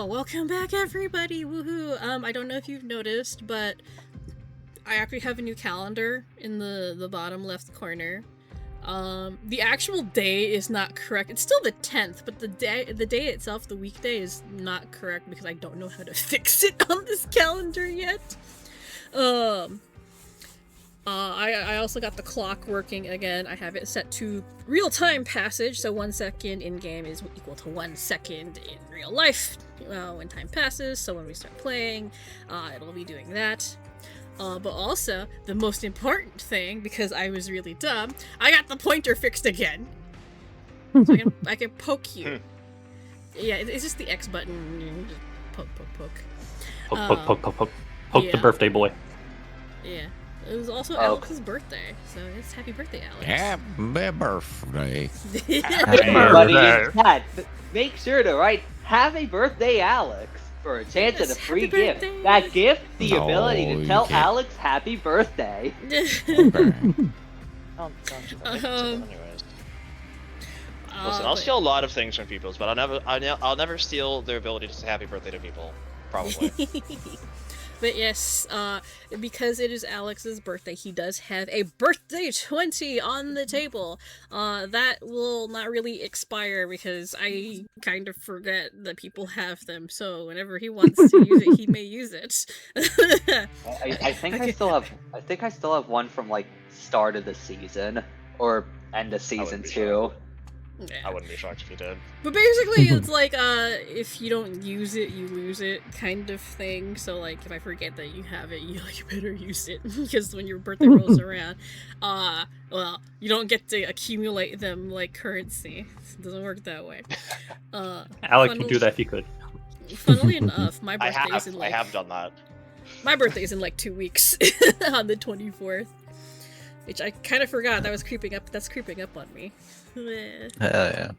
Welcome back, everybody! Woohoo! I don't know if you've noticed, but I actually have a new calendar in the bottom left corner. The actual day is not correct. It's still the 10th, but the day itself, the weekday, is not correct because I don't know how to fix it on this calendar yet. I also got the clock working again. I have it set to real-time passage, so 1 second in-game is equal to 1 second in real life when time passes, so when we start playing, it'll be doing that. But also, the most important thing, because I was really dumb, I got the pointer fixed again. So I can poke you. Yeah, it's just the X button. You just poke. Poke the birthday boy. Yeah. It was also Alex's birthday, so it's happy birthday, Alex. Happy birthday. Everybody in chat, make sure to write "Happy Birthday, Alex" for a chance at a free gift. Birthday. That gift, the ability to tell Alex happy birthday. Anyways. Listen, I'll steal a lot of things from people, but I'll never steal their ability to say happy birthday to people. Probably. But yes, because it is Alex's birthday, he does have a birthday 20 on the table. That will not really expire because I kind of forget that people have them. So whenever he wants to use it, he may use it. I think I still have one from like start of the season or end of season 2. Yeah. I wouldn't be shocked if you did. But basically, it's like, if you don't use it, you lose it kind of thing. So, like, if I forget that you have it, you better use it. Because when your birthday rolls around, well, you don't get to accumulate them like currency. It doesn't work that way. Alec can do that if he could. Funnily enough, my birthday is in like... I have done that. My birthday is in like 2 weeks, on the 24th. Which I kind of forgot that was creeping up. That's creeping up on me. Yeah.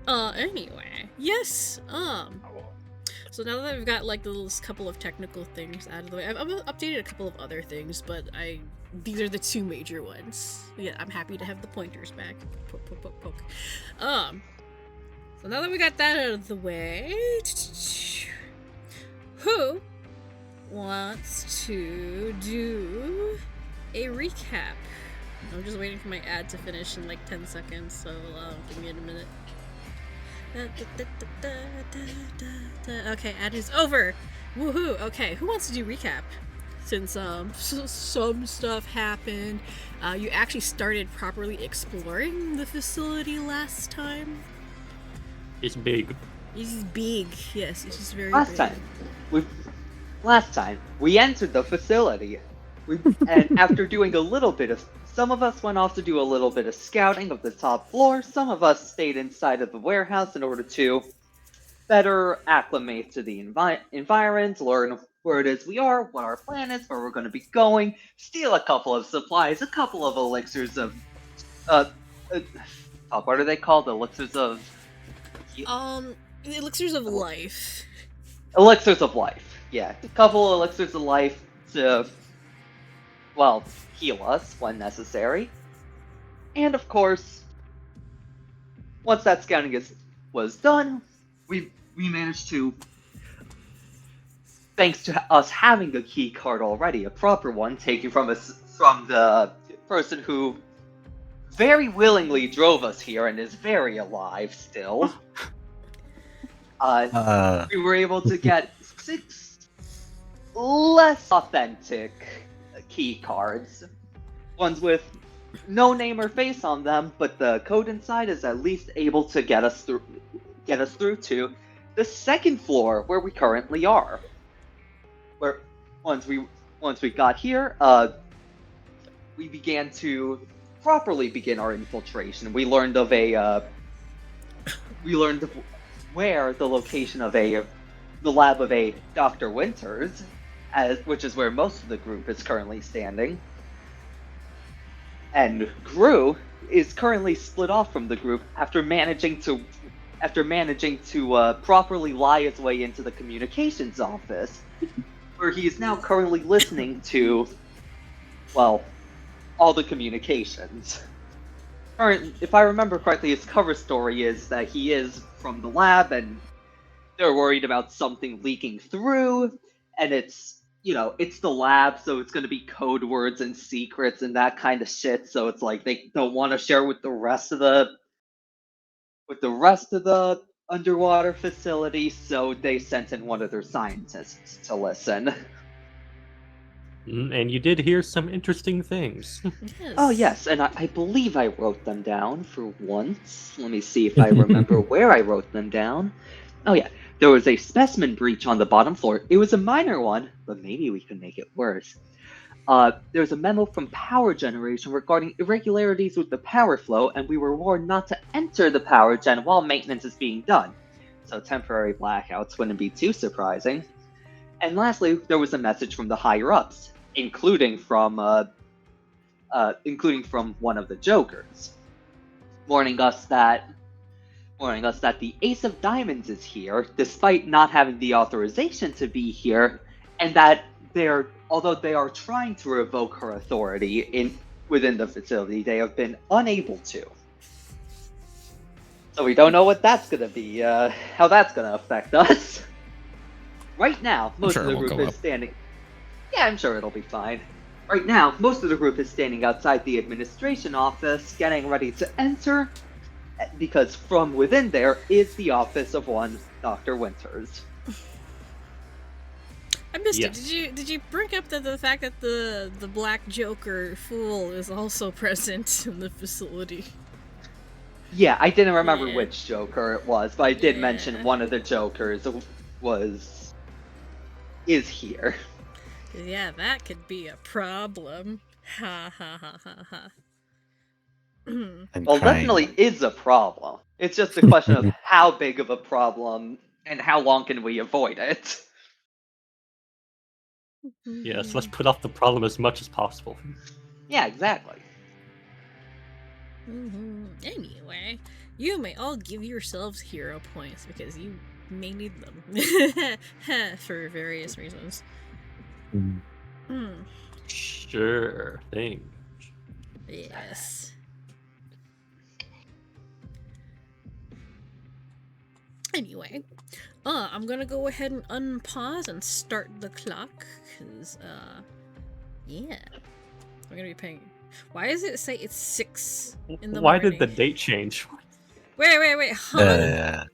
Anyway, yes. So now that I've got like those couple of technical things out of the way, I've updated a couple of other things, but these are the two major ones. Yeah, I'm happy to have the pointers back. Poke. So now that we got that out of the way, who wants to do a recap? I'm just waiting for my ad to finish in like 10 seconds, so give me a minute. Okay, ad is over! Woohoo! Okay, who wants to do recap? Since some stuff happened, you actually started properly exploring the facility last time? It's big. It's big, yes, it's just very Last big. time we entered the facility. And after doing a little bit of... Some of us went off to do a little bit of scouting of the top floor. Some of us stayed inside of the warehouse in order to better acclimate to the environment, learn where it is we are, what our plan is, where we're going to be going, steal a couple of supplies, a couple of elixirs of... what are they called? Elixirs of... Elixirs of life. Elixirs of life, yeah. A couple of elixirs of life to... well, heal us when necessary. And of course, once that scouting was done, we managed to, thanks to us having a key card already, a proper one, taken from the person who very willingly drove us here and is very alive still. We were able to get 6 less authentic key cards, ones with no name or face on them, but the code inside is at least able to get us through to the second floor where we currently are. Where once we got here, we began to properly begin our infiltration. We learned of where the location of the lab of a Dr. Winters, which is where most of the group is currently standing. And Gru is currently split off from the group after managing to properly lie his way into the communications office, where he is now currently listening to, well, all the communications. If I remember correctly, his cover story is that he is from the lab and they're worried about something leaking through, and it's, it's the lab, so it's going to be code words and secrets and that kind of shit. So it's like they don't want to share with the rest of the underwater facility. So they sent in one of their scientists to listen. And you did hear some interesting things. Yes. Oh yes, and I believe I wrote them down for once. Let me see if I remember where I wrote them down. Oh yeah, there was a specimen breach on the bottom floor. It was a minor one, but maybe we can make it worse. There's a memo from power generation regarding irregularities with the power flow, and we were warned not to enter the power gen while maintenance is being done. So temporary blackouts wouldn't be too surprising. And lastly, there was a message from the higher-ups, including from one of the Jokers, warning us that the Ace of Diamonds is here, despite not having the authorization to be here, and that although they are trying to revoke her authority within the facility, they have been unable to. So we don't know what that's gonna be, how that's gonna affect us. Right now, most of the group is standing. Yeah, I'm sure it'll be fine. Right now, most of the group is standing outside the administration office, getting ready to enter, because from within there is the office of one Dr. Winters. I missed Yes. it. Did you bring up the fact that the Black Joker fool is also present in the facility? Yeah, I didn't remember Yeah. which Joker it was, but I did Yeah. mention one of the Jokers is here. Yeah, that could be a problem. Ha ha ha ha ha. Well, definitely is a problem. It's just a question of how big of a problem and how long can we avoid it. Yes, let's put off the problem as much as possible. Yeah, exactly. Anyway, you may all give yourselves hero points because you may need them for various reasons. Sure thing. Yes. Anyway, I'm gonna go ahead and unpause and start the clock, cause, yeah. I'm gonna be paying. Why does it say it's 6 in the Why morning? did the date change? Wait, huh? Yeah.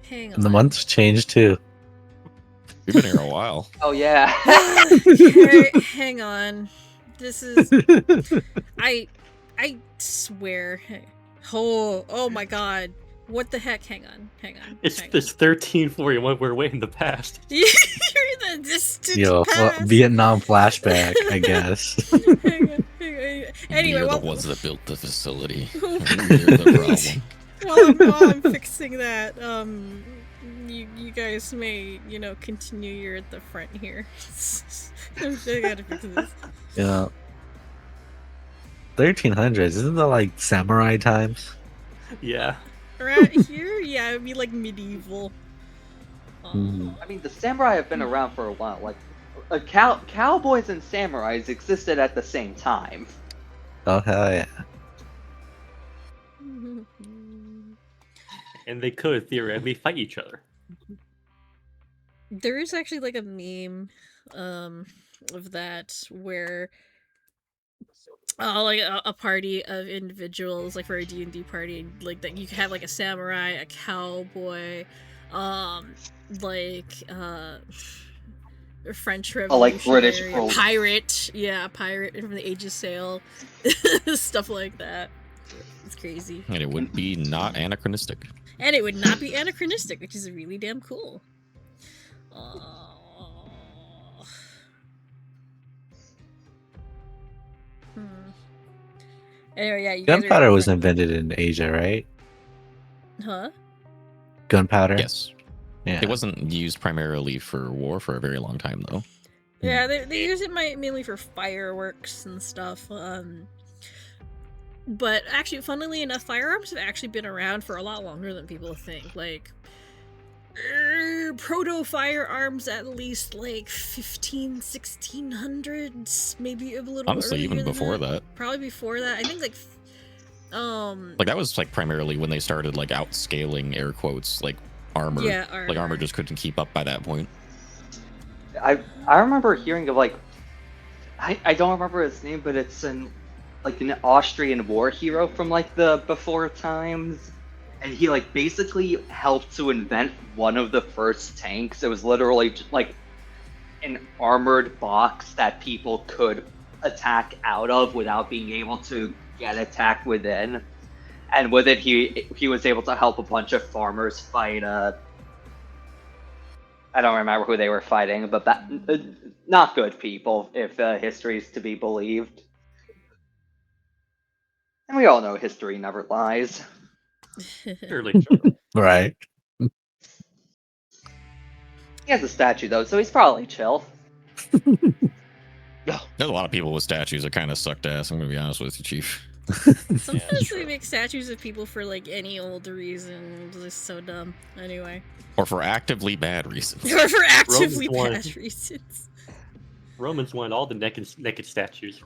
Hang on. And the months changed too. We've been here a while. Oh yeah. Hang on. This is... I swear. Oh my god. What the heck? Hang on. It's hang this 1341. We're way in the past. You're the distant past. Vietnam flashback, I guess. Hang on. Anyway, We're well, the ones that built the facility. We're the problem. while I'm fixing that, you guys may, continue. You're at the front here. I gotta fix this. Yeah. 1300s, isn't that like samurai times? Yeah. Right here? Yeah, it'd be like medieval. I mean, the samurai have been around for a while. Like, cowboys and samurais existed at the same time. Oh, hell yeah. And they could theoretically fight each other. There is actually like a meme of that where like a party of individuals, like for a D&D party, like that you could have like a samurai, a cowboy, like a French Revolution, like British rule. pirate, yeah, pirate from the Age of Sail, stuff like that. It's crazy, And it would be not anachronistic. and it would not be anachronistic, which is really damn cool. Anyway, yeah, you guys Gunpowder was invented in Asia, right? Huh? Gunpowder? Yes. Yeah. It wasn't used primarily for war for a very long time, though. Yeah, they use it mainly for fireworks and stuff. But actually, funnily enough, firearms have actually been around for a lot longer than people think. Like, proto firearms at least like 1600s, maybe a little. Honestly, even before that. Probably before that. I think like that was like primarily when they started like outscaling, air quotes, like armor. Yeah, Like armor just couldn't keep up by that point. I remember hearing of like I don't remember his name, but it's an Austrian war hero from like the before times, and he like basically helped to invent one of the first tanks. It was literally just, like an armored box that people could attack out of without being able to get attacked within. And with it, he was able to help a bunch of farmers fight. I don't remember who they were fighting, but not good people, if history is to be believed. And we all know history never lies. Surely. Right. He has a statue though, so he's probably chill. No. There's a lot of people with statues that kind of sucked ass. I'm gonna be honest with you, Chief. Sometimes they make statues of people for like any old reason. It's just so dumb. Anyway. Or for actively bad reasons. Or for actively Romans bad reasons. Romans wanted all the naked statues.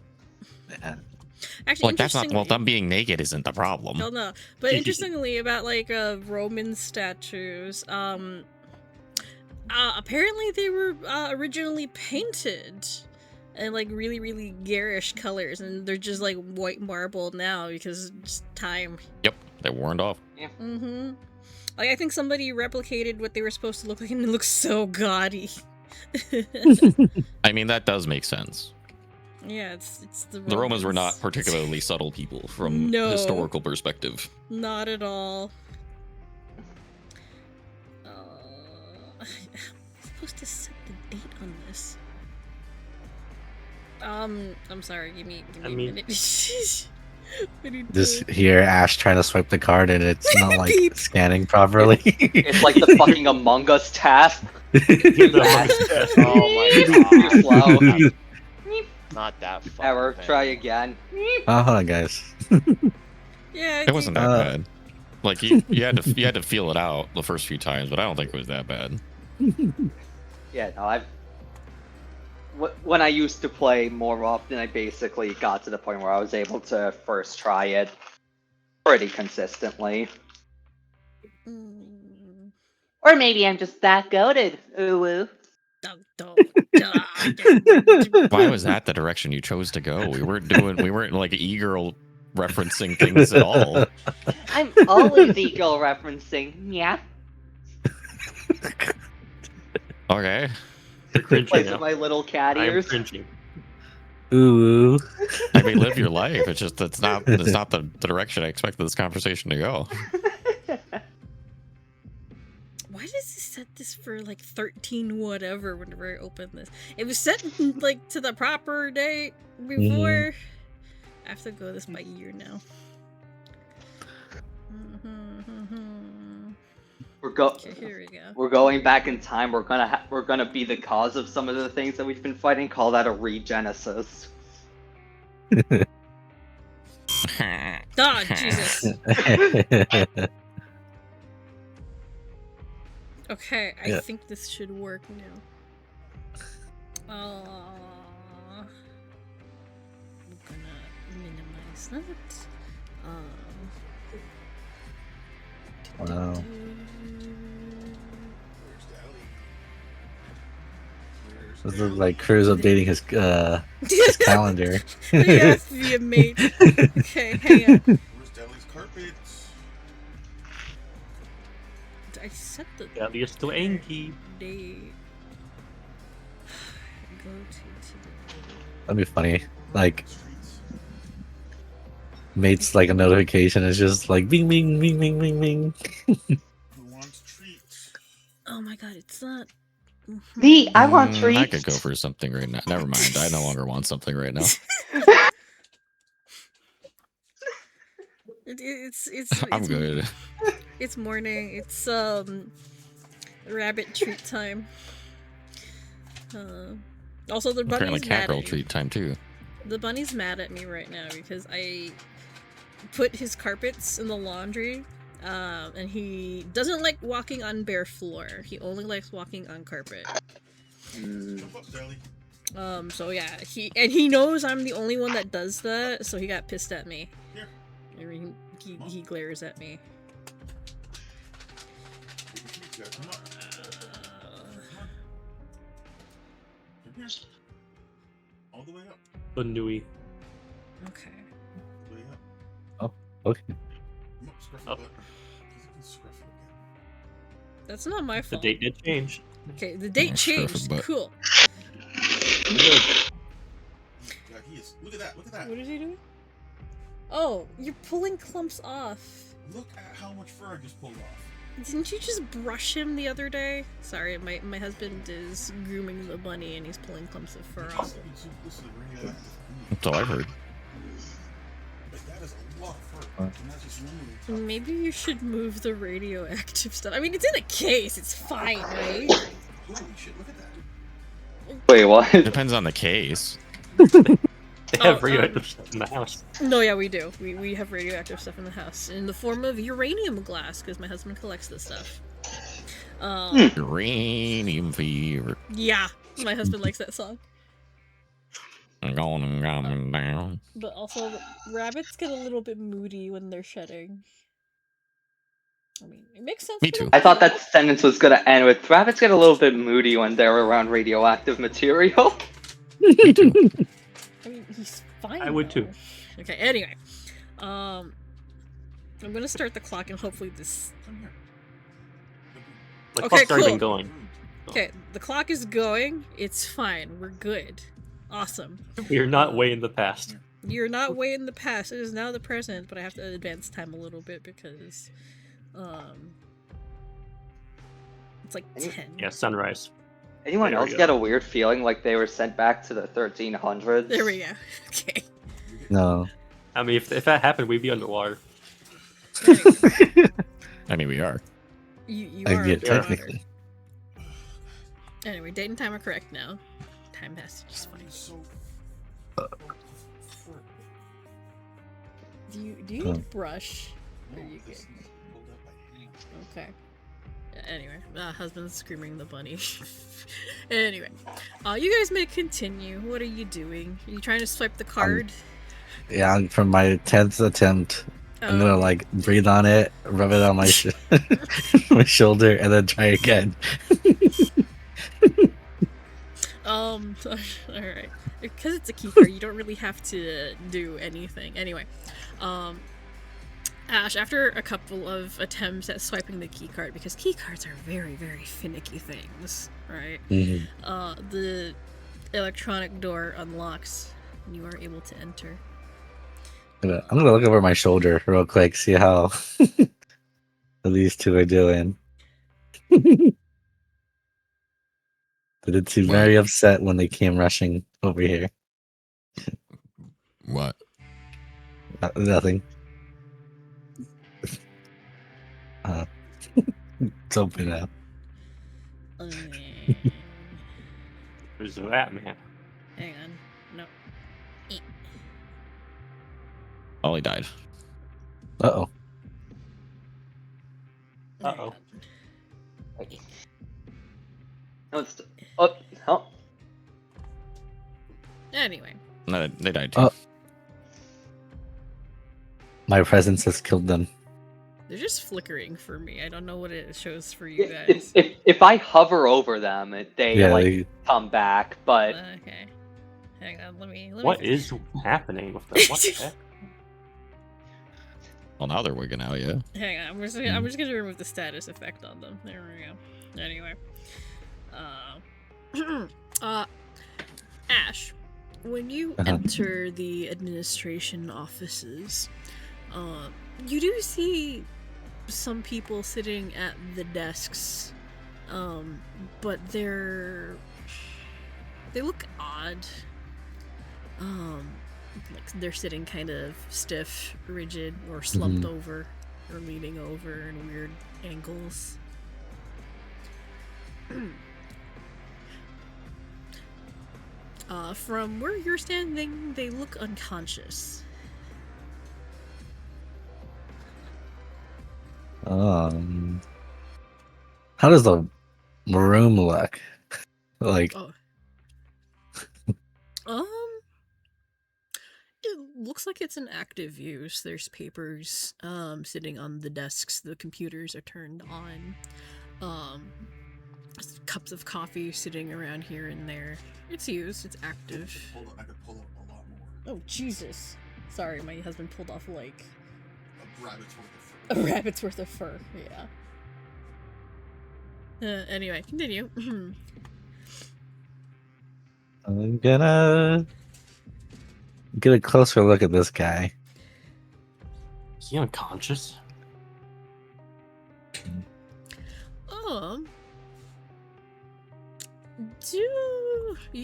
Actually, Like that's not. Well, interestingly- them being naked isn't the problem. Hell no. But interestingly about like Roman statues, apparently they were originally painted in like really, really garish colors, and they're just like white marble now because just time. Yep, they warned off. Mm-hmm. Like I think somebody replicated what they were supposed to look like, and it looks so gaudy. I mean, that does make sense. Yeah, it's the The Romans were not particularly subtle people from No. historical perspective. Not at all. I'm supposed to set the date on this. I'm sorry. Give me a minute. I need to- Just hear Ash trying to swipe the card and it's not like Beep. scanning properly. It's like the fucking Among Us task. Oh my Too slow. god. Not that fucking Error. thing. Try again. Oh, hold on, guys. Yeah, It wasn't that Uh, bad. Like you had to feel it out the first few times, but I don't think it was that bad. Yeah, no, when I used to play more often, I basically got to the point where I was able to first try it pretty consistently. Mm. Or maybe I'm just that goated. Ooh. Why was that the direction you chose to go? We weren't like eager referencing things at all. I'm always ego referencing. Yeah. Okay. You're cringing Like now. my little cat I am ears. cringing. Ooh. I mean, live your life. It's just it's not the direction I expected this conversation to go. Why does it set this for like 13 whatever whenever I open this? It was set like to the proper date before. I have to go this by year now. Okay, here we go. We're going back in time. We're gonna be the cause of some of the things that we've been fighting. Call that a ReGenesis. Oh, Jesus. Okay, I Yeah. think this should work now. I'm gonna minimize that. Wow. This is like Cruz updating his calendar. He has to be a mate. Okay, hang on. Where's Deli's carpets? I set the Yeah, you're still angry. date. Go to That'd be funny. Like, mate's like a notification. It's just like bing, bing, bing, bing, bing, bing. Who wants treats? Oh my god, it's not. Me, I want I treats. could go for something right now. Never mind. I no longer want something right now. It's I'm good. It's morning. It's rabbit treat time. Also the Apparently, bunny's cat mad girl at me. treat time too. The bunny's mad at me right now because I put his carpets in the laundry, and he doesn't like walking on bare floor. He only likes walking on carpet. Jump up, Deli. So yeah, he knows I'm the only one that does that, so he got pissed at me. Here. I mean, he glares at me. Yeah, come on. Come on. Come here. All the way up. Nui. Okay. All the way up. Okay. Come up, scruff your Up. butt. You can scruff it again. That's not my The fault. date did change. Okay, the date Oh, scruff a changed. butt. Cool. Good. Yeah, he is. Look at that. Look at that. What is he doing? Oh, you're pulling clumps off. Look at how much fur I just pulled off. Didn't you just brush him the other day? Sorry, my husband is grooming the bunny and he's pulling clumps of fur off. Being so close to the radioactive food. That's all I've heard. But that is a lot of fur. And that's just one little tuft. Maybe you should move the radioactive stuff. I mean, it's in a case. It's fine, right? Holy shit, look at that. Wait, what? Depends on the case. They have Oh, radioactive stuff in the house. No, yeah, we do. We have radioactive stuff in the house in the form of uranium glass because my husband collects this stuff. Uranium fever. Yeah, my husband likes that song. Going down. But also, rabbits get a little bit moody when they're shedding. I mean, it makes sense. Me for too. them. I thought that sentence was gonna end with rabbits get a little bit moody when they're around radioactive material. Me too. I mean, he's fine. I would too. though. Okay. Anyway, I'm gonna start the clock and hopefully this. The Okay, clock's already cool. been going. Okay, the clock is going. It's fine. We're good. Awesome. We are not way in the past. You're not way in the past. It is now the present, but I have to advance time a little bit because, it's like 10. Yeah, sunrise. Anyone There we else go. get a weird feeling like they were sent back to the 1300s? There we go. Okay. No. I mean, if that happened, we'd be underwater. I mean, we are. You I are get underwater. technically. Anyway, date and time are correct now. Time passage is fine. So Do you Oh. need a brush? Or you good? pulled up by hand. Okay. Anyway, husband's screaming the bunny. Anyway, you guys may continue. What are you doing? Are you trying to swipe the card? Yeah, from my 10th attempt, I'm gonna Oh. like breathe on it, rub it on my my shoulder, and then try again. Alright. Because it's a key card, you don't really have to do anything. Anyway, Ash, after a couple of attempts at swiping the key card, because key cards are very, very finicky things, right? Mhm. The electronic door unlocks, and you are able to enter. I'm gonna look over my shoulder real quick, see how these two are doing. They did seem very upset when they came rushing over here. What? Nothing. It's open now. Who's that, man? Hang on. No. Oh, he died. Uh-oh. Uh-oh. No, it's oh. Anyway. No, they died too. Oh. My presence has killed them. They're just flickering for me. I don't know what it shows for you If, guys. if I hover over them, they Yeah, like come back. But Okay. Hang on, let me What is happening with them? What the heck? Well, now they're wigging out, yeah. Hang on, I'm just gonna remove the status effect on them. There we go. Anyway. Ash, when you enter the administration offices, you do see some people sitting at the desks, but they look odd. Like they're sitting kind of stiff, rigid, or slumped over, or leaning over in weird angles. From where you're standing, they look unconscious. How does the room look? Like, Oh. It looks like it's in active use. There's papers sitting on the desks. The computers are turned on. Cups of coffee sitting around here and there. It's used. It's active. I could pull up a lot more. Oh Jesus! Sorry, my husband pulled off like A rabbit's worth of a fruit. rabbit's worth of fur. Yeah. Anyway, continue. I'm gonna get a closer look at this guy. Is he unconscious?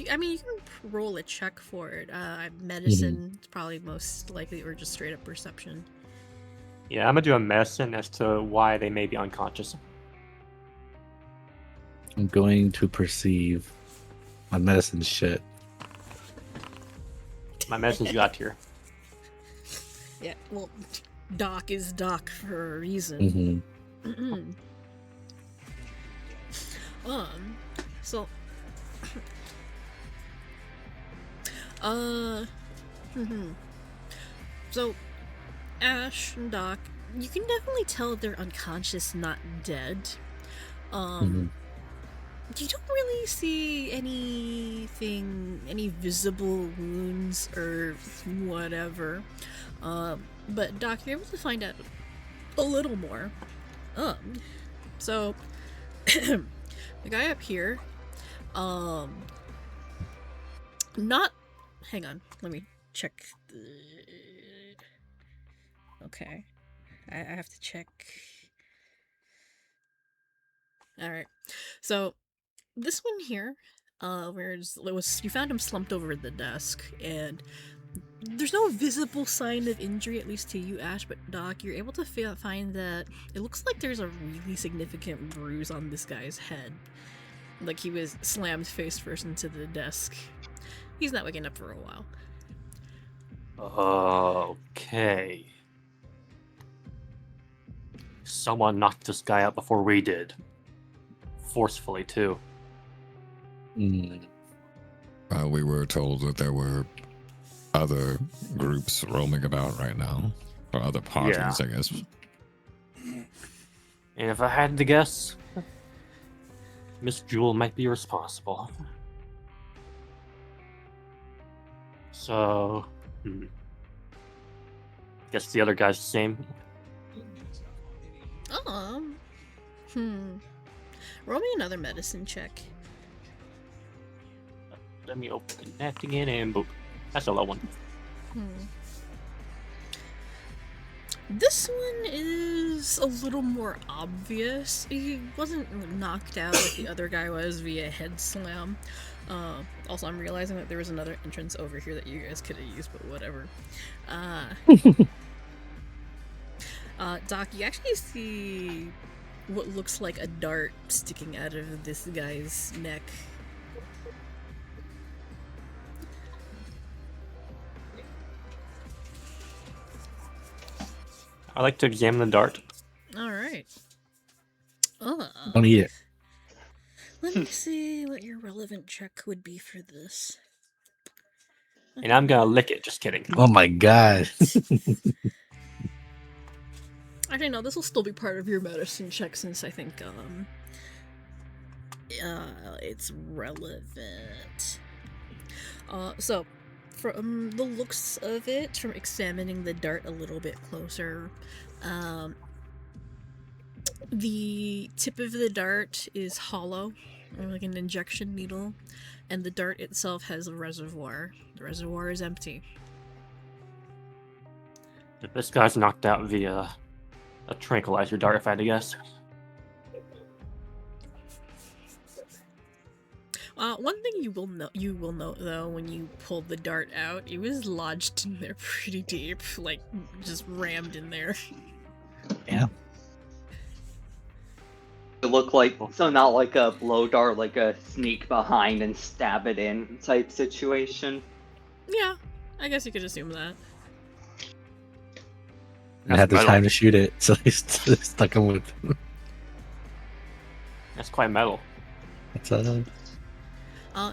I mean, you can roll a check for it. Medicine is probably most likely, or just straight up perception. Yeah, I'm gonna do a medicine as to why they may be unconscious. I'm going to perceive my medicine shit. My medicine's got here. Yeah, well, Doc is Doc for a reason. Mm-hmm. So, so, Ash and Doc, you can definitely tell they're unconscious, not dead. You don't really see any visible wounds or whatever. But Doc, you're able to find out a little more. So the guy up here, not. Hang on, let me check. Okay, I have to check. All right, so this one here, you found him slumped over the desk, and there's no visible sign of injury, at least to you, Ash, but Doc, you're able to find that it looks like there's a really significant bruise on this guy's head. Like he was slammed face first into the desk. He's not waking up for a while. Okay. Someone knocked this guy out before we did. Forcefully, too. Mm. We were told that there were other groups roaming about right now. Or other parties, Yeah. I guess. And if I had to guess, Miss Jewel might be responsible. So, guess the other guy's the same. Roll me another medicine check. Let me open that again, and boop. That's a low one. This one is a little more obvious. He wasn't knocked out like the other guy was via head slam. Also, I'm realizing that there was another entrance over here that you guys could have used, but whatever. Doc, you actually see what looks like a dart sticking out of this guy's neck. I like to examine the dart. Alright. Don't eat it. Let me see what your relevant check would be for this. And I'm gonna lick it, just kidding. Oh my god. Actually, no, this will still be part of your medicine check since I think, it's relevant. So, from the looks of it, from examining the dart a little bit closer, the tip of the dart is hollow, or like an injection needle, and the dart itself has a reservoir. The reservoir is empty. If this guy's knocked out via a tranquilizer dart, if I had to guess. One thing you will note though, when you pull the dart out, it was lodged in there pretty deep, like just rammed in there. Yeah. It looked like, so not like a blow dart, like a sneak behind and stab it in type situation. Yeah, I guess you could assume that. I had the metal. time to shoot it, so they stuck him with. That's quite metal. It's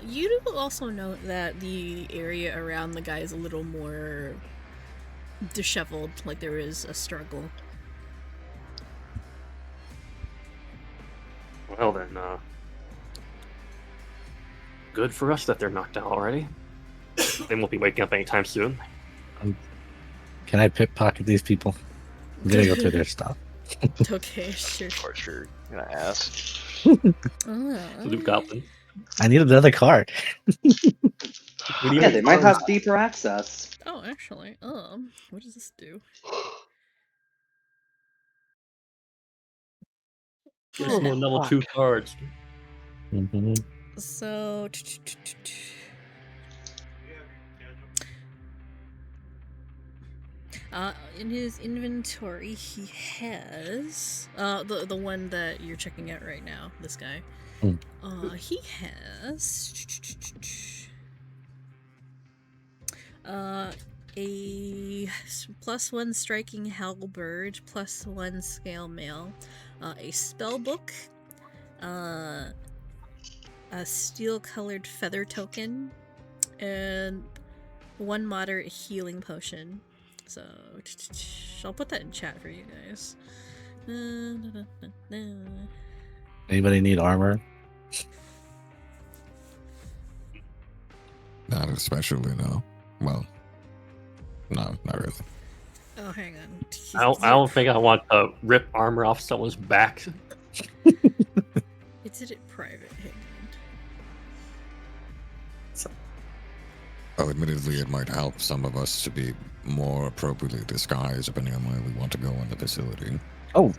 You do also note that the area around the guy is a little more disheveled, like there is a struggle. Well then, good for us that they're knocked out already. They won't be waking up anytime soon. Can I pickpocket these people? I'm gonna go through their stuff. Okay, sure. Of course, you're gonna ask. Loot Goblin. I need another card. We need Yeah, they might cards. have deeper access. Oh, actually, what does this do? There's more level 2 cards. Mhm. So, in his inventory, he has the one that you're checking out right now. This guy. Hmm. He has a +1 striking halberd, +1 scale mail, a spell book, a steel-colored feather token, and 1 moderate healing potion. So I'll put that in chat for you guys. Anybody need armor? Not especially, no. Well, no, not really. Oh, hang on. I don't think I want to rip armor off someone's back. It did it private. Hang on. Oh, admittedly, it might help some of us to be more appropriately disguised depending on where we want to go in the facility. Oh,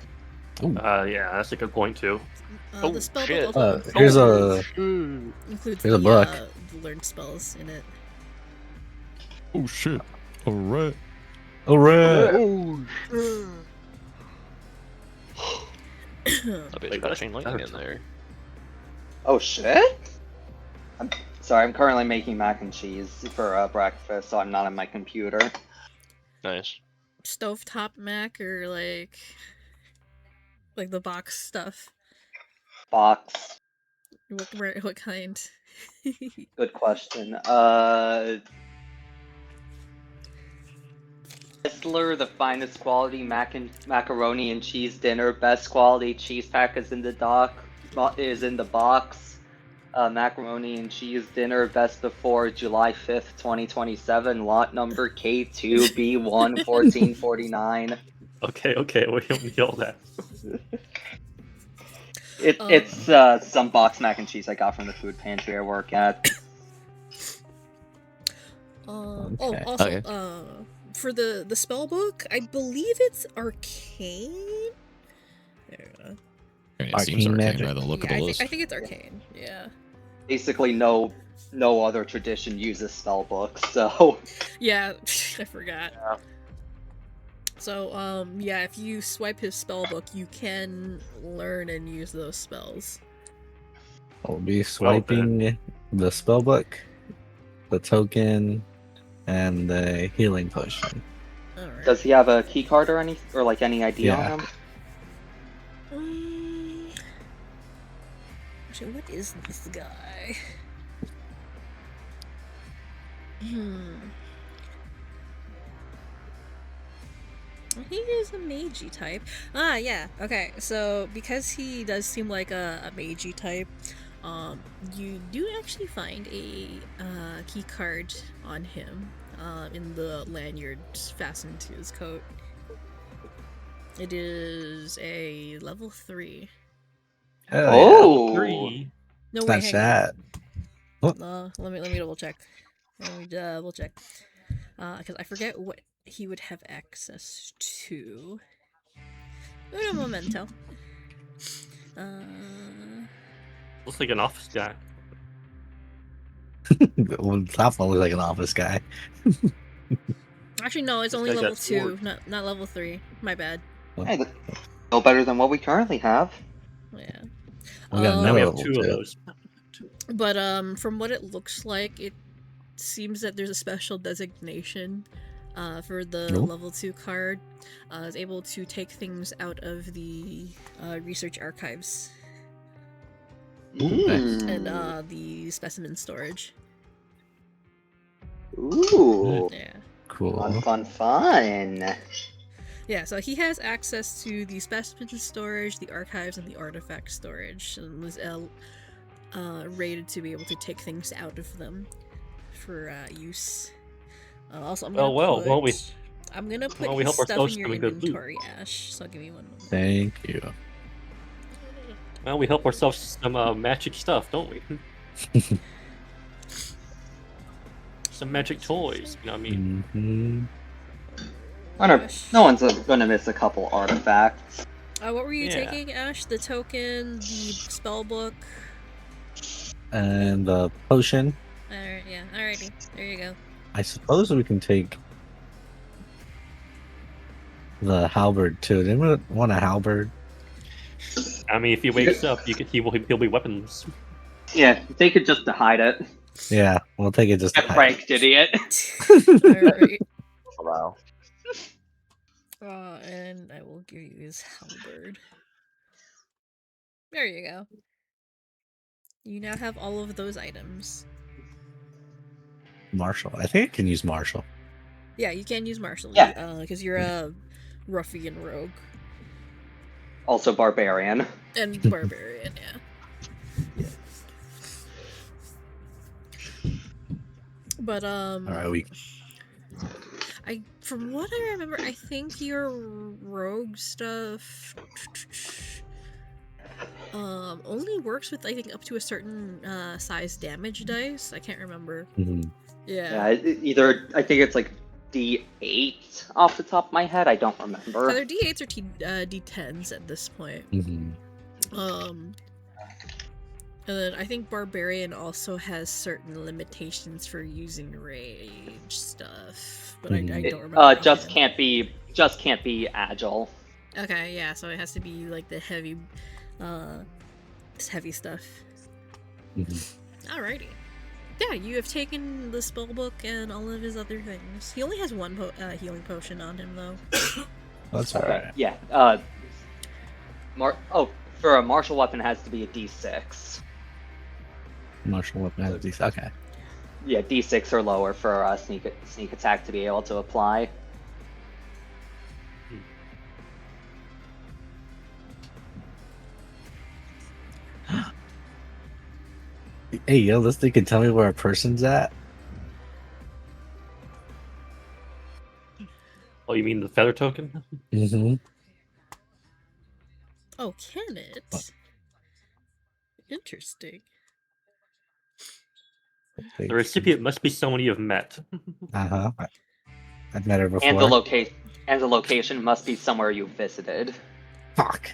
Yeah, that's a good point too. Oh, The spell shit. book also here's a includes here's a the, book. the learned spells in it. Oh shit! All right. all right. I bet you got a chain lightning in there. Oh shit! I'm sorry, I'm currently making mac and cheese for breakfast, so I'm not on my computer. Nice. Stovetop mac or like the box stuff. Box. What kind? Good question. Whistler, the finest quality macaroni and cheese dinner. Best quality cheese pack is in the box. Macaroni and cheese dinner. Best before July 5th, 2027. Lot number K2B11449. Okay, we don't need all that. It's some box mac and cheese I got from the food pantry I work at. Oh, Okay. also, Okay. for the spell book, I believe it's arcane. Yeah, It seems Arcane arcane magic. by the look yeah, of the list. I think it's arcane. Yeah. Basically, no other tradition uses spell books, so Yeah, I forgot. So, yeah, if you swipe his spell book, you can learn and use those spells. I'll be swiping the spell book, the token, and the healing potion. Alright. does he have a key card or any ID Yeah. on him? Actually, what is this guy? He is a magey type. Ah, yeah. Okay, so because he does seem like a magey type, you do actually find a key card on him in the lanyard fastened to his coat. It is a level 3. Hell Oh! 3. No, yeah. wait, Not hang chat. on. Let me double check. Let me double check. Because I forget what he would have access to. Un momento. Looks like an office guy. Well, top one looks like an office guy. Actually, no, it's This only guy got level 2, sword. not level 3. My bad. Hey, no better than what we currently have. Yeah. We got Now another we have level 2 of two. those. But from what it looks like, it seems that there's a special designation for the Nope. level 2 card. Is able to take things out of the research archives and the specimen storage. Ooh. Yeah. Cool. Fun. Yeah, so he has access to the specimen storage, the archives, and the artifact storage, and was rated to be able to take things out of them for use. Also, I'm gonna Well, I'm gonna put we his help stuff in ourselves your from a good loot. inventory, Ash. So give me 1 moment. Thank you. Well, we help ourselves some magic stuff, don't we? Some magic toys. You know what I mean? Hmm. No one's gonna miss a couple artifacts. What were you Yeah. taking, Ash? The token, the spell book. And the potion. Alright, yeah. Alrighty. There you go. I suppose we can take the halberd too. Didn't we want a halberd? I mean, if he wakes up, he'll be weapons. Yeah, take it just to hide it. Yeah, we'll take it just. Get pranked, idiot. Alright. Wow. And I will give you his halberd. There you go. You now have all of those items. Marshall. I think I can use Marshall. Yeah, you can use martial. Yeah. Because you're a ruffian rogue. Also barbarian. And barbarian, yeah. But, Alright, from what I remember, I think your rogue stuff only works with, I think, up to a certain size damage dice. I can't remember. Mhm. Yeah. Either I think it's like D8 off the top of my head. I don't remember. Either D8s or D10s at this point. Mhm. And then I think Barbarian also has certain limitations for using rage stuff, but I don't remember. Just can't be agile. Okay, yeah, so it has to be like the heavy stuff. Mhm. Alrighty. Yeah, you have taken the spellbook and all of his other things. He only has one healing potion on him, though. That's alright. Yeah. For a martial weapon, it has to be a D6. Martial weapon has these. Okay. Yeah, D6 or lower for a sneak attack to be able to apply. Hey, yo, this thing can tell me where a person's at. Oh, you mean the feather token? Mm-hmm. Oh, can it? Interesting. The recipient must be someone you have met. Uh-huh. I've met her before. And the location must be somewhere you visited. Fuck.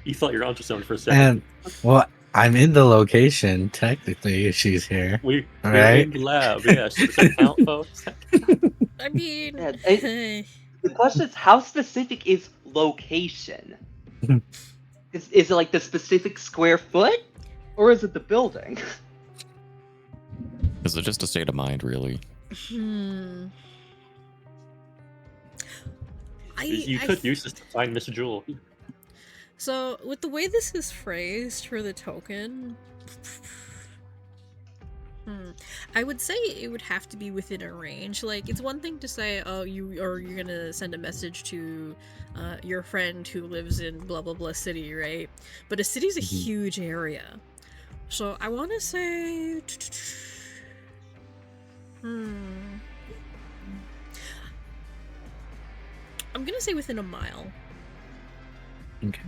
You thought you were onto someone for a second. And, well, I'm in the location, technically, if she's here. We're Right? in the lab, yes. Does that count, folks? I mean, Yeah, the question is, how specific is location? Is it like the specific square foot? Or is it the building? Is it just a state of mind, really? hmm. You could use this to find Mr. Jewel. So, with the way this is phrased for the token, I would say it would have to be within a range. Like, it's one thing to say, oh, you're gonna send a message to your friend who lives in blah blah blah city, right? But a city's a huge area. So, I want to say... I'm gonna say within a mile. Okay.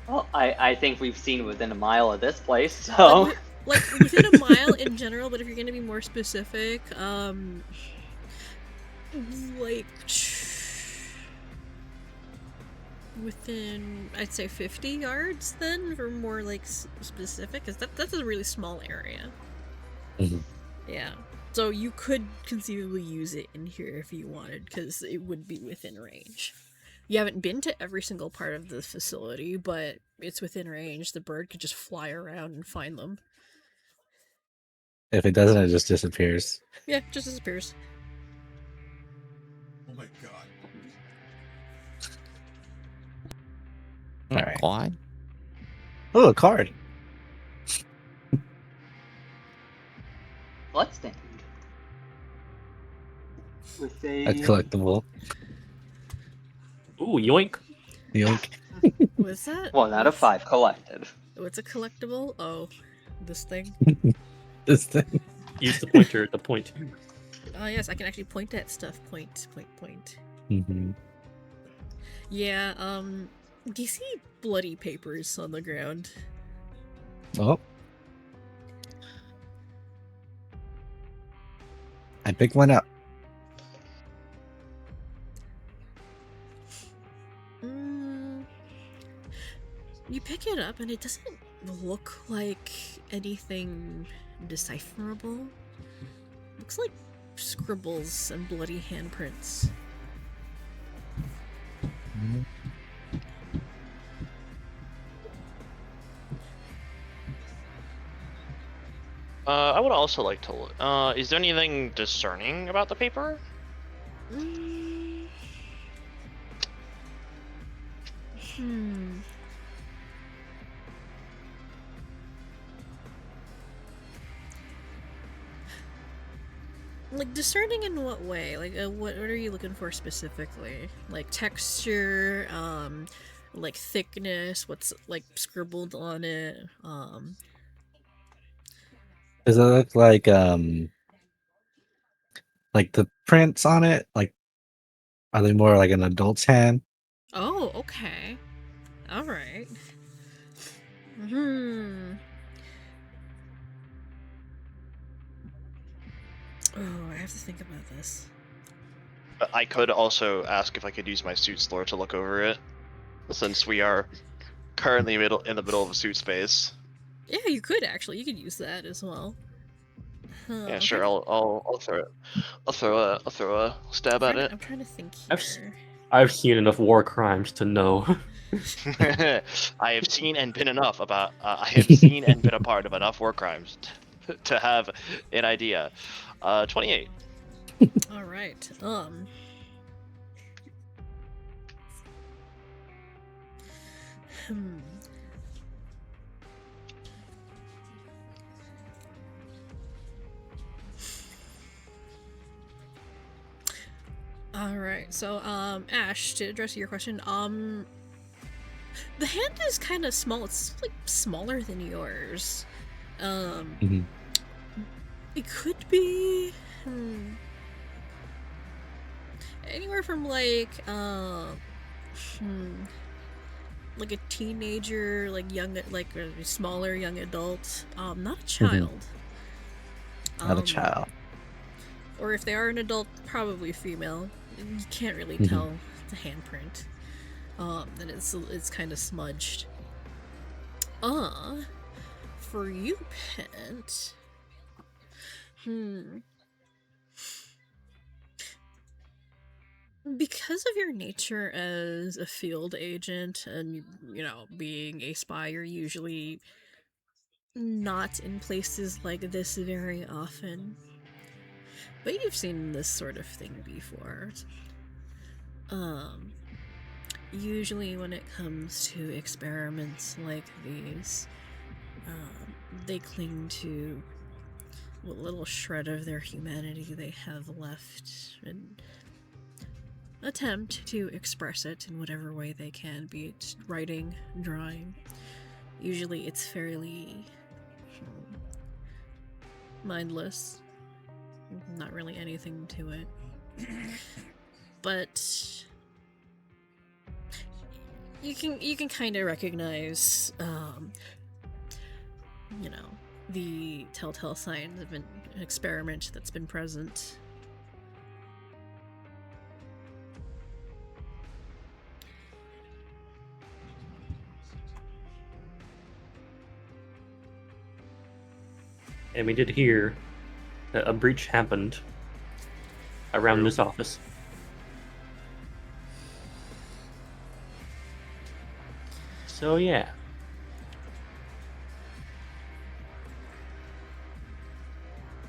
Well, I think we've seen within a mile of this place, so... Like within a mile in general, but if you're gonna be more specific, like... within, I'd say 50 yards then, for more like specific, because that's a really small area. Yeah. So you could conceivably use it in here if you wanted, because it would be within range. You haven't been to every single part of the facility, but it's within range. The bird could just fly around and find them. If it doesn't, it just disappears. Yeah, it just disappears. Oh my god. All right. Why? Oh, a card. A collectible. Ooh, yoink. Yoink. What's that? 1 out of 5 collected. What's a collectible? Oh, this thing. This thing. Use the pointer to point. Oh yes, I can actually point at stuff. Point. Mm-hmm. Yeah, do you see bloody papers on the ground? Oh. I picked one up. You pick it up and it doesn't look like anything decipherable. Looks like scribbles and bloody handprints. I would also like to look. Is there anything discerning about the paper? Hmm. Like, discerning in what way? Like, what are you looking for specifically? Like, texture, like, thickness, what's, like, scribbled on it, Does it look like the prints on it? Like, are they more like an adult's hand? Oh, okay. Alright. Oh, I have to think about this. I could also ask if I could use my suit's lore to look over it, since we are currently in the middle of a suit space. Yeah, you could actually. You could use that as well. Yeah, sure. I'll throw a stab at it. I'm trying to think I've here. I've seen enough war crimes to know. I have seen and been enough about. I have seen and been a part of enough war crimes to have an idea. 28. All right. All right. So, Ash, to address your question, the hand is kind of small. It's like smaller than yours. It could be anywhere from like like a teenager, like young, like a smaller young adult, not a child. Not a child. Or if they are an adult, probably female. You can't really tell the handprint. And it's kind of smudged. For you, Pent. Because of your nature as a field agent and, you know, being a spy, you're usually not in places like this very often. But you've seen this sort of thing before. Usually when it comes to experiments like these, they cling to what little shred of their humanity they have left and attempt to express it in whatever way they can, be it writing, drawing. Usually it's fairly mindless. Not really anything to it. But you can kind of recognize you know, the telltale signs of an experiment that's been present. And we did hear that a breach happened around this office. So yeah.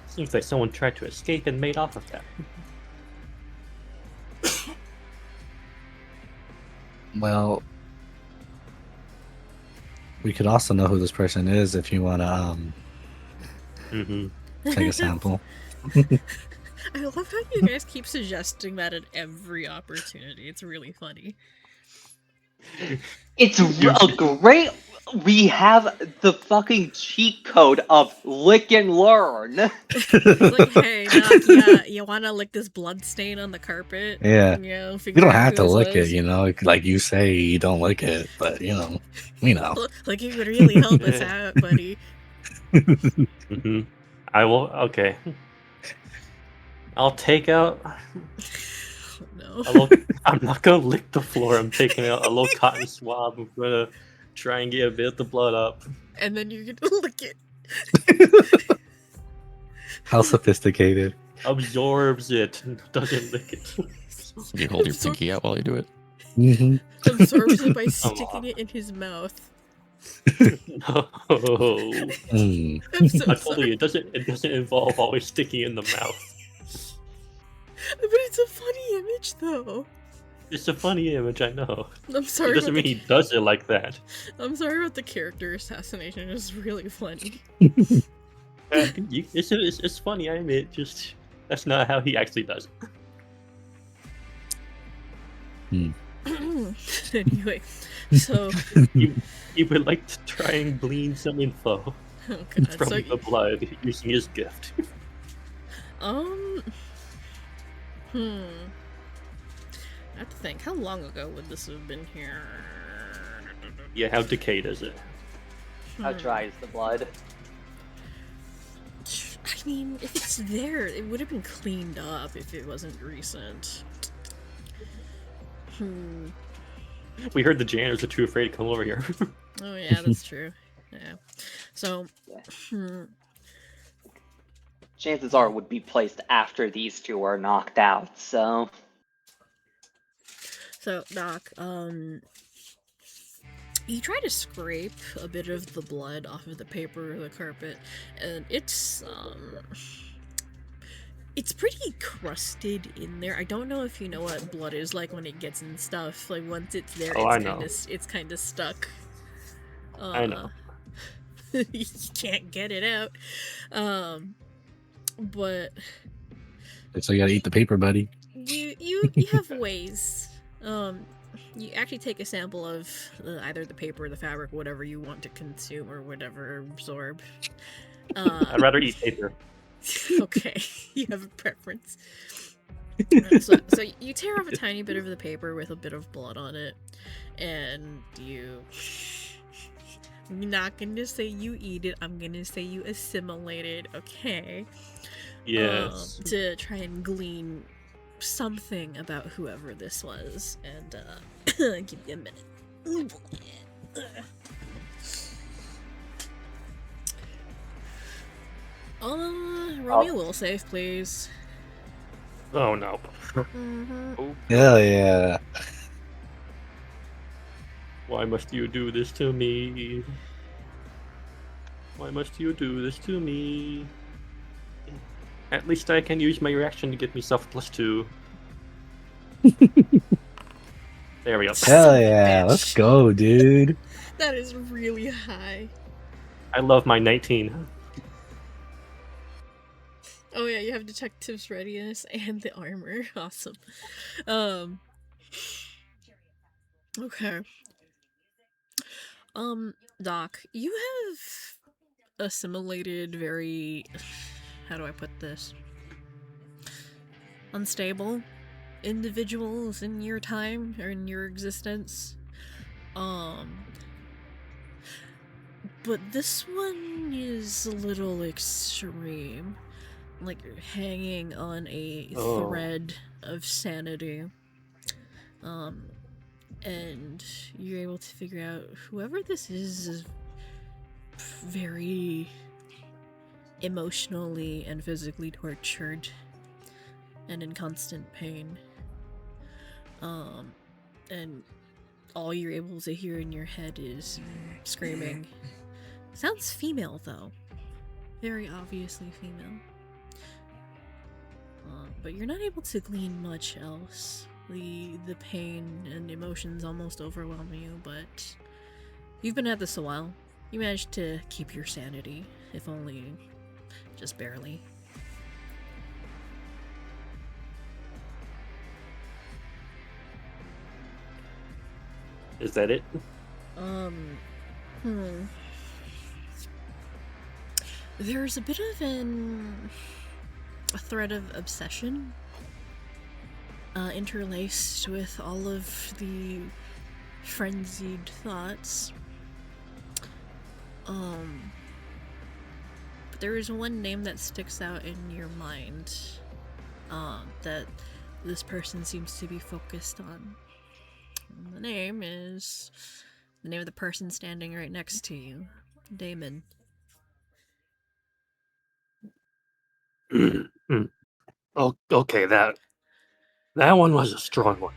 Seems like someone tried to escape and made off of that. Well, we could also know who this person is if you want to take a sample. I love how you guys keep suggesting that at every opportunity. It's really funny. It's a great. We have the fucking cheat code of lick and learn. It's like, hey, Doc, yeah, you want to lick this blood stain on the carpet? Yeah. You know, You figure don't out have who to this lick it, was. you know. Like you say, you don't lick it, but you know, we know. Like, you would really help us out, buddy. Mm-hmm. I will. Okay. I'll take out. Oh, no. I'm not gonna lick the floor. I'm taking out a little cotton swab. I'm gonna try and get a bit of the blood up. And then you're gonna lick it. How sophisticated. Absorbs it. Doesn't lick it. You hold your So- pinky out while you do it. Mm-hmm. Absorbs it by Come sticking on. it in his mouth. No. Mm. I'm so I told sorry. you it doesn't involve always sticking in the mouth. But it's a funny image, though. It's a funny image, I know. I'm sorry. It doesn't about mean he does it like that. I'm sorry about the character assassination. It's really funny. It's funny, I admit. Just that's not how he actually does it. Anyway, so He would like to try and glean some info oh god, from so the blood using his gift. I have to think. How long ago would this have been here? Yeah, how decayed is it? How dry is the blood? I mean, if it's there, it would have been cleaned up if it wasn't recent. We heard the janitors are too afraid to come over here. Oh yeah, that's true. Yeah. So, Chances are it would be placed after these two are knocked out, so... So, Doc, you try to scrape a bit of the blood off of the paper or the carpet, and it's pretty crusted in there. I don't know if you know what blood is like when it gets in stuff. Like, once it's there, Oh, I know. it's kind of stuck. I know. You can't get it out. But So you gotta eat the paper, buddy. you have ways. You actually take a sample of either the paper, the fabric, whatever you want to consume or whatever absorb. I'd rather eat paper. Okay, you have a preference. So you tear off a tiny bit of the paper with a bit of blood on it, and I'm not gonna say you eat it. I'm gonna say you assimilate it. Okay. Yes. To try and glean something about whoever this was, and give you a minute. Roll me a will save, please. Oh no. Hell yeah. Why must you do this to me? Why must you do this to me? At least I can use my reaction to get myself +2. There we go. Hell yeah. Let's go, dude. That is really high. I love my 19. Oh yeah, you have detective's readiness and the armor. Awesome. Okay. Doc, you have assimilated very, how do I put this? Unstable individuals in your time or in your existence. But this one is a little extreme. Like hanging on a thread of sanity. And you're able to figure out whoever this is very emotionally and physically tortured and in constant pain. And all you're able to hear in your head is screaming. Sounds female though. Very obviously female. But you're not able to glean much else. The pain and emotions almost overwhelm you, but you've been at this a while. You managed to keep your sanity, if only just barely. Is that it? There's a bit of a thread of obsession interlaced with all of the frenzied thoughts. But there is one name that sticks out in your mind that this person seems to be focused on. And the name is the name of the person standing right next to you, Damon. Okay, that one was a strong one.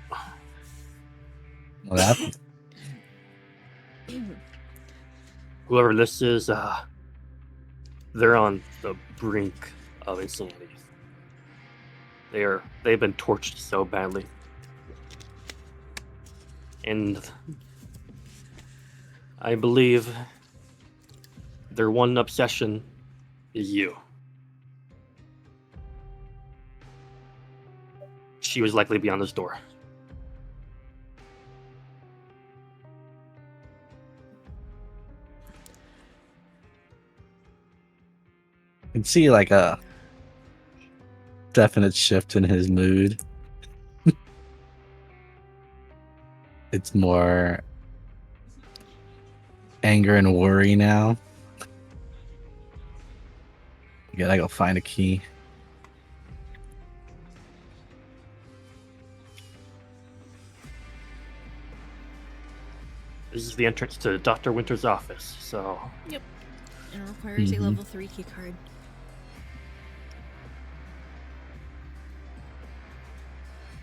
What happened? Whoever this is, they're on the brink of insanity. They've been tortured so badly. And I believe their one obsession is you. She was likely beyond this door. I can see like a definite shift in his mood. It's more anger and worry now. I gotta go find a key. This is the entrance to Dr. Winter's office, so... Yep. It requires a level 3 key card.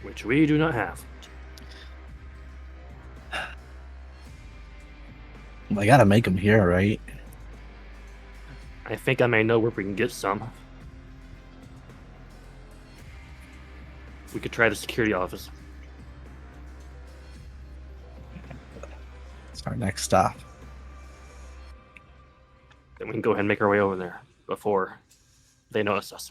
Which we do not have. I gotta make him here, right? I think I may know where we can get some. We could try the security office. It's our next stop. Then we can go ahead and make our way over there before they notice us.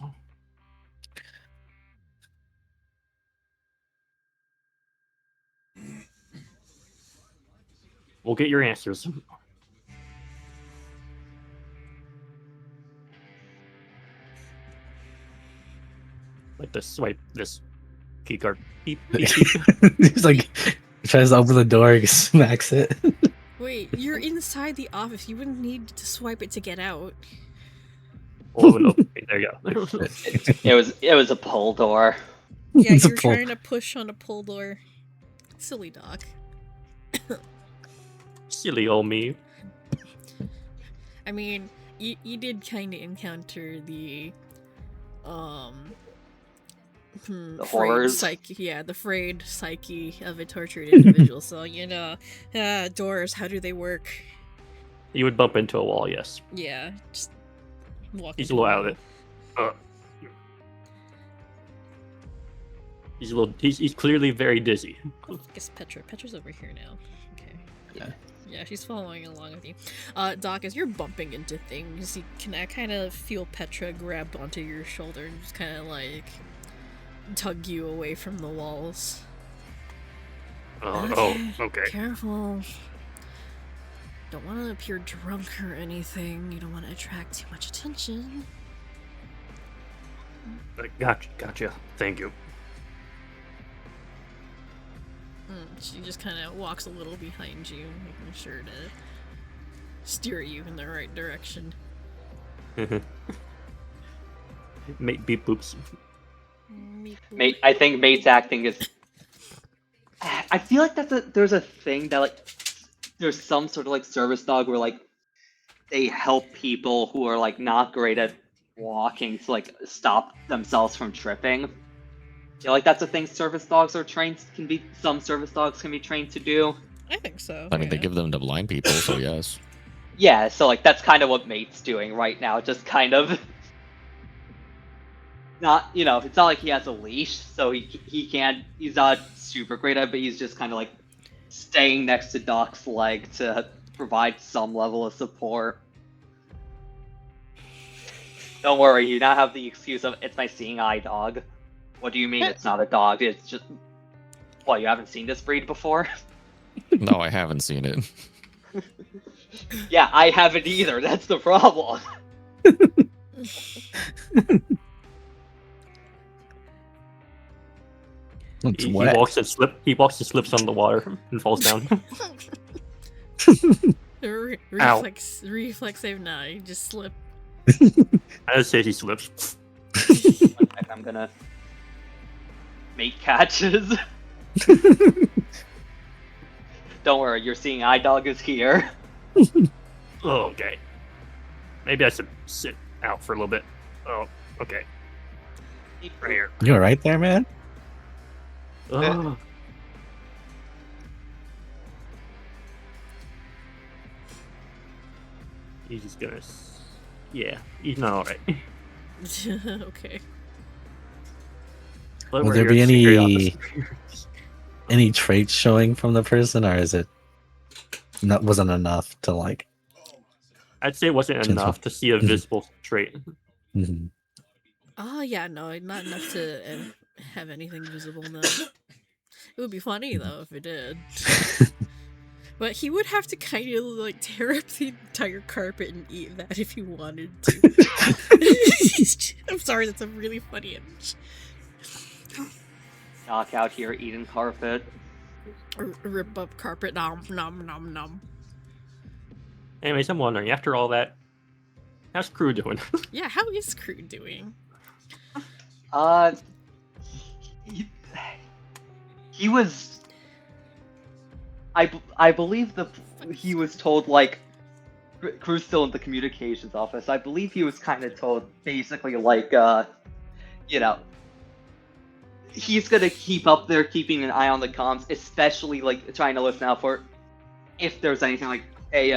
We'll get your answers. Like to swipe this key card. Beep, beep, beep. He's like tries to open the door, he smacks it. Wait, you're inside the office. You wouldn't need to swipe it to get out. Oh no! There you go. It was a pull door. Yeah, It's a you're pull. trying to push on a pull door. Silly Doc. Silly old me. I mean, you did kind of encounter the The frayed horrors? psyche, yeah, the frayed psyche of a tortured individual. So you know, doors. How do they work? You would bump into a wall, yes. Yeah, just walk. He's a into little the out of it. He's a little. He's clearly very dizzy. wall. I guess Petra's over here now. Okay. Yeah. Yeah, she's following along with you. Doc, as you're bumping into things, you can kind of feel Petra grab onto your shoulder and just kind of like tug you away from the walls. Okay. Careful. Don't want to appear drunk or anything. You don't want to attract too much attention. Gotcha. Thank you. She just kind of walks a little behind you, making sure to steer you in the right direction. Mate beep boops. Mate, I think Mate's acting is. I feel like there's a thing that like there's some sort of like service dog where like they help people who are like not great at walking to like stop themselves from tripping. Yeah, like that's a thing service dogs are trained some service dogs can be trained to do. I think so. I mean, they yeah. give them to blind people, so yes. Yeah, so like that's kind of what Mate's doing right now, just kind of not, you know, it's not like he has a leash, so he's not super great at it, but he's just kind of like staying next to Doc's leg to provide some level of support. Don't worry, you now have the excuse of it's my seeing eye dog. What do you mean it's not a dog? It's just... What, you haven't seen this breed before? No, I haven't seen it. Yeah, I haven't either. That's the problem. It's He wet. walks and slips on the water and falls down. Reflex save now. You just slip. I say he slips. I'm gonna make catches. Don't worry, you're seeing iDog is here. Oh, okay. Maybe I should sit out for a little bit. Oh, okay. Right here. You alright there, man? Oh. He's just gonna. Yeah, he's not alright. Okay. But Will we're there here be at the secret office. any traits showing from the person, or is it not wasn't enough to like? I'd say it wasn't Transform. enough to see a visible trait. Mhm. Oh yeah, no, not enough to have anything visible. No, it would be funny though if it did. But he would have to kind of like tear up the entire carpet and eat that if he wanted to. I'm sorry, that's a really funny image. Knock out here eating carpet. Rip up carpet, nom nom nom nom. Anyways, I'm wondering, after all that, how's crew doing? Yeah, how is Crew doing? He was. I believe he was told, like, Crew's still in the communications office. I believe he was kind of told basically like he's gonna keep up there, keeping an eye on the comms, especially like trying to listen out for if there's anything like, hey,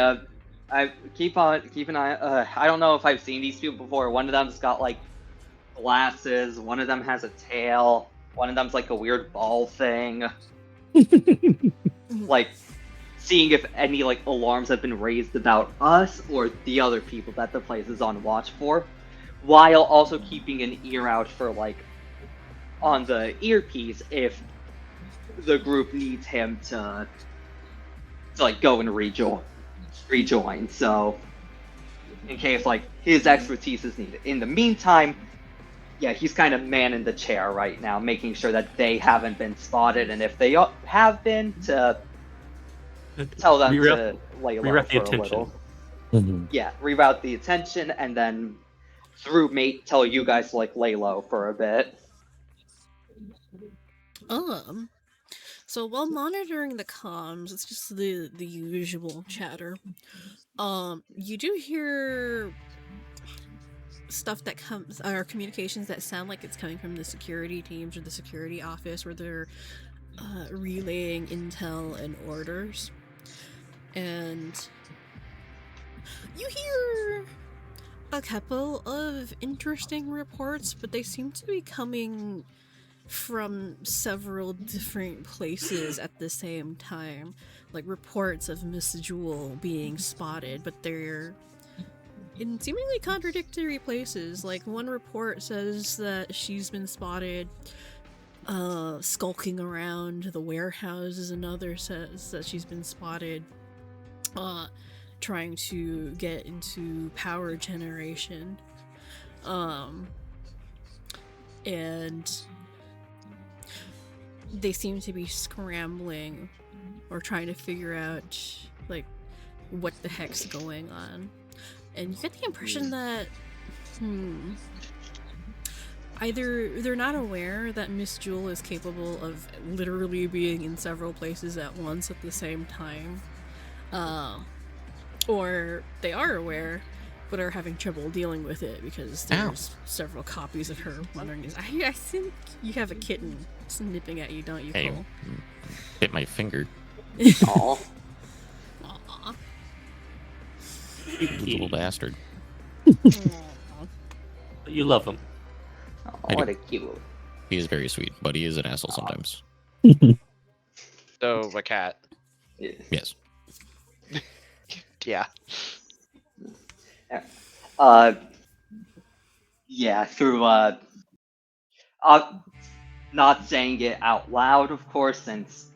I keep an eye. I don't know if I've seen these people before. One of them's got like glasses. One of them has a tail. One of them's like a weird ball thing. Like, seeing if any like alarms have been raised about us or the other people that the place is on watch for, while also keeping an ear out for like on the earpiece if the group needs him to like go and rejoin. So in case like his expertise is needed. In the meantime, yeah, he's kind of manning the chair right now, making sure that they haven't been spotted, and if they have been, to tell them to lay low reroute the for a attention. little. Mhm. Yeah, reroute the attention, and then through mate tell you guys to like lay low for a bit. So while monitoring the comms, it's just the usual chatter. You do hear stuff that comes, or communications that sound like it's coming from the security teams or the security office, where they're relaying intel and orders. And you hear a couple of interesting reports, but they seem to be coming from several different places at the same time. Like reports of Miss Jewel being spotted, but they're in seemingly contradictory places. Like one report says that she's been spotted skulking around the warehouses. Another says that she's been spotted trying to get into power generation. And they seem to be scrambling or trying to figure out like what the heck's going on. And you get the impression that either they're not aware that Miss Jewel is capable of literally being in several places at once at the same time, or they are aware but are having trouble dealing with it because there's several copies of her wandering. I think you have a kitten snipping at you, don't you, Hey, Cole? hit my finger. Aww. Aw. Little bastard. You love him. Oh, what a cute. He is very sweet, but he is an asshole sometimes. So, a cat. Yes. Yeah. Yeah, through not saying it out loud, of course, since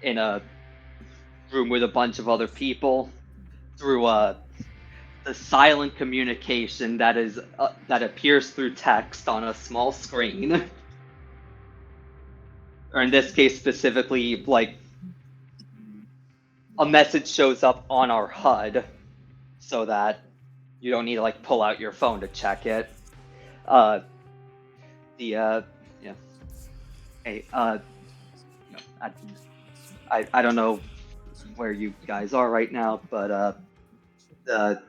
in a room with a bunch of other people through the silent communication that is that appears through text on a small screen. Or in this case specifically, like a message shows up on our HUD so that you don't need to like pull out your phone to check it. Yeah. Hey, I don't know where you guys are right now, but the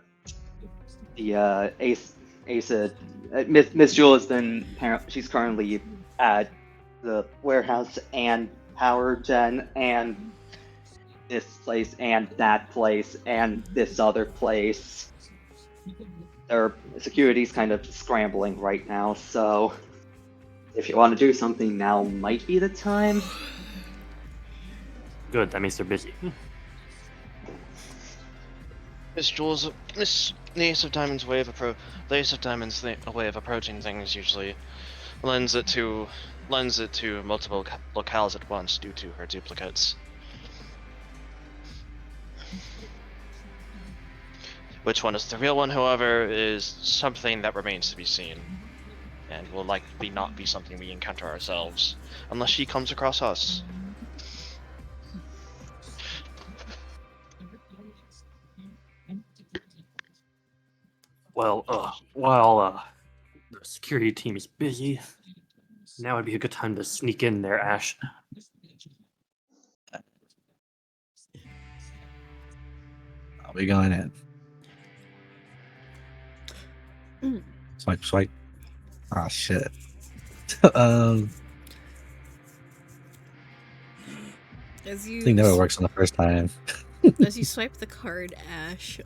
Miss Jewel has been she's currently at the warehouse and power gen and this place and that place and this other place. Their security's kind of scrambling right now, so if you want to do something, now might be the time. Good, that means they're busy. Miss Jules, the Ace of Diamonds way of approaching things usually lends it to multiple locales at once due to her duplicates. Which one is the real one, however, is something that remains to be seen, and will likely not be something we encounter ourselves, unless she comes across us. Well, while the security team is busy, now would be a good time to sneak in there, Ash. I'll be going in. Swipe, swipe. Ah, shit. As I you think never works on the first time. as you swipe the card, Ash,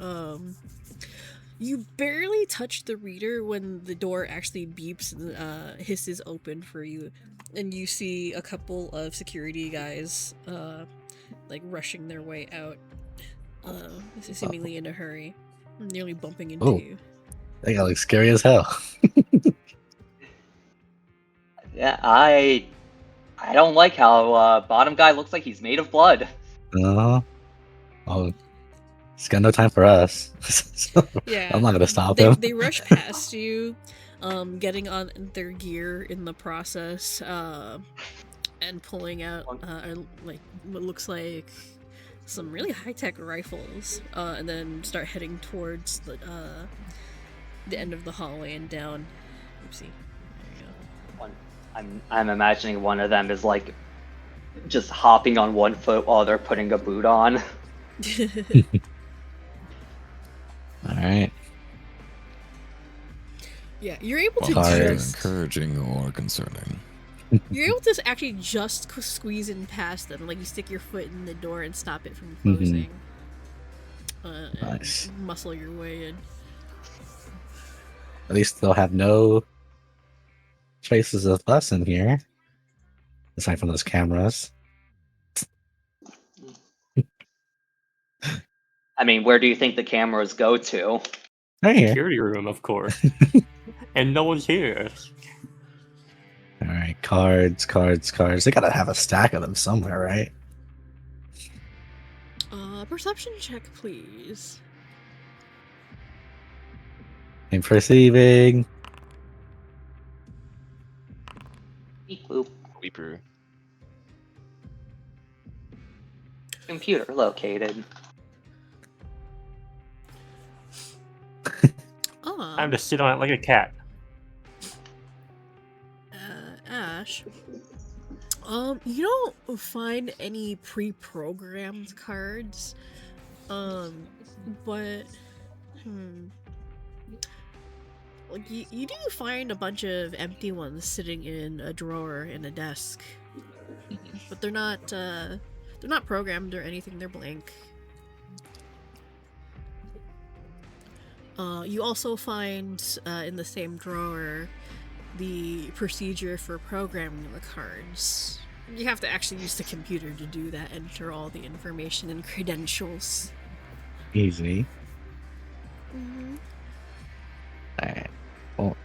you barely touch the reader when the door actually beeps and hisses open for you, and you see a couple of security guys like rushing their way out, seemingly in a hurry, nearly bumping into Oh. you. That guy looks scary as hell. Yeah, I don't like how bottom guy looks like he's made of blood. Oh, he's got no time for us. So Yeah, I'm not gonna stop him. They rush past you, getting on their gear in the process, and pulling out like what looks like some really high-tech rifles, and then start heading towards the end of the hallway and down. Oopsie. There you go. I'm imagining one of them is like just hopping on one foot while they're putting a boot on. All right. Yeah, you're able to Either just encouraging or concerning. you're able to actually just squeeze in past them. Like you stick your foot in the door and stop it from closing. And Nice. muscle your way in. At least they'll have no traces of us in here, aside from those cameras. I mean, where do you think the cameras go to? Right here. Security room, of course. And no one's here. All right, cards. They gotta have a stack of them somewhere, right? Perception check, please. I'm perceiving. Beep boop. Weeper. Computer located. Time to sit on it like a cat. Ash. You don't find any pre-programmed cards. But like you do find a bunch of empty ones sitting in a drawer in a desk. But they're not programmed or anything, they're blank. You also find in the same drawer the procedure for programming the cards. You have to actually use the computer to do that, enter all the information and credentials. Easy. Mm-hmm. All right. Well,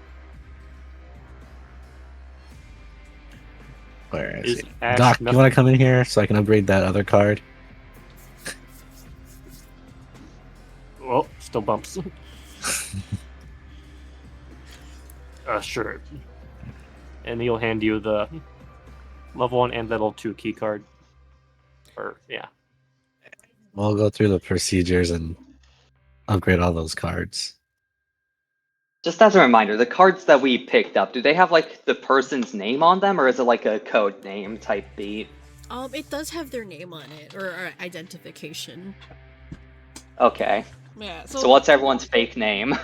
where is Is he? Ash Doc, you nothing- want to come in here so I can upgrade that other card? still bumps. Sure. And he'll hand you the level 1 and level 2 key card. Or, yeah. We'll go through the procedures and upgrade all those cards. Just as a reminder, the cards that we picked up, do they have like the person's name on them, or is it like a code name type beat? It does have their name on it, or identification. Okay. Yeah, So what's everyone's fake name?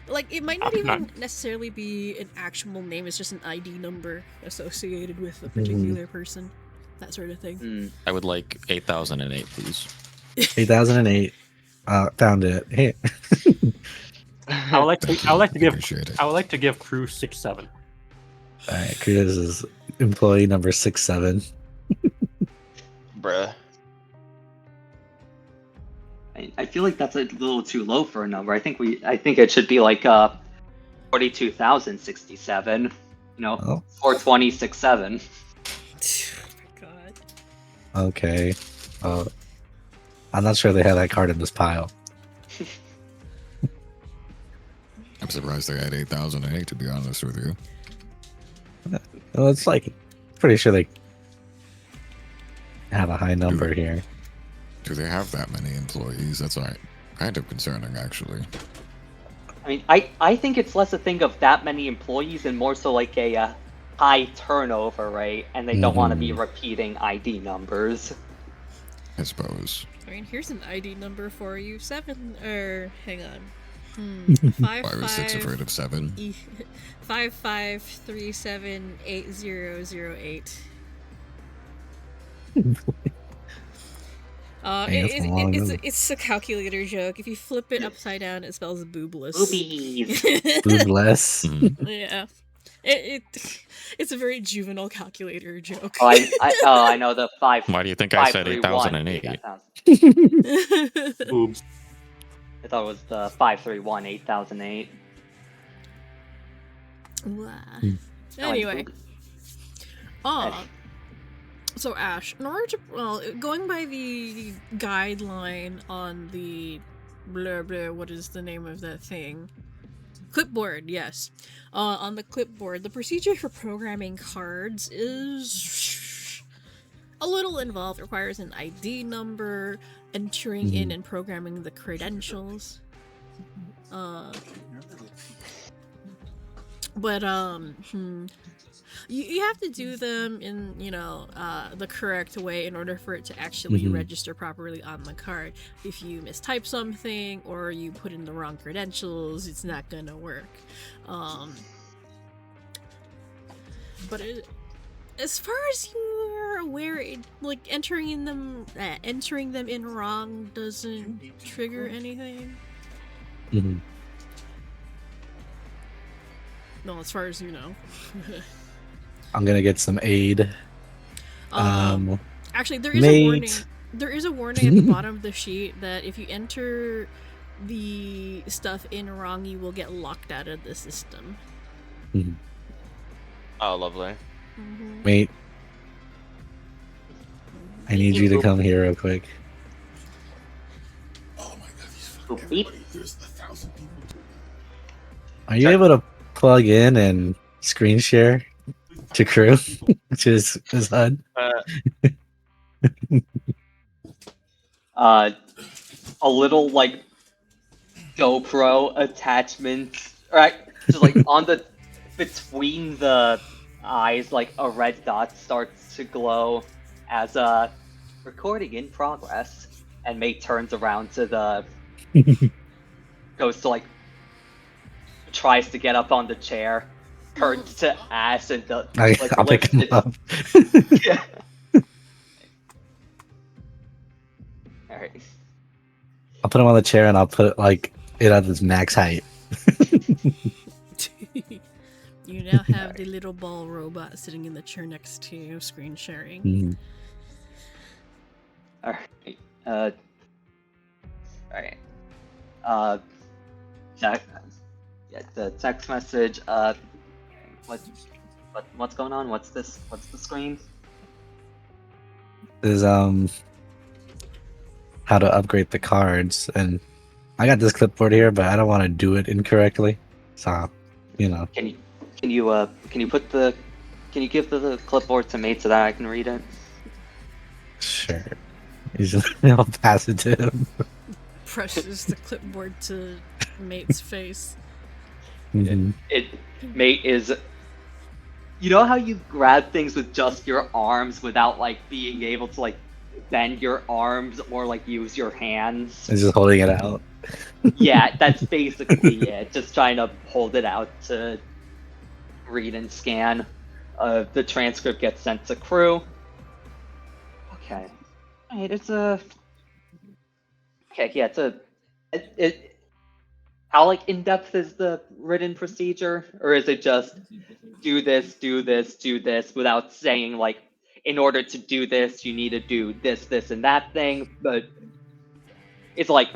Like, it might not even necessarily be an actual name, it's just an ID number associated with a particular person. That sort of thing. I would like 8008, please. 8008. Found it. Hey. I would like to Appreciate it. I would like to give crew 6-7. Alright, Chris is employee number 67. Bruh. I feel like that's a little too low for a number. I think it should be like 42,067. You know, Oh. 42067. Oh my god. Okay. I'm not sure they have that card in this pile. I'm surprised they had 8008, to be honest with you. Well, it's like, pretty sure they have a high number here. Do they have that many employees? That's kind of concerning, actually. I mean, I think it's less a thing of that many employees and more so like a high turnover rate, and they don't want to be repeating ID numbers. I suppose. I mean, here's an ID number for you. Hang on. Why was 6 afraid of 7? 55378008. It's a calculator joke. If you flip it upside down, it spells boobless. Boobies. Boobless. Yeah, it's a very juvenile calculator joke. I know the 5. Why do you think I said 531, 8008? Boobs. I thought it was the 531 8008. Wow. Oh, Anyway. So Ash, in order to going by the guideline on the blah blah, what is the name of that thing? Clipboard, yes. On the clipboard, the procedure for programming cards is a little involved. It requires an ID number, entering in and programming the credentials. You have to do them in, the correct way in order for it to actually register properly on the card. If you mistype something or you put in the wrong credentials, it's not gonna work. But as far as you're aware, entering them in wrong doesn't trigger anything. No, as far as you know. I'm gonna get some aid. Actually, there is a warning. There is a warning at the bottom of the sheet that if you enter the stuff in wrong, you will get locked out of the system. Oh, lovely. Mate, I need you to come here real quick. Oh my god, these fucking everybody. There's 1,000 people. Are you able to plug in and screen share to crew, which is HUD? A little like GoPro attachment, right? Just like on the between the eyes, like a red dot starts to glow as a recording in progress, and Mate turns around to the goes to like tries to get up on the chair, turns to Ash and I'll pick him up. Yeah. Alright. I'll put him on the chair and I'll put it at its max height. You now have the little ball robot sitting in the chair next to you, screen sharing. Alright. Alright. The text message. What's going on? What's this? What's the screen? Is how to upgrade the cards, and I got this clipboard here, but I don't want to do it incorrectly. So, you know. Can you give the clipboard to me so that I can read it? Sure. I'll pass it to him. Presses the clipboard to mate's face. Mhm. Mate is. You know how you grab things with just your arms without like being able to like bend your arms or like use your hands? I'm just holding it out. Yeah, that's basically it. Just trying to hold it out to read and scan. The transcript gets sent to crew. Okay. Alright, it's a. Okay, yeah, it's a. How like in depth is the written procedure, or is it just do this, do this, do this, without saying like, in order to do this, you need to do this, this, and that thing? But it's like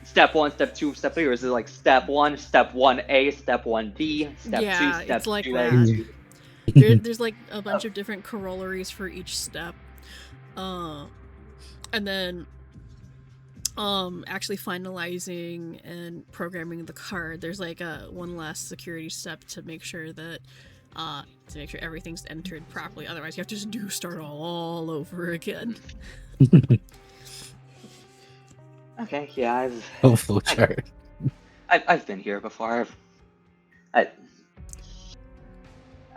step 1, step 2, step 3, or is it like step 1, step 1A, step 1B, step 2, Yeah, step it's like 2A? that. There's like a bunch of different corollaries for each step. And then actually finalizing and programming the card, there's like one last security step to make sure that everything's entered properly. Otherwise you have to just start all over again. Okay, yeah, Full chart. I've been here before.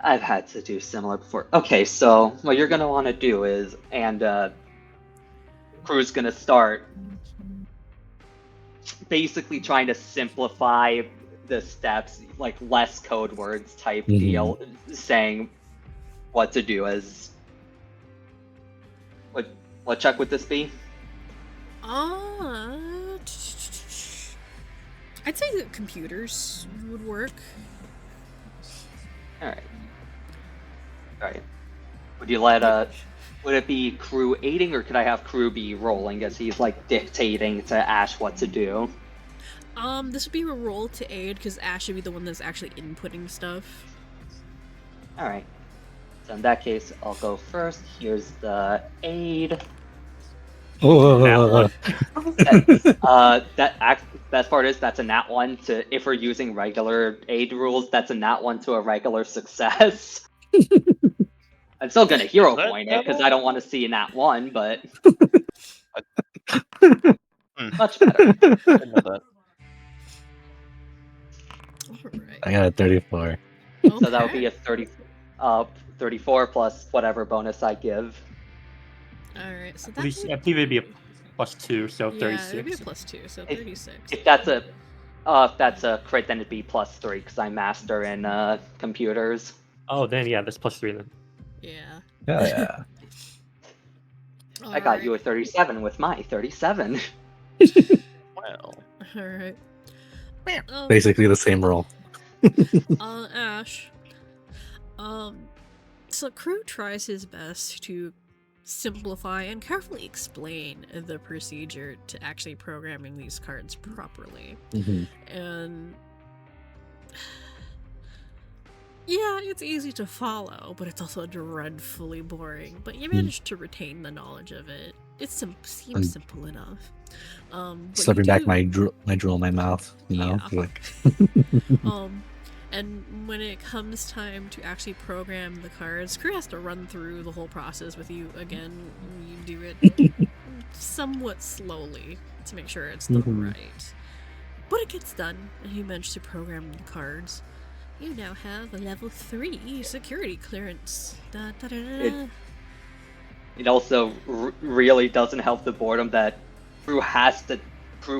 I've had to do similar before. Okay, so what you're gonna want to do is, and crew's gonna start basically trying to simplify the steps, like less code words type deal, saying what to do. As what check would this be? I'd say that computers would work. Alright. Would you let would it be crew aiding, or could I have crew be rolling as he's like dictating to Ash what to do? This would be a roll to aid because Ash should be the one that's actually inputting stuff. Alright. So in that case, I'll go first. Here's the aid. Oh, Best part is that's a nat 1 to, if we're using regular aid rules, that's a nat 1 to a regular success. I'm still gonna hero point it because I don't want to see a nat 1, but much better. Alright. I got a 34. So that would be a 34 plus whatever bonus I give. Alright, so At that's least I believe it'd be a +2, so yeah, 36. it'd be a +2, so 36. If that's a crit, then it'd be +3 because I'm master in computers. Oh, then yeah, that's +3 then. Yeah. Hell yeah. I got you a 37 with my 37. Well, Alright. Basically the same roll. Ash. So Crew tries his best to simplify and carefully explain the procedure to actually programming these cards properly. And yeah, it's easy to follow, but it's also dreadfully boring. But you managed to retain the knowledge of it. It seems simple enough. Slipping back my drool in my mouth, you know? Yeah. Like... And when it comes time to actually program the cards, Crew has to run through the whole process with you again. You do it somewhat slowly to make sure it's the right. But it gets done, and you manage to program the cards. You now have a level 3 security clearance. It also really doesn't help the boredom that Crew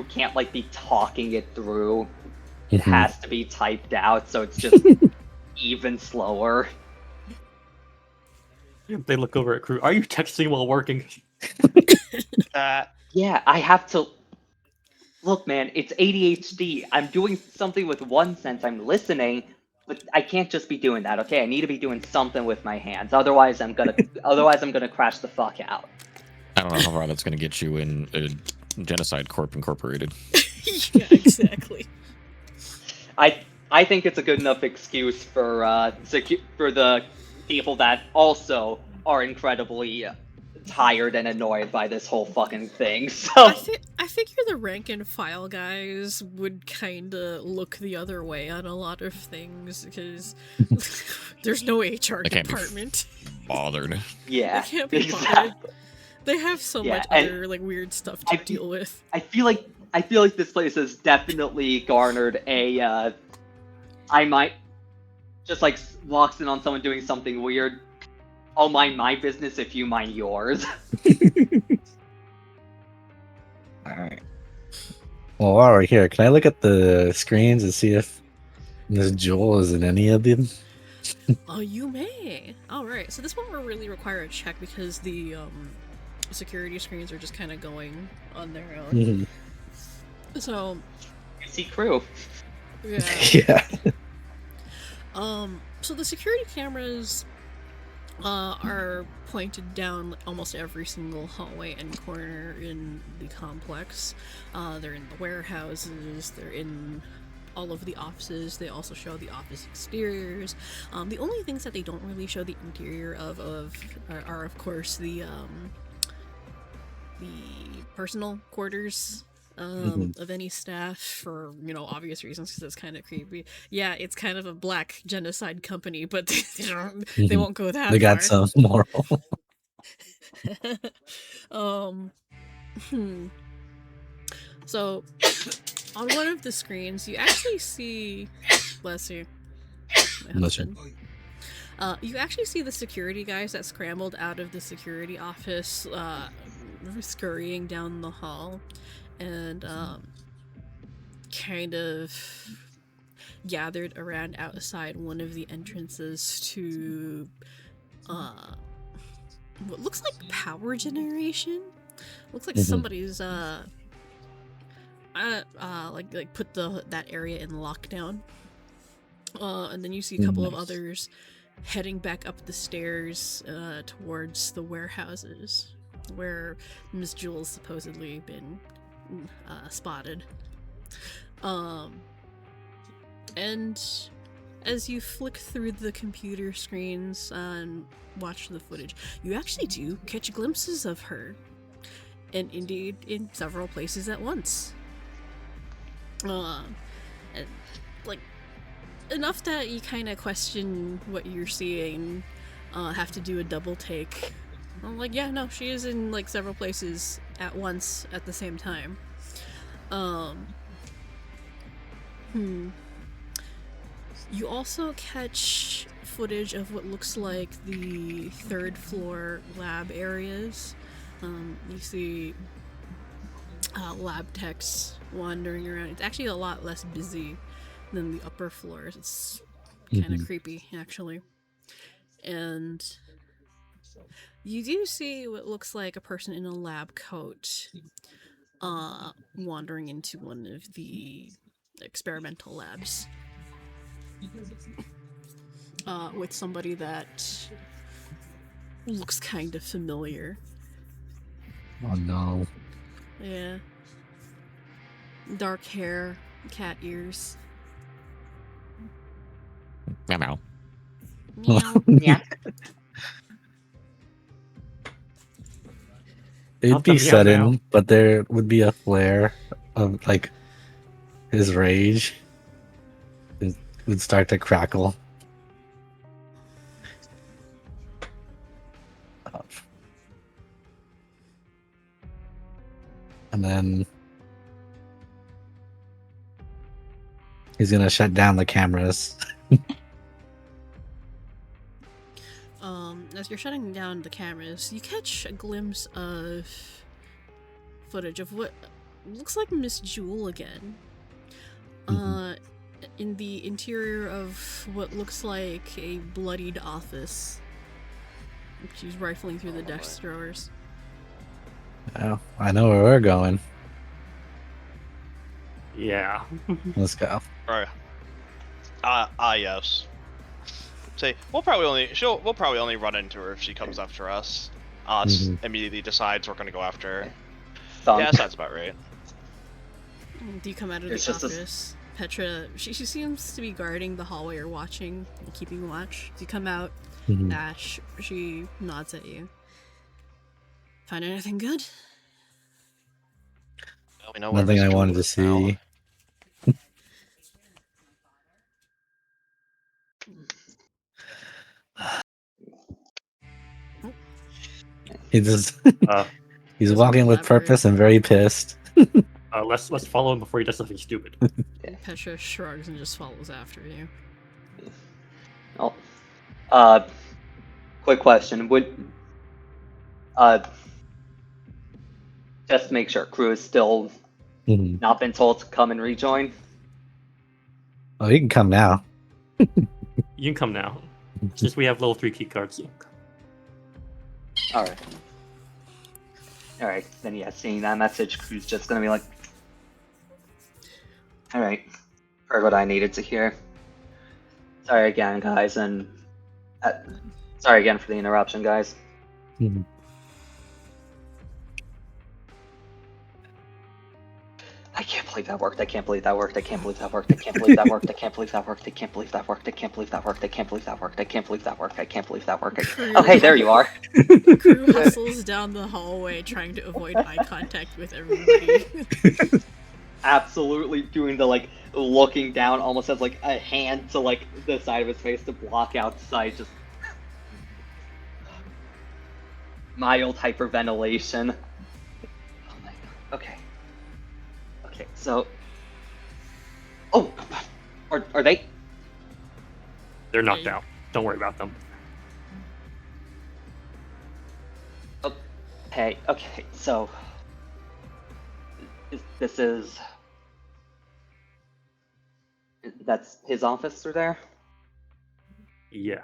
can't like be talking it through. It has to be typed out, so it's just even slower. They look over at Crew. Are you texting while working? Yeah, I have to. Look, man, it's ADHD. I'm doing something with one sense. I'm listening, but I can't just be doing that. Okay, I need to be doing something with my hands. Otherwise, I'm gonna crash the fuck out. I don't know how far that's going to get you in Genocide Corp Incorporated. Yeah, exactly. I think it's a good enough excuse for the people that also are incredibly tired and annoyed by this whole fucking thing. So I figure the rank and file guys would kind of look the other way on a lot of things because there's no HR They can't be department. bothered. yeah, They can't be bothered. exactly. They have so Yeah, much and other like weird stuff to I- deal with. I feel like this place has definitely garnered a I might just like walks in on someone doing something weird. I'll mind my business if you mind yours. Alright. Well, while we're here, can I look at the screens and see if Miss Jewel is in any of them? Oh, you may. All right. So this one will really require a check because the security screens are just kind of going on their own. Mhm. So You see crew. yeah. Yeah. So the security cameras are pointed down almost every single hallway and corner in the complex. They're in the warehouses, they're in all of the offices. They also show the office exteriors. The only things that they don't really show the interior of are of course the personal quarters of any staff for, you know, obvious reasons because it's kind of creepy. Yeah, it's kind of a black genocide company, but they won't go that They got far. some moral. So on one of the screens you actually see, bless you, my Bless you. husband. You actually see the security guys that scrambled out of the security office scurrying down the hall and kind of gathered around outside one of the entrances to what looks like power generation. Looks like somebody's like put that area in lockdown. And then you see a couple of others heading back up the stairs towards the warehouses where Miss Jewel's supposedly been spotted. And as you flick through the computer screens and watch the footage, you actually do catch glimpses of her, and indeed in several places at once. And like enough that you kind of question what you're seeing, have to do a double take. I'm like, yeah, no, she is in like several places at once at the same time. You also catch footage of what looks like the third floor lab areas. You see lab techs wandering around. It's actually a lot less busy than the upper floors. It's kind of creepy, actually. And you do see what looks like a person in a lab coat wandering into one of the experimental labs with somebody that looks kind of familiar. Oh no. Yeah. Dark hair, cat ears. Meow meow. Meow. Yeah. It'd Not the be meow sudden, meow. but there would be a flare of like his rage. It would start to crackle. And then he's gonna shut down the cameras. As you're shutting down the cameras, you catch a glimpse of footage of what looks like Miss Jewel again. In the interior of what looks like a bloodied office. She's rifling through the desk drawers. Oh, I know where we're going. Yeah. Let's go. Right. Yes. Say we'll probably only run into her if she comes after us. Immediately decides we're gonna go after her. Thump. Yeah, that sounds about right. Do you come out of It's the just a- office? Petra, she seems to be guarding the hallway or watching, keeping watch. Do you come out? Mhm. Ash, she nods at you. Find anything good? Well, we know where Nothing Miss I Jewel wanted to is now. see. He just Uh, he's Doesn't walking with elaborate. purpose and very pissed. let's follow him before he does something stupid. Petra shrugs and just follows after you. Oh. Quick question. Would just to make sure, crew is still Mhm. not been told to come and rejoin? Oh, he can come now. You can come now. Since we have level 3 key cards. Alright. Alright, then yeah, seeing that message, crew's just gonna be like, alright, heard what I needed to hear. Sorry again, guys, and sorry again for the interruption, guys. Mhm. I can't believe that worked. I can't believe that worked. I can't believe that worked. I can't believe that worked. I can't believe that worked. I can't believe that worked. I can't believe that worked. I can't believe that worked. I can't believe that worked. I can't believe that worked. Oh, hey, there you are. Crew hustles down the hallway trying to avoid eye contact with everybody. Absolutely doing the like looking down, almost as like a hand to like the side of his face to block out sight. Just mild hyperventilation. Oh my god. Okay. Okay. So. Oh, are they? They're knocked out. Don't worry about them. Okay. Okay. So. This is. That's his office through there? Yeah.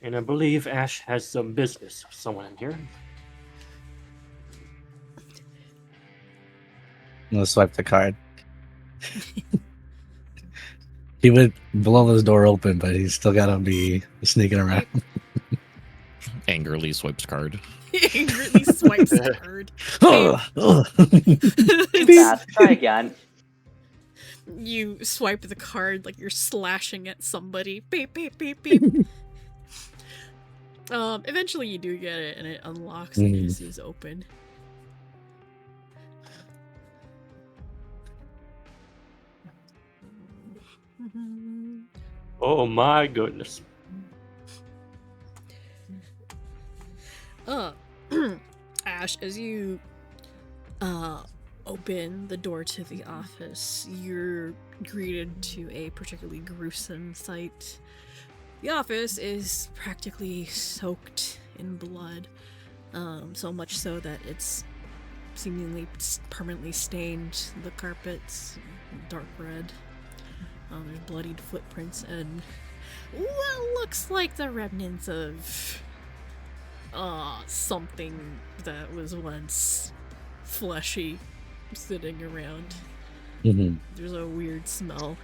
And I believe Ash has some business with someone in here. I'm gonna swipe the card. He would blow his door open, but he's still gotta be sneaking around. Angrily swipes card. Angrily swipes the card. Fast. Try again. You swipe the card like you're slashing at somebody. Beep, beep, beep, beep. Eventually you do get it, and it unlocks and it is open. Oh my goodness. Ash, as you open the door to the office, you're greeted to a particularly gruesome sight. The office is practically soaked in blood, so much so that it's seemingly permanently stained the carpets dark red. There's bloodied footprints and what looks like the remnants of something that was once fleshy sitting around. There's a weird smell.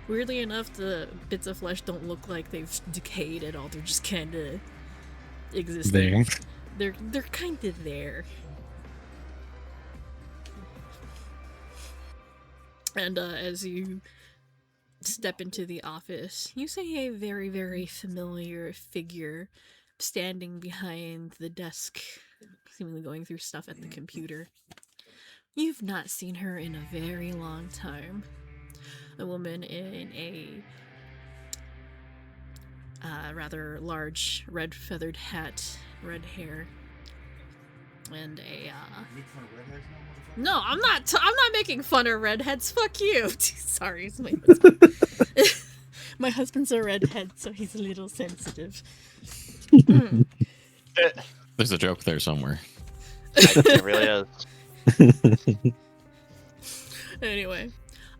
Weirdly enough, the bits of flesh don't look like they've decayed at all. They're just kind of existing. There. They're kind of there. And as you step into the office, you see a very, very familiar figure standing behind the desk, seemingly going through stuff at the computer. You've not seen her in a very long time. A woman in a rather large red feathered hat, red hair, and a no, I'm not making fun of redheads. Fuck you. Sorry, it's my husband. My husband's a redhead, so he's a little sensitive. There's a joke there somewhere. It really is. Anyway,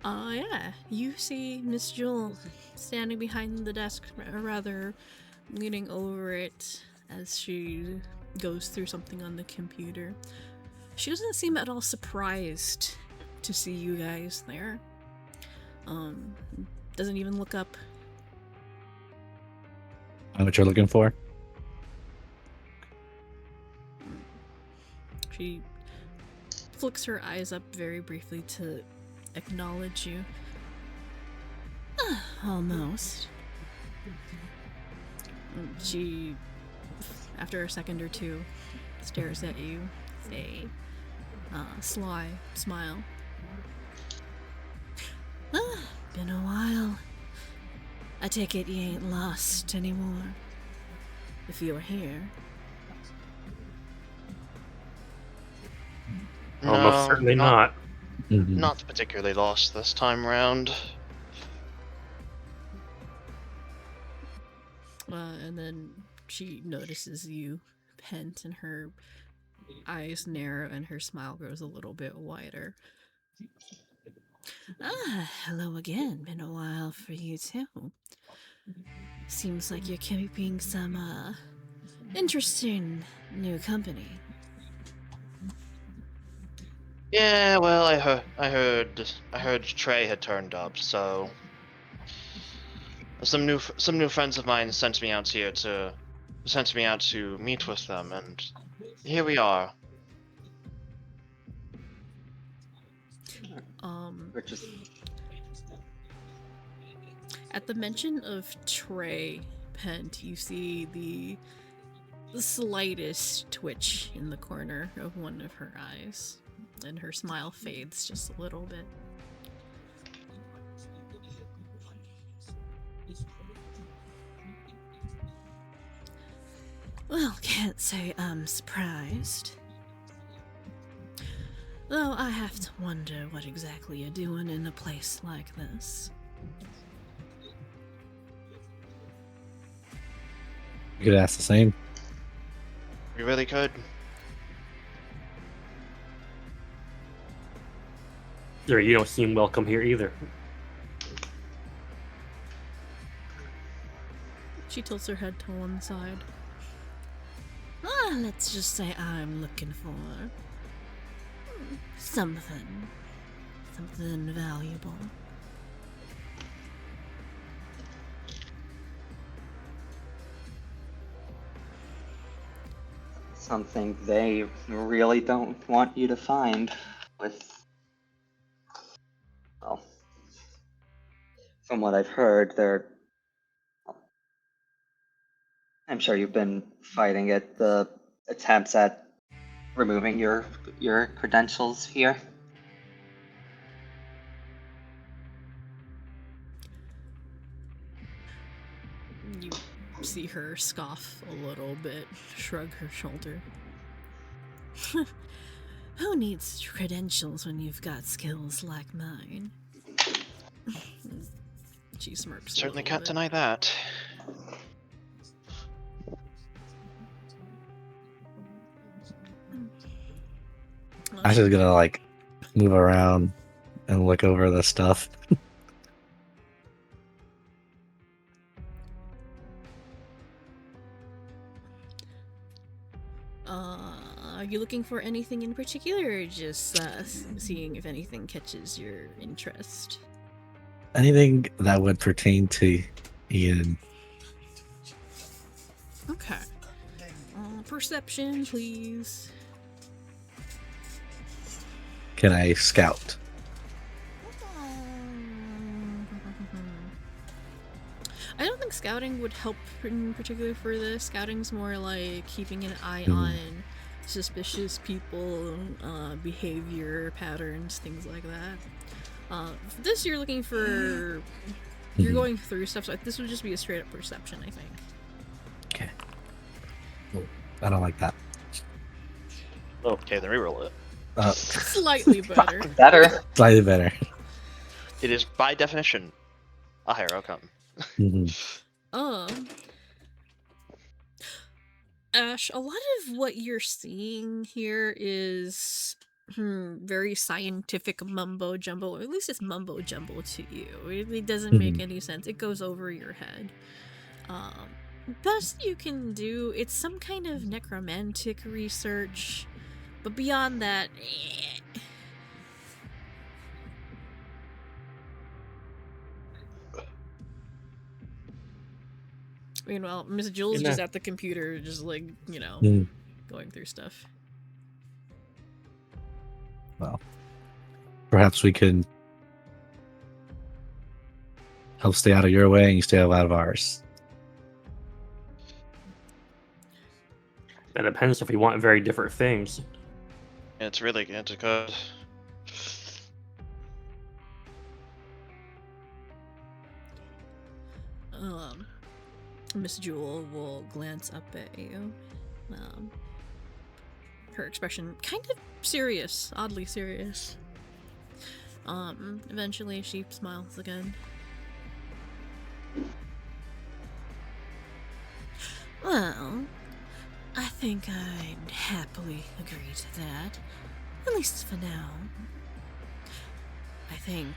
yeah, you see Miss Jewel standing behind the desk, rather leaning over it as she goes through something on the computer. She doesn't seem at all surprised to see you guys there. Doesn't even look up. Know what you're looking for? She flicks her eyes up very briefly to acknowledge you. Almost. She, after a second or two, stares at you with a sly smile. Been a while. I take it you ain't lost anymore. If you're here. Almost certainly not. Not particularly lost this time round. And then she notices you, Pent, and her eyes narrow and her smile grows a little bit wider. Hello again. Been a while for you too. Seems like you're keeping some, interesting new company. Yeah, well, I heard Trey had turned up, so some new friends of mine sent me out to meet with them, and here we are. We're just At the mention of Trey, Pent, you see the slightest twitch in the corner of one of her eyes, and her smile fades just a little bit. Well, can't say I'm surprised. Though I have to wonder what exactly you're doing in a place like this. You could ask the same. We really could. Sure, you don't seem welcome here either. She tilts her head to one side. Let's just say I'm looking for something valuable. something they really don't want you to find with, well, from what I've heard, I'm sure you've been fighting it, the attempts at removing your credentials here. You see her scoff a little bit, shrug her shoulder. Who needs credentials when you've got skills like mine? She smirks. Certainly can't bit. deny that. I'm just gonna like move around and look over the stuff. Are you looking for anything in particular, or just seeing if anything catches your interest? Anything that would pertain to Ian. Okay. Perception, please. Can I scout? I don't think scouting would help in particular for this. Scouting's more like keeping an eye on suspicious people, behavior patterns, things like that. For this, you're looking for... You're going through stuff, so this would just be a straight up perception, I think. Okay. Oh, I don't like that. Okay, then reroll it. Slightly better. Better. Slightly better. It is, by definition, a higher outcome. Ash, a lot of what you're seeing here is very scientific mumbo jumbo. At least it's mumbo jumbo to you. It really doesn't make any sense. It goes over your head. Best you can do, it's some kind of necromantic research, but beyond that, Meanwhile, Miss Jules just at the computer, just like, going through stuff. Well, perhaps we could help stay out of your way and you stay out of ours. That depends if we want very different things. It's really good. Miss Jewel will glance up at you. Her expression kind of serious, oddly serious. Eventually she smiles again. Well, I think I'd happily agree to that. At least for now. I think,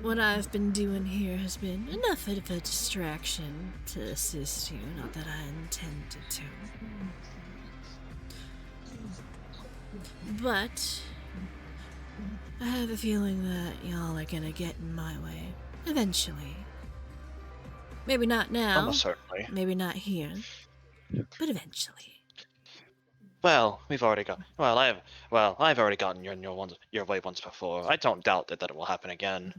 what I've been doing here has been enough of a distraction to assist you, not that I intended to. But I have a feeling that y'all are gonna get in my way eventually. Maybe not now, Almost certainly. maybe not here, but eventually. Well, we've already got. I've already gotten your way once before. I don't doubt that it will happen again.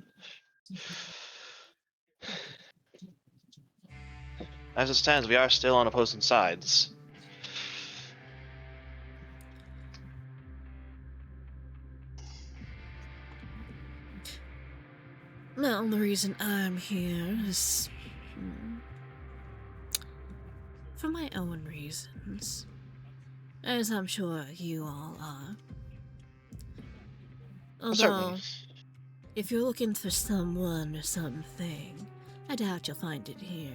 As it stands, we are still on opposing sides. Well, the reason I'm here is for my own reasons, as I'm sure you all are. Although, Certainly. if you're looking for someone or something, I doubt you'll find it here.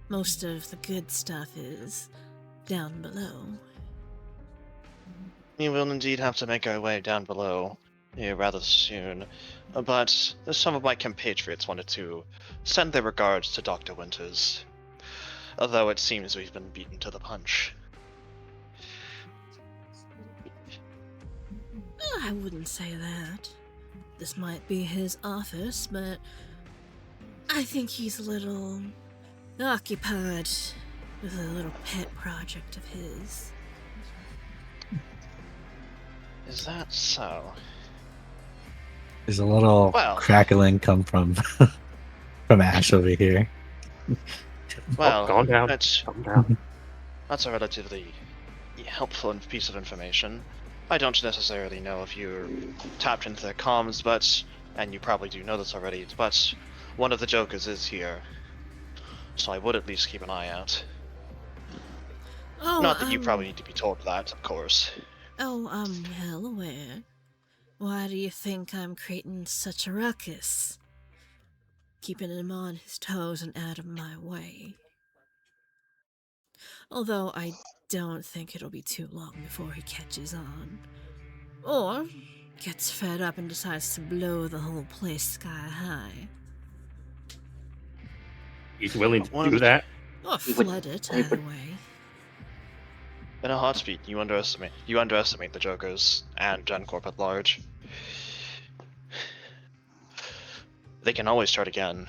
Most of the good stuff is down below. We will indeed have to make our way down below here rather soon. But some of my compatriots wanted to send their regards to Dr. Winters. Although it seems we've been beaten to the punch. I wouldn't say that. This might be his office, but I think he's a little occupied with a little pet project of his. Is that so? There's a little Well. crackling come from from Ash over here. Well, calm down. that's Calm down. a relatively helpful piece of information. I don't necessarily know if you're tapped into their comms, and you probably do know this already, but one of the Jokers is here. So I would at least keep an eye out. Oh, Not that you probably need to be told that, of course. Oh, I'm well aware. Why do you think I'm creating such a ruckus? Keeping him on his toes and out of my way. Although I don't think it'll be too long before he catches on. Or gets fed up and decides to blow the whole place sky high. He's willing to do that. Or flood it, either way. In a heartbeat, you underestimate the Jokers and GenCorp at large. They can always start again.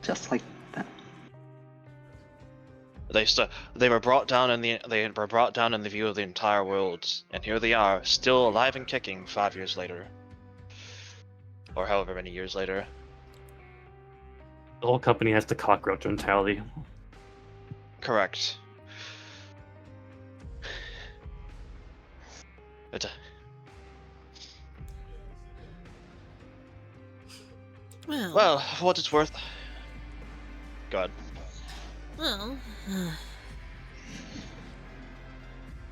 Just like that. They were brought down in the view of the entire world, and here they are, still alive and kicking 5 years later. Or however many years later. The whole company has the cockroach mentality. Correct. But, well, for what it's worth. God. Well,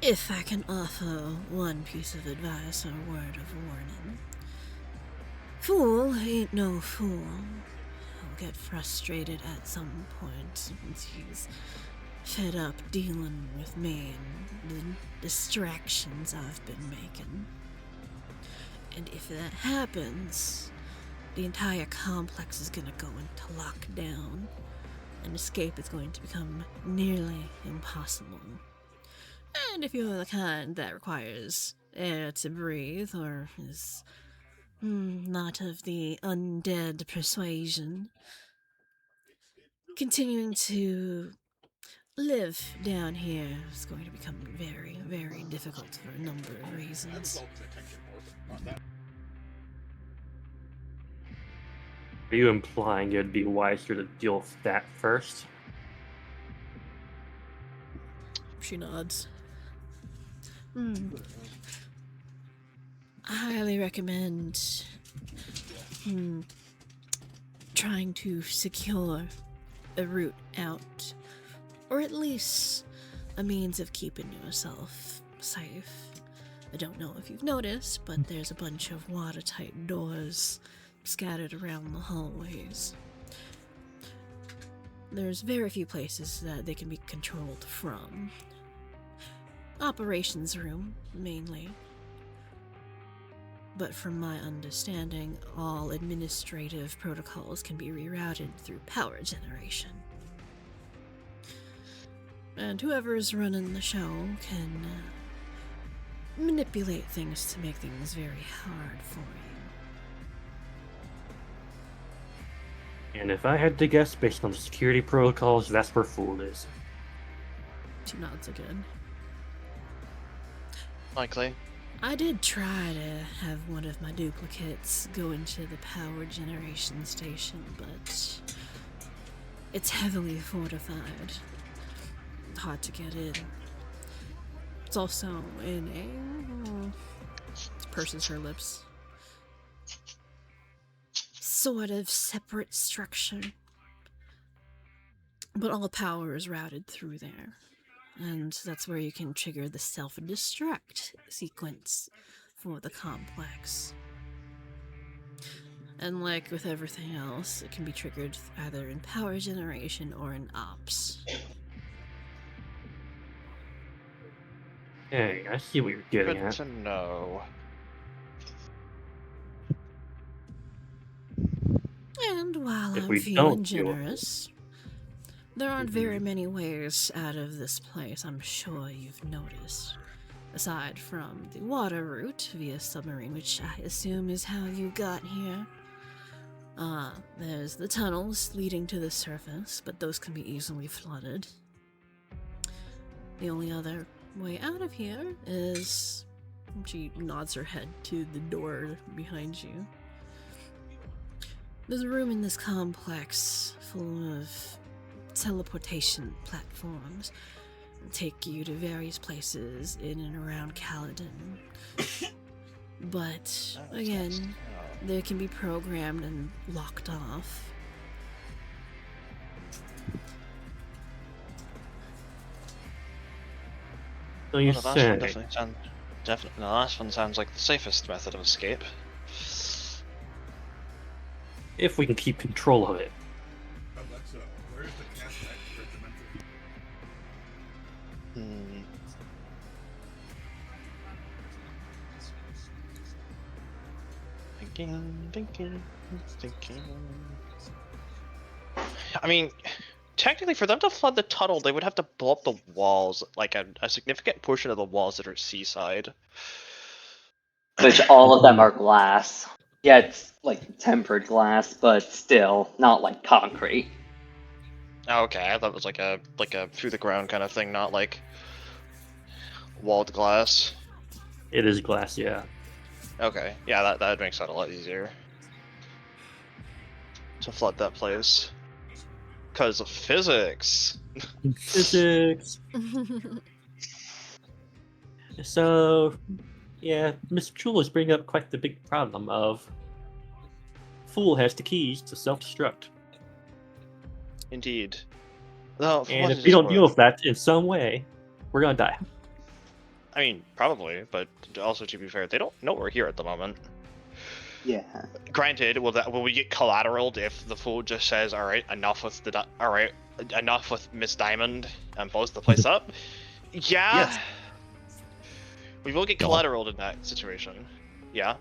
if I can offer one piece of advice or word of warning. Fool ain't no fool. He'll get frustrated at some point once he's fed up dealing with me and the distractions I've been making. And if that happens, the entire complex is gonna go into lockdown, and escape is going to become nearly impossible. And if you're the kind that requires air to breathe, or is not of the undead persuasion, continuing to live down here is going to become very, very difficult for a number of reasons. Are you implying it'd be wiser to deal with that first? She nods. I highly recommend trying to secure a route out, or at least a means of keeping yourself safe. I don't know if you've noticed, but there's a bunch of watertight doors scattered around the hallways. There's very few places that they can be controlled from. Operations room, mainly. But from my understanding, all administrative protocols can be rerouted through power generation. And whoever's running the show can manipulate things to make things very hard for you. And if I had to guess, based on the security protocols, that's where Fool is. She nods again. Likely. I did try to have one of my duplicates go into the power generation station, but it's heavily fortified. Hard to get in. It's also in a... purses her lips. Sort of separate structure. But all power is routed through there. And that's where you can trigger the self-destruct sequence for the complex. And like with everything else, it can be triggered either in power generation or in ops. Hey, I see what you're getting Good at. to know. And while If I'm we feeling don't do it- generous, there aren't very many ways out of this place, I'm sure you've noticed. Aside from the water route via submarine, which I assume is how you got here. There's the tunnels leading to the surface, but those can be easily flooded. The only other way out of here is... She nods her head to the door behind you. There's a room in this complex full of teleportation platforms that take you to various places in and around Caledon. But, again, they can be programmed and locked off. So you Well, the last one say, definitely the last one sounds like the safest method of escape. if we can keep control of it. Alexa, where is the Catholic regimental? Thinking. I mean, technically, for them to flood the tunnel, they would have to blow up the walls, like a significant portion of the walls that are seaside. Which all of them are glass. Yeah, it's like tempered glass, but still not like concrete. Oh, okay, I thought it was like a through the ground kind of thing, not like walled glass. It is glass, yeah. Okay, yeah, that makes that a lot easier to flood that place. Because of physics. Physics. So, yeah, Mr. Chul is bringing up quite the big problem of Fool has the keys to self-destruct. Indeed. No, And if we don't deal with that in some way, we're gonna die. I mean, probably, but also to be fair, they don't know we're here at the moment. Yeah. Granted, will we get collateraled if the Fool just says, "All right, enough with Miss Diamond," and blows the place up? Yeah. Yes. We will get collateraled in that situation. Yeah.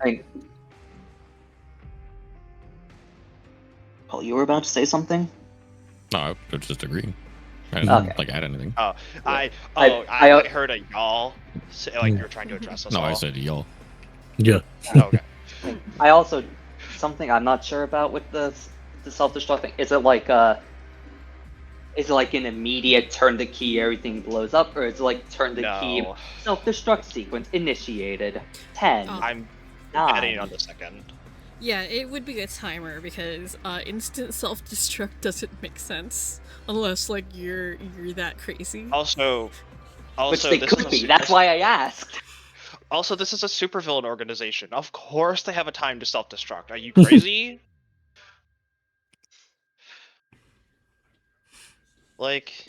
Oh, you were about to say something? No, I was just agreeing. I didn't Okay. add anything. I heard a y'all say, like you're trying to address us No, all. I said y'all. Yeah. Okay. I also something I'm not sure about with the self-destruct thing. Is it like an immediate turn the key, everything blows up, or is it like turn the key, No. self-destruct sequence initiated? 10, I'm 9. adding on the second. Yeah, it would be a timer because instant self-destruct doesn't make sense unless like you're that crazy. Also, Which also they this is could a be. su- That's why I asked. Also, this is a supervillain organization. Of course they have a time to self-destruct. Are you crazy? Like,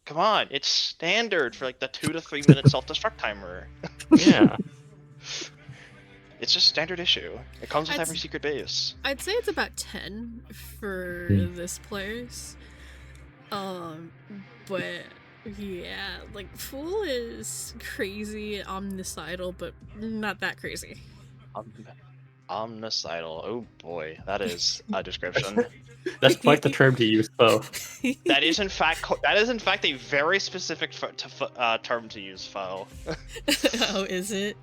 come on, it's standard for like the 2 to 3 minute self-destruct timer. Yeah. It's just standard issue. It comes with I'd every s- secret base. I'd say it's about 10 for Hmm. this players. But yeah, like Fool is crazy, omnicidal, but not that crazy. Omnicidal. Oh boy, that is a description. That's quite the term to use, Foe. That is in fact a very specific term to use, foe. Oh, is it?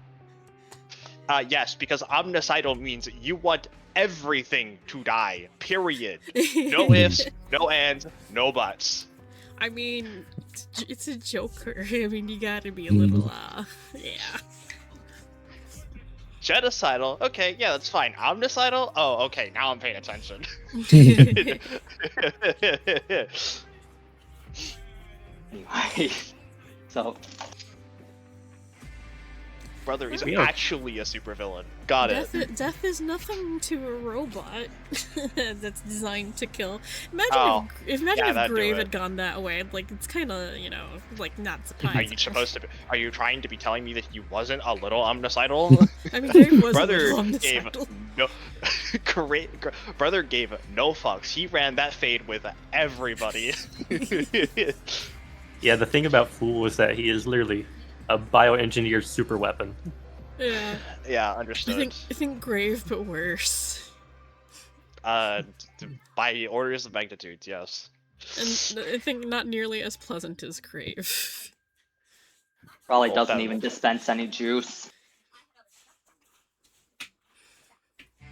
Yes, because omnicidal means you want everything to die. Period. No ifs, no ands, no buts. I mean, it's a Joker. I mean, you gotta be a little, yeah. Genocidal. Okay, yeah, that's fine. Omnicidal. Oh, okay. Now I'm paying attention. Anyway, so Brother, he's Yeah. actually a supervillain. Got it. Death is nothing to a robot that's designed to kill. Imagine Oh, if yeah, that'd do Grave it. had gone that way. Like, it's kind of, like not Are surprising. you supposed to? Are you trying to be telling me that he wasn't a little omnicidal? I mean, Grave was Brother a little gave omnicidal. no. Brother gave no fucks. He ran that fade with everybody. Yeah, the thing about Fool is that he is literally a bioengineered super weapon. Yeah, Yeah, I understood. think Grave, but worse. By orders of magnitude, yes. And I think not nearly as pleasant as Grave. probably Well, doesn't that- even dispense any juice.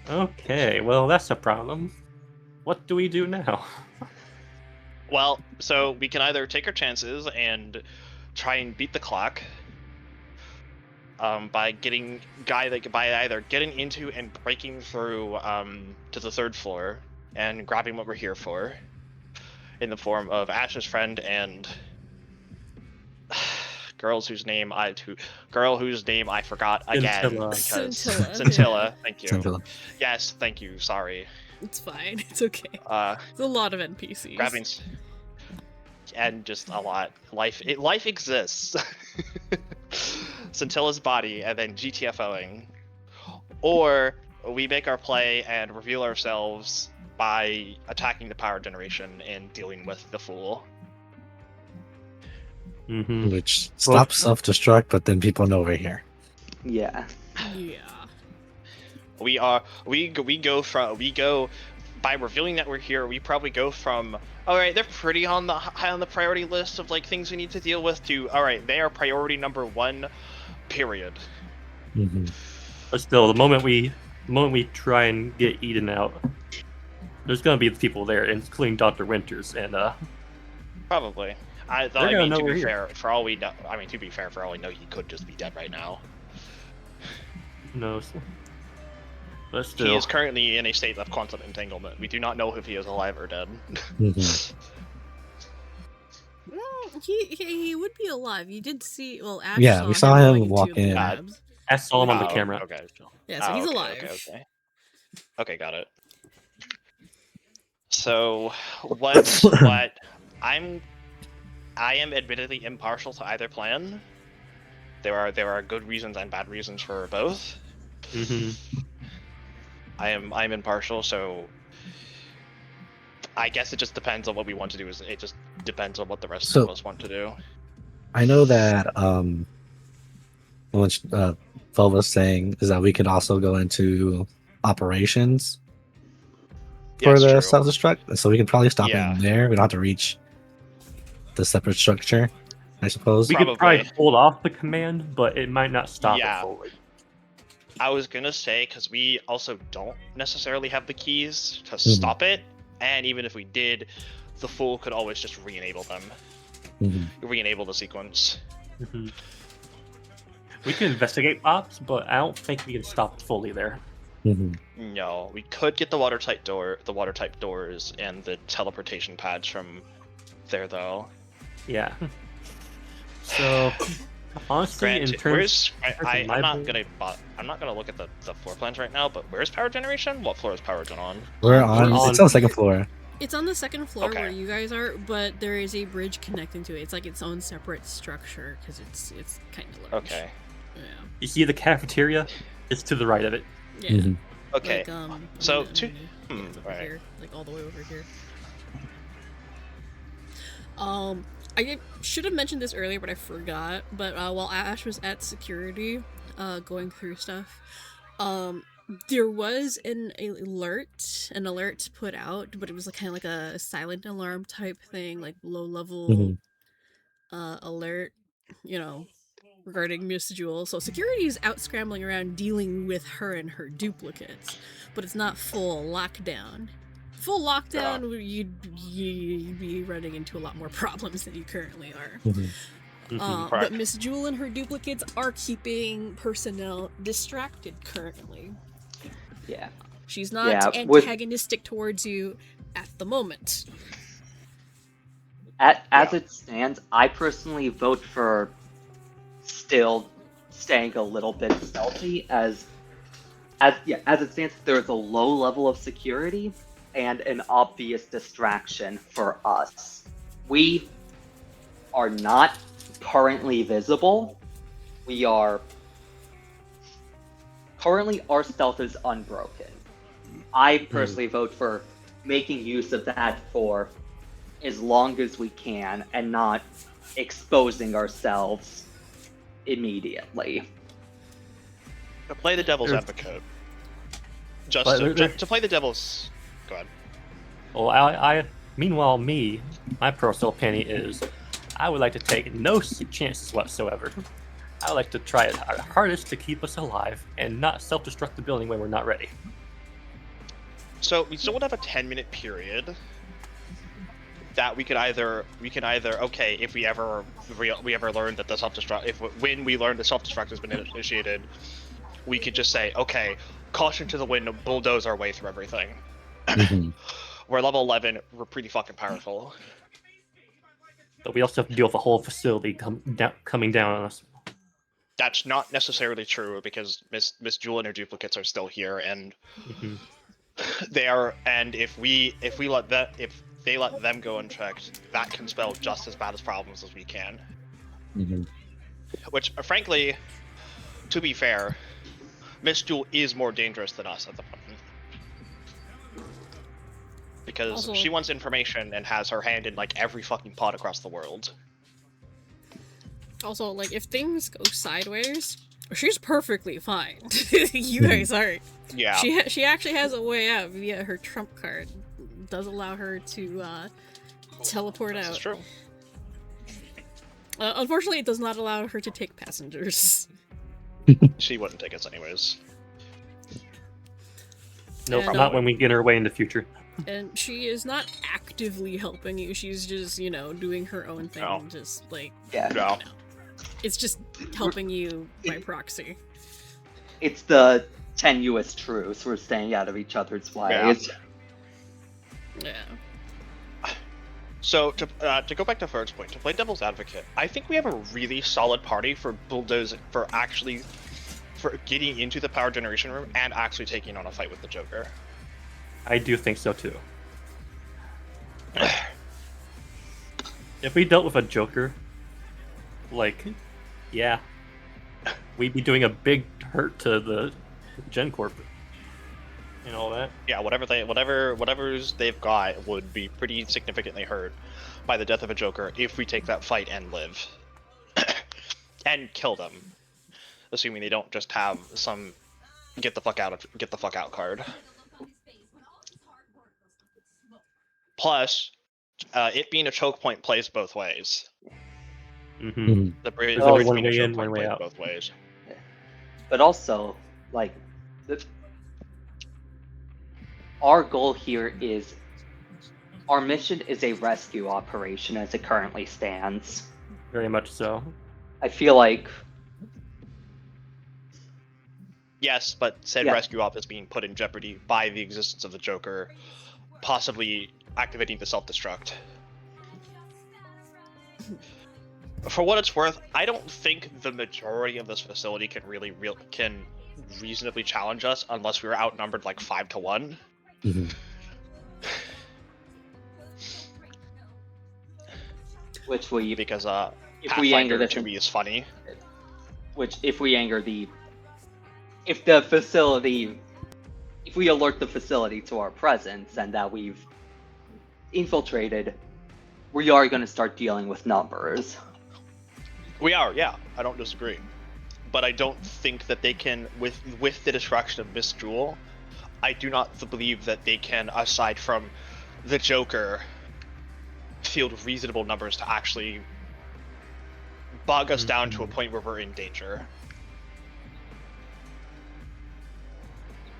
Okay, well that's a problem. What do we do now? Well, so we can either take our chances and try and beat the clock by either getting into and breaking through to the 3rd floor and grabbing what we're here for in the form of Ash's friend and girl whose name I forgot again Scintilla. because Scintilla. Scintilla, thank you. Scintilla. Yes, thank you. Sorry. It's fine. It's okay. Uh, It's a lot of NPCs. grabbing and just a lot. Life exists. Scintilla's body and then GTFOing, or we make our play and reveal ourselves by attacking the power generation and dealing with the Fool. Mm-hmm. Which stops self-destruct, but then people know we're here. Yeah. Yeah. We go by revealing that we're here. We probably go from all right, they're pretty high on the priority list of like things we need to deal with to all right, they are priority number 1. Period. Mhm. But still, the moment we try and get Eden out, there's gonna be people there, including Dr. Winters, and Probably. They're gonna know To we're be here. fair, for all we know, he could just be dead right now. who knows? But He still, is currently in a state of quantum entanglement. We do not know if he is alive or dead. Mhm. He would be alive. You did see. Well, Ash Yeah, we saw him going into walk the in. labs. I saw him on the Oh, camera. Okay. Yeah, so he's okay, alive. Okay, got it. So what I am admittedly impartial to either plan. There are good reasons and bad reasons for both. Mm-hmm. I'm impartial, so I guess it just depends on what we want to do. It just depends on what the rest of us want to do. I know that what Phil was saying is that we could also go into operations Yeah, for it's the true. self-destruct, and so we can probably stop Yeah. in there. We don't have to reach the separate structure, I suppose. We could Probably. probably hold off the command, but it might not stop Yeah. it fully. I was gonna say, because we also don't necessarily have the keys to Mhm. stop it, and even if we did, the Fool could always just re-enable them. Mhm. Re-enable the sequence. We can investigate ops, but I don't think we can stop it fully there. Mhm. No, we could get the watertight doors, and the teleportation pads from there, though. Yeah. So, honestly, in Granted, terms of I'm my not build- gonna look at the floor plans right now, but where's power generation? What floor is power gen on? We're It on. is- It's on the second floor. It's on the second floor Okay. where you guys are, but there is a bridge connecting to it. It's like its own separate structure because it's kind of large. Okay. Yeah. you see the cafeteria? It's to the right of it. Yeah. Mhm. Okay. Like, So, yeah, over right. here, like all the way over here. I should have mentioned this earlier, but I forgot. But while Ash was at security, going through stuff, there was an alert put out, but it was like kind of like a silent alarm type thing, like low level Mhm. alert, regarding Miss Jewel. So security is out scrambling around dealing with her and her duplicates, but it's not full lockdown. Full lockdown, you'd be running into a lot more problems than you currently are. Mhm. Mhm. But Miss Jewel and her duplicates are keeping personnel distracted currently. Yeah. She's not Yeah, with- antagonistic towards you at the moment. As it stands, I personally vote for still staying a little bit stealthy as it stands, there's a low level of security and an obvious distraction for us. We are not currently visible. We are currently, our stealth is unbroken. I personally vote for making use of that for as long as we can and not exposing ourselves immediately. To play the devil's There's- advocate. Just But to, there- to play the devil's. Go ahead. Well, meanwhile, my personal opinion is, I would like to take no chances whatsoever. I would like to try our hardest to keep us alive and not self-destruct the building when we're not ready. So we still would have a 10-minute period that we could either okay, if we ever learn that the when we learn the self-destruct has been initiated, we could just say, okay, caution to the wind, bulldoze our way through everything. Mhm. We're level 11, we're pretty fucking powerful. But we also have to deal with the whole facility coming down on us. That's not necessarily true because Miss Jewel and her duplicates are still here, and Mhm. they are. And if they let them go unchecked, that can spell just as bad as problems as we can. Mhm. Which, frankly, to be fair, Miss Jewel is more dangerous than us at the moment. Because Also- she wants information and has her hand in like every fucking pot across the world. Also, like, if things go sideways, she's perfectly fine. You guys aren't. Yeah. She actually has a way out via her trump card. Does allow her to teleport This out. is true. Unfortunately, it does not allow her to take passengers. She wouldn't take us anyways. Nope, And, not when we get our way in the future. And she is not actively helping you. She's just, doing her own thing. No. Just like Yeah. No. it's just helping you by proxy. It's the tenuous truce. We're staying out of each other's ways. Yeah. So to go back to Ferg's point, to play devil's advocate, I think we have a really solid party for bulldozing, for getting into the power generation room and actually taking on a fight with the Joker. I do think so too. If we dealt with a Joker, we'd be doing a big hurt to the Gen Corp and all that. Yeah, whatever's they've got would be pretty significantly hurt by the death of a Joker if we take that fight and live. And kill them. Assuming they don't just have some get the fuck out card. Plus, it being a choke point plays both ways. Mm-hmm. Mhm. The bridge There's only being one a way choke in, point one way plays out. both ways. But also, our goal here is, our mission is a rescue operation as it currently stands. Very much so. I feel like Yes, but said Yeah. rescue op is being put in jeopardy by the existence of the Joker, possibly activating the self-destruct. For what it's worth, I don't think the majority of this facility can reasonably challenge us unless we were outnumbered like 5 to 1. Which we, Because if we anger Pathfinder this, 2E is funny. which if we anger the, if the facility, if we alert the facility to our presence and that we've infiltrated, we are going to start dealing with numbers. We are, yeah. I don't disagree. But I don't think that they can, with the destruction of Miss Jewel, I do not believe that they can, aside from the Joker, field reasonable numbers to actually bog us down to a point where we're in danger.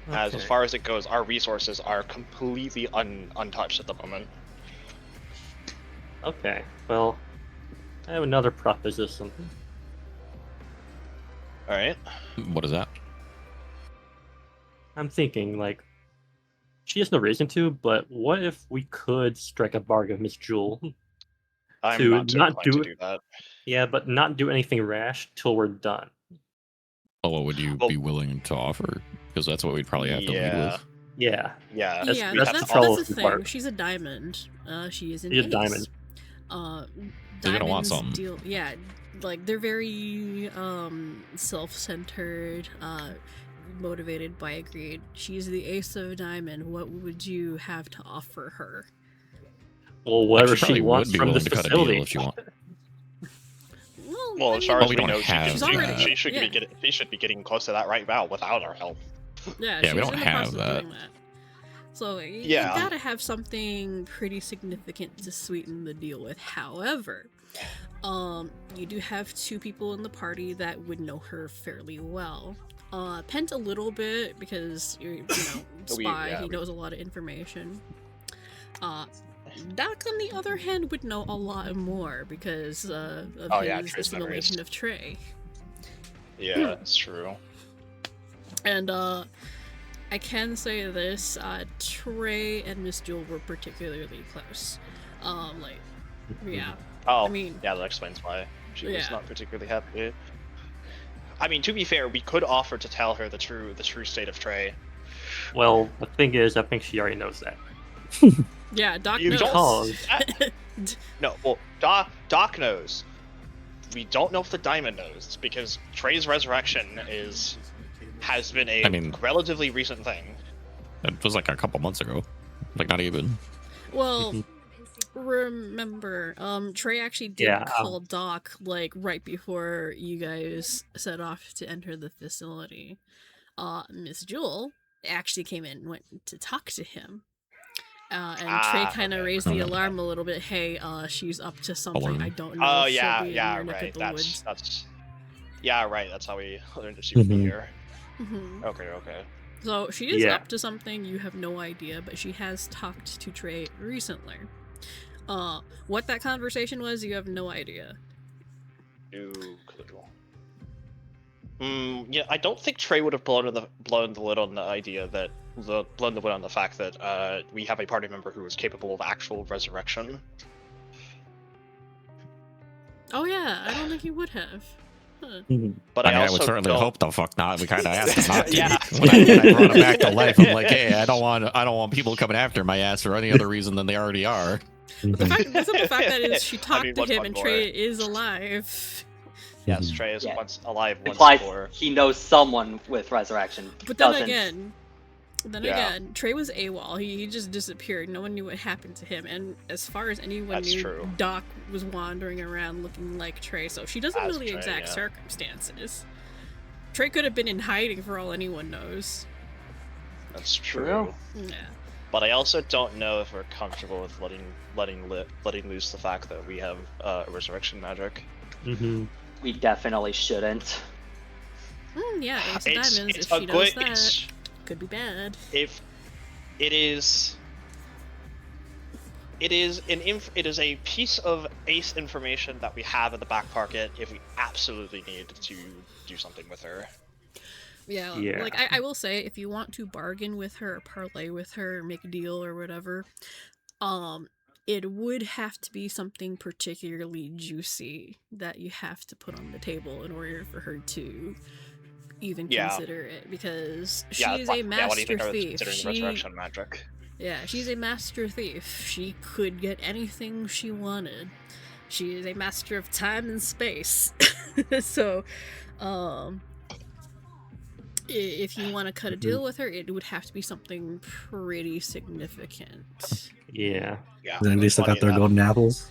As Okay. far as it goes, our resources are completely untouched at the moment. Okay, well, I have another proposition. Alright. What is that? I'm thinking, like, she has no reason to, but what if we could strike a bargain with Miss Jewel? I'm To not too not inclined do to do that. Yeah, but not do anything rash till we're done. Oh, what would you Well- be willing to offer? Because that's what we'd probably have to lead Yeah. with. Yeah. Yeah. That's- Yeah, we'd that's have that's to trouble all- the with thing. Bart. She's a diamond. She is an She's a ace. diamond. They're gonna want Diamonds something. deal. Yeah, like they're very self-centered, motivated by greed. She's the ace of diamond. What would you have to offer her? Well, whatever Probably she wants would be from willing this to cut a deal facility. if she wants. Well, I as far mean, as we we don't know, have She's already- she should yeah. be getting. She should be getting close to that right now without our help. yeah, we she's don't in the have process of that. doing that. So you Yeah. gotta have something pretty significant to sweeten the deal with. However, you do have 2 people in the party that would know her fairly well. Pent a little bit because you know, spy. He knows a lot of information. Doc, on the other hand, would know a lot more because of his Trey's memories. assimilation of Trey. Yeah, that's true. And I can say this: Trey and Miss Jewel were particularly close. Yeah. Oh, I mean, yeah, that explains why she was yeah. not particularly happy. I mean, to be fair, we could offer to tell her the true state of Trey. Well, the thing is, I think she already knows that. Yeah, Doc You knows. Because No, well, Doc knows. We don't know if the Diamond knows because Trey's resurrection has been a I mean- relatively recent thing. It was like a couple months ago. Like, not even. Well, remember, Trey actually did Yeah, call Doc like right before you guys set off to enter the facility. Miss Jewel actually came in and went to talk to him. And Trey kind of raised the alarm a little bit. Hey, she's up to something. Alarm. I don't know. Oh if yeah, she'll be yeah, in your neck right. of the woods. That's yeah, right. That's how we learned that she would be Mhm. here. Mhm. Okay. So she is Yeah. up to something. You have no idea, but she has talked to Trey recently. What that conversation was, you have no idea. No clue. Yeah, I don't think Trey would have blown the lid on the idea that blown the lid on the fact that we have a party member who is capable of actual resurrection. Oh yeah, I don't think he would have. Huh. But I mean, I also would certainly don't- hope the fuck not. We kind of asked him not to. Yeah. When I brought him back to life, I'm like, hey, I don't want people coming after my ass for any other reason than they already are. The fact, the simple fact that is, she talked mean, to what's him, one and more? Trey is alive. Yes, Trey is Yeah. once alive once Implies before. he knows someone with resurrection. But then doesn't. Yeah. again, Trey was AWOL. He just disappeared. No one knew what happened to him. And as far as anyone That's knew, true. Doc was wandering around looking like Trey. So she doesn't As know the Trey, exact yeah. circumstances. Trey could have been in hiding for all anyone knows. That's true. True. Yeah. But I also don't know if we're comfortable with letting loose the fact that we have resurrection magic. Mm-hmm. We definitely shouldn't. Yeah, Ace of Diamonds, It's if a she good. knows that, It's, could be bad. if it is it is a piece of ace information that we have in the back pocket if we absolutely need to do something with her. Yeah, Yeah. like I will say, if you want to bargain with her, or parlay with her, or make a deal or whatever, it would have to be something particularly juicy that you have to put on the table in order for her to even Yeah. consider it, because Yeah, she is a what do you master think I was thief. considering the She, resurrection magic? yeah, she's a master thief. She could get anything she wanted. She is a master of time and space. So, if you want to cut a deal with her, it would have to be something pretty significant. Yeah. Yeah. Then they still got funny their enough. golden apples.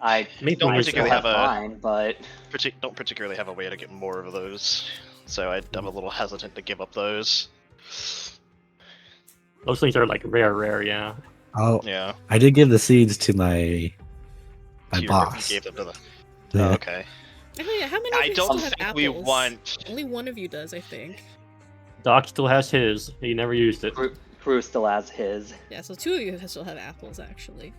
I Maybe Don't I there's, still particularly have have a- mine, but Don't particularly have a way to get more of those, so I'm a little hesitant to give up those. those things are like rare, yeah. Oh, Yeah. I did give the seeds to my You boss. gave them to the. Yeah. Oh, okay. Actually, how many of I you don't still have think apples? we want. Only one of you does, I think. Doc still has his. He never used it. Crew still has his. Yeah, so two of you still have apples, actually.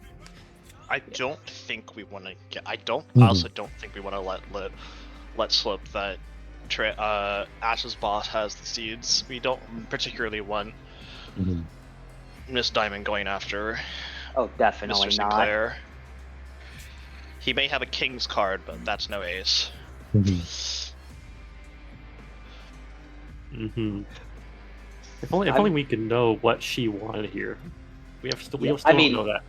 I don't think we want to get. I don't. Mhm. I also don't think we want to let slip that. Ash's boss has the seeds. We don't particularly want Mhm. Miss Diamond going after Oh, definitely Mr. not. Sinclair. He may have a king's card, but that's no ace. Mhm. Mm-hmm. If only we could know what she wanted here. We still Yeah, don't know that.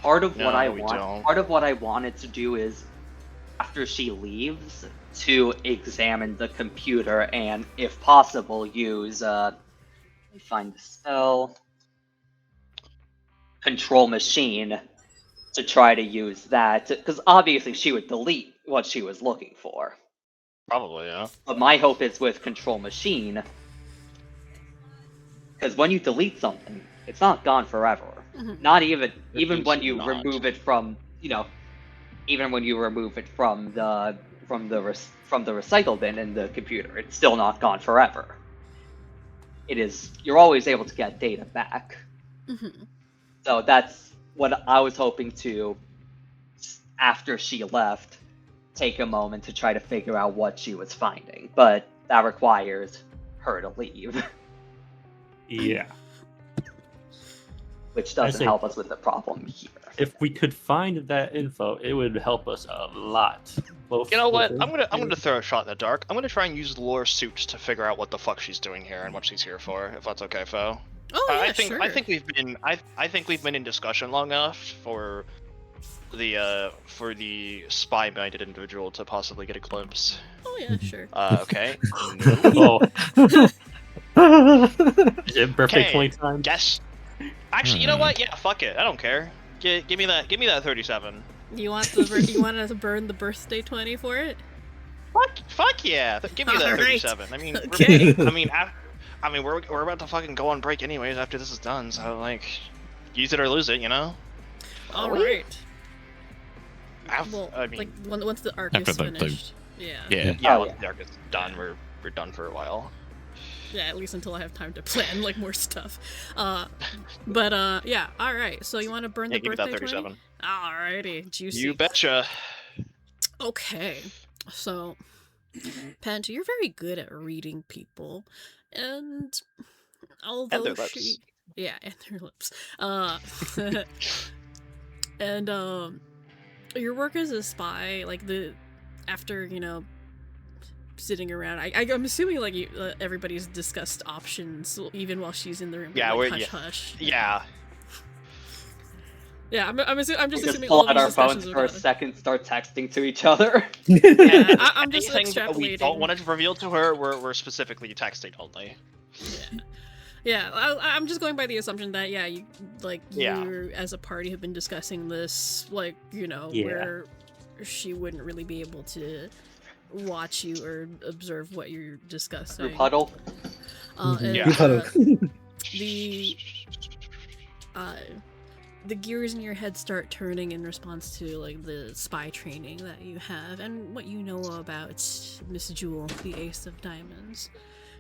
Part of No, what I we want, don't. part of what I wanted to do is, after she leaves, to examine the computer and, if possible, use let me find the spell. Control machine, to try to use that, because obviously she would delete what she was looking for. Probably, yeah. But my hope is with control machine, because when you delete something, it's not gone forever. Mhm. Not even It's when you not. remove it from even when you remove it from the recycle bin in the computer, it's still not gone forever. It is, you're always able to get data back. Mhm. So that's what I was hoping to, after she left, take a moment to try to figure out what she was finding. But that requires her to leave, Yeah. which I doesn't think- help us with the problem here. If we could find that info, it would help us a lot. Both You know what? with I'm her- gonna throw a shot in the dark. I'm gonna try and use lore suits to figure out what the fuck she's doing here and what she's here for. If that's okay, Fo. Oh, yeah, I think sure. I think we've been in discussion long enough for the spy-minded individual to possibly get a glimpse. Oh, yeah, sure. Okay. Oh, is it birthday Okay. 20 times? Guess. Actually, you know what? Yeah, fuck it. I don't care. Give me that 37. You want to burn the birthday 20 for it? Fuck yeah! Give me that Alright. 37. I mean, Okay. we're about to fucking go on break anyways after this is done. So like, use it or lose it, you know. All right. Well, I mean, like once the arc After is the- finished. Yeah. Yeah. yeah, Oh, once yeah. the arc is done, we're done for a while. Yeah, at least until I have time to plan like more stuff. But yeah. All right. So you want to burn Yeah, the give me birthday that 20? 37. Alrighty, juicy. You betcha. Okay, so Pent, you're very good at reading people, and although their she, lips. yeah, and their lips, and your work as a spy, like after sitting around, I'm assuming like everybody's discussed options even while she's in the room. Yeah, like, we're- hush hush. Yeah. Yeah, I'm just We just assuming pull all out these our phones discussions for a are done. second, start texting to each other. Yeah, I'm just Anything that we don't extrapolating. want to reveal to her, we're specifically texting only. Yeah, I'm just going by the assumption that you as a party have been discussing this, Yeah. where she wouldn't really be able to watch you or observe what you're discussing. Group huddle. And, Yeah. Group huddle. the gears in your head start turning in response to like the spy training that you have and what you know about Miss Jewel, the Ace of Diamonds.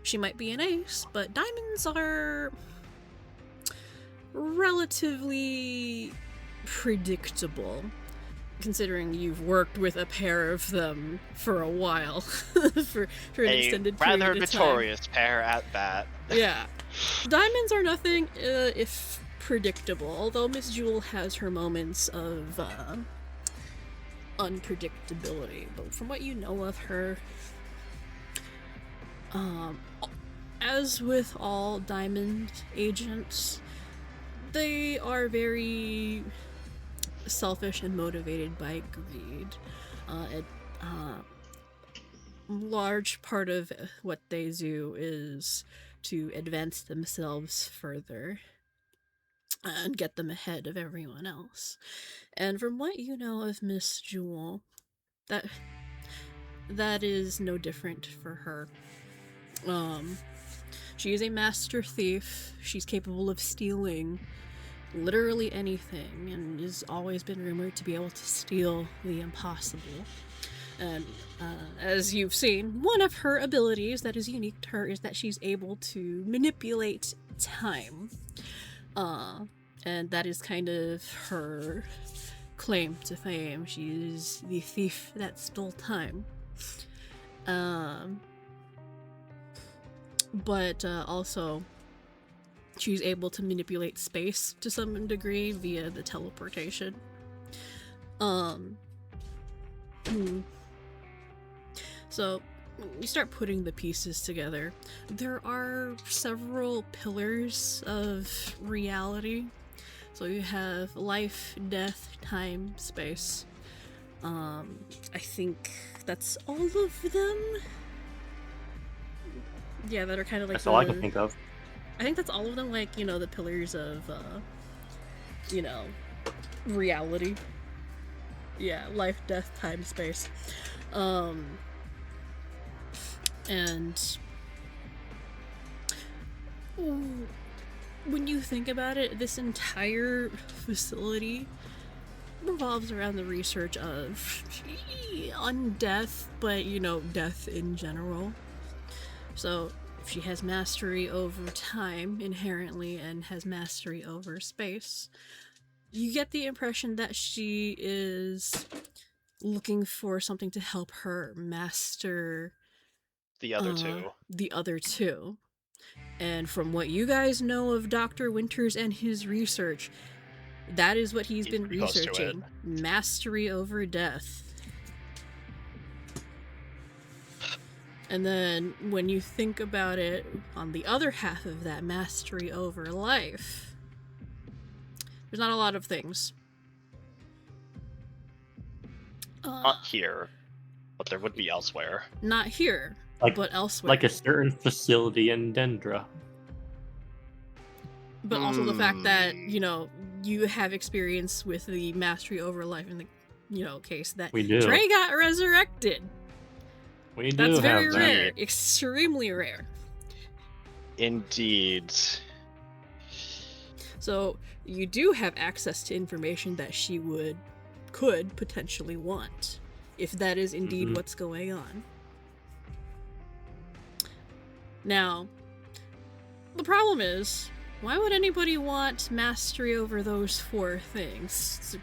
She might be an ace, but diamonds are relatively predictable. considering you've worked with a pair of them for a while, for an A extended rather period of time. notorious pair at that. Yeah. Diamonds are nothing if predictable, although Miss Jewel has her moments of unpredictability. But from what you know of her, as with all diamond agents, they are very selfish and motivated by greed. Large part of what they do is to advance themselves further and get them ahead of everyone else. And from what you know of Miss Jewel, that is no different for her. She is a master thief. She's capable of stealing literally anything, and has always been rumored to be able to steal the impossible. And as you've seen, one of her abilities that is unique to her is that she's able to manipulate time. And that is kind of her claim to fame. She's the thief that stole time. But also, she's able to manipulate space to some degree via the teleportation. So, you start putting the pieces together. There are several pillars of reality. So you have life, death, time, space. I think that's all of them. Yeah, that are kind of like That's all I can think of. I think that's all of them, like, the pillars of, reality. Yeah, life, death, time, space. And when you think about it, this entire facility revolves around the research of on death, but death in general. So if she has mastery over time inherently and has mastery over space, you get the impression that she is looking for something to help her master The other two. the other two. And from what you guys know of Dr. Winters and his research, that is what he's been pretty close to it. researching. Mastery over death. And then when you think about it, on the other half of that, mastery over life, there's not a lot of things. Not here, but there would be elsewhere. Not here, but elsewhere. Like a certain facility in Dendra. But also the fact that, you have experience with the mastery over life in the, case that We do. Trey got resurrected. We do That's have very that. rare. Extremely rare. Indeed. So you do have access to information that she could potentially want, if that is indeed what's going on. Now, the problem is, why would anybody want mastery over those 4 things? It's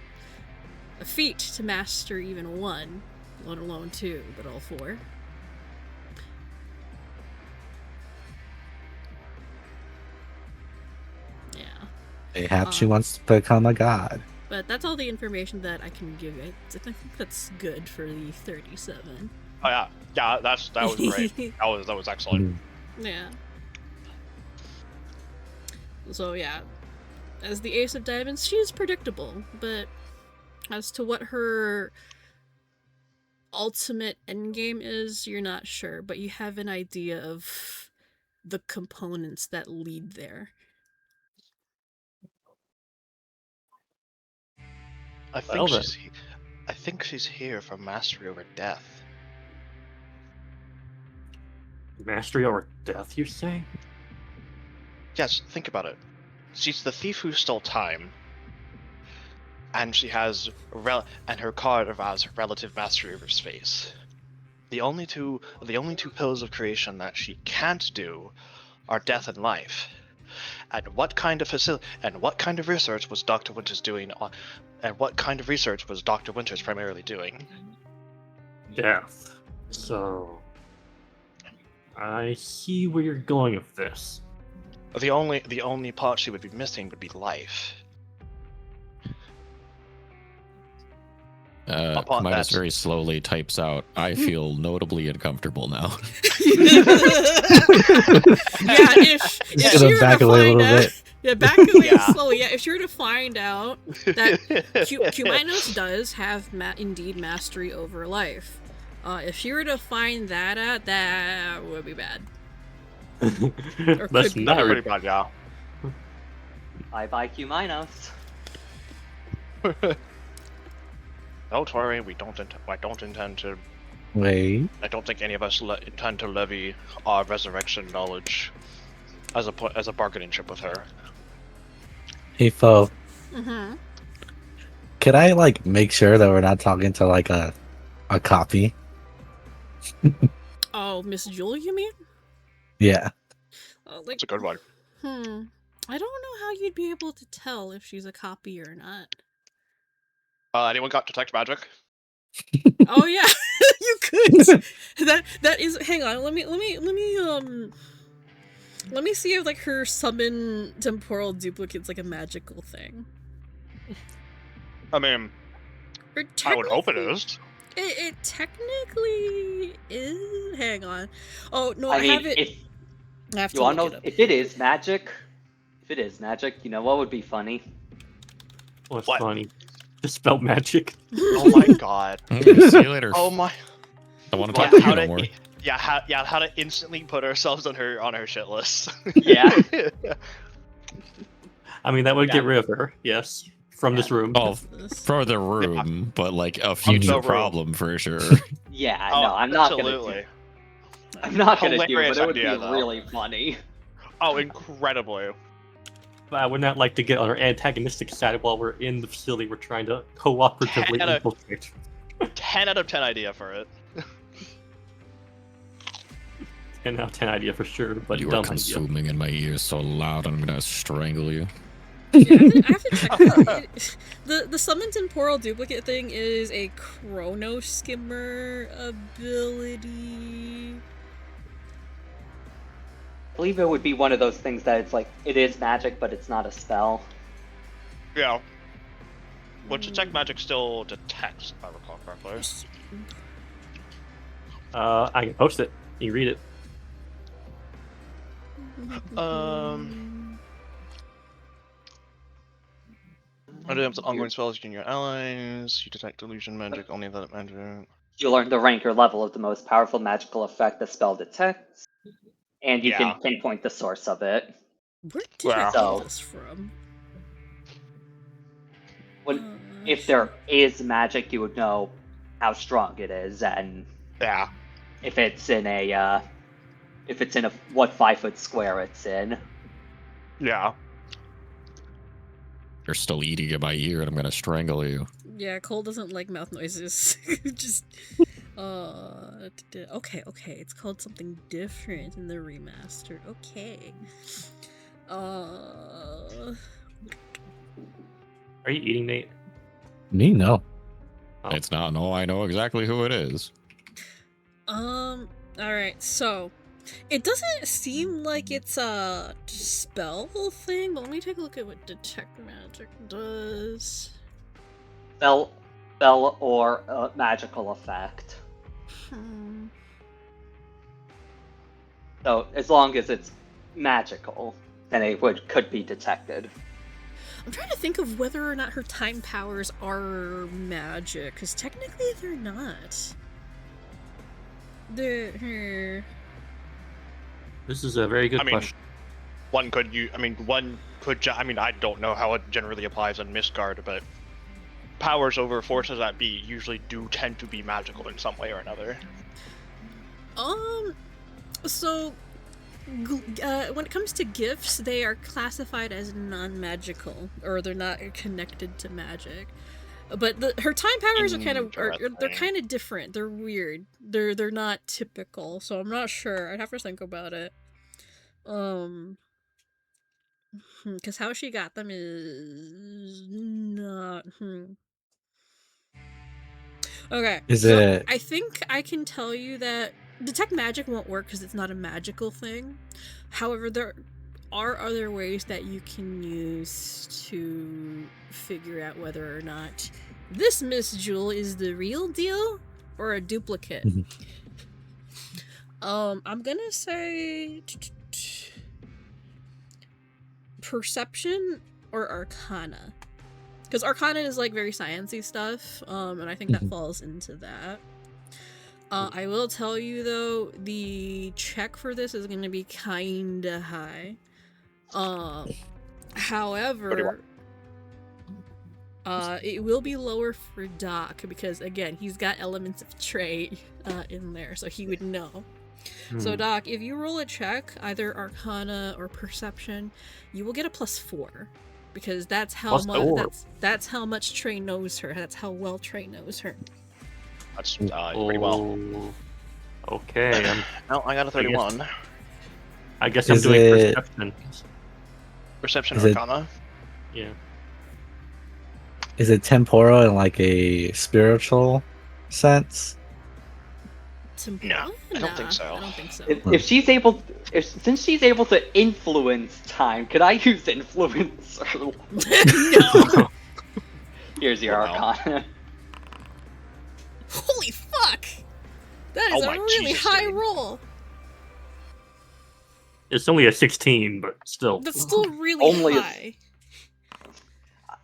a feat to master even 1, let alone 2, but all 4. Yeah. Perhaps she wants to become a god. But that's all the information that I can give you. I think that's good for the 37. Oh yeah, that was great. that was excellent. Yeah. So yeah, as the Ace of Diamonds, she's predictable, but as to what her ultimate endgame is, you're not sure, but you have an idea of the components that lead there. I think she's here for mastery over death. Mastery over death, you say? Yes, think about it. She's the thief who stole time, and she has and her card has relative mastery over space. The only two pillars of creation that she can't do are death and life. And what kind of facility? And what kind of research was Dr. Winters doing on? And what kind of research was Dr. Winters primarily doing? Death. So, I see where you're going with this. The only part she would be missing would be life. Upon Midas that- very slowly types out, I feel notably uncomfortable now. Yeah, if Just she gonna were back to away a find little out, bit. yeah, back away Yeah. slowly. Yeah, if she were to find out that Q-Minos does have indeed mastery over life, if she were to find that out, that would be bad. Let's could be. not. Pretty bad, yeah. Bye-bye, Q-Minos. Don't worry, we don't. I don't intend to. Wait. I don't think any of us intend to levy our resurrection knowledge as a bargaining chip with her. Hey, Fo, Mm-hmm. could I like make sure that we're not talking to like a copy? Oh, Miss Jewel, you mean? Yeah. Like, It's a good one. I don't know how you'd be able to tell if she's a copy or not. Anyone got detect magic? Oh yeah, you could. That is. Hang on. Let me see if like her summon temporal duplicate's like a magical thing. I mean, Or I would hope it technically- is. It technically is. Hang on. Oh no, I I mean, have it. if I have to you want to look know it up. if it is magic, you know what would be funny? What's What? funny? Dispel magic. Oh my god. Okay, see you later. Oh my. Don't want to Yeah, talk to how you no to more. how to instantly put ourselves on her shit list. Yeah. I mean, that would Yeah. get rid of her. Yes, from this room. Oh, This. for the room, but like a future room. problem for sure. Yeah, Oh, no, I'm not absolutely. I'm not gonna do it, Hilarious but it would idea, be though. really funny. Oh, incredibly. But I would not like to get on her antagonistic side while we're in the facility. We're trying to cooperatively Hannah. infiltrate. 10 out of 10 idea for it. 10 out of 10 idea for sure, but You are dumb idea. consuming in my ears so loud, I'm gonna strangle you. Yeah, I have to check that out. The summon temporal duplicate thing is a chrono skimmer ability. I believe it would be one of those things that it's like it is magic, but it's not a spell. Yeah. Which detect magic still detects, if I recall correctly. I can post it. You can read it. Items ongoing spells using your allies. You detect illusion magic, only that magic. You learn the rank or level of the most powerful magical effect the spell detects, and you Yeah. can pinpoint the source of it. Where did I Wow. get this from? When, if there is magic, you would know how strong it is, and Yeah. if it's in a what 5-foot square it's in. Yeah. You're still eating in my ear, and I'm gonna strangle you. Yeah, Cole doesn't like mouth noises. Just okay, it's called something different in the remastered. Okay. Are you eating, Nate? Me, no. Oh. It's not. No, I know exactly who it is. Alright, so it doesn't seem like it's a spell thing, but let me take a look at what detect magic does. Spell or magical effect. So as long as it's magical, then it could be detected. I'm trying to think of whether or not her time powers are magic, because technically they're not. This is a very good I mean, question. one could I don't know how it generally applies in Mistgard, but powers over forces that be usually do tend to be magical in some way or another. So when it comes to gifts, they are classified as non-magical, or they're not connected to magic. But her time powers are kind of they're kind of different. They're weird. They're not typical. So I'm not sure. I'd have to think about it. Because how she got them is not. Okay. Is so it- I think I can tell you that detect magic won't work because it's not a magical thing. However, there are other ways that you can use to figure out whether or not this Miss Jewel is the real deal or a duplicate. I'm gonna say perception or arcana, because arcana is like very sciencey stuff, and I think that falls into that. I will tell you though, the check for this is going to be kinda high. However, it will be lower for Doc because again, he's got elements of Trey in there, so he would know. So Doc, if you roll a check, either Arcana or Perception, you will get a +4 because that's how much that's how much Trey knows her. That's how well Trey knows her. That's pretty well. Okay. No, I got a 31. I guess I'm Is doing it- perception. Perception Is it- Arcana. Yeah. Is it temporal in like a spiritual sense? No, I don't think so. I don't think so. If she's able, since she's able to influence time, could I use influence? No. Here's your Well, no. Arcana. Holy fuck! That is Oh a my really Jesus, high dude. roll. It's only a 16, but still. That's still really Only a- high.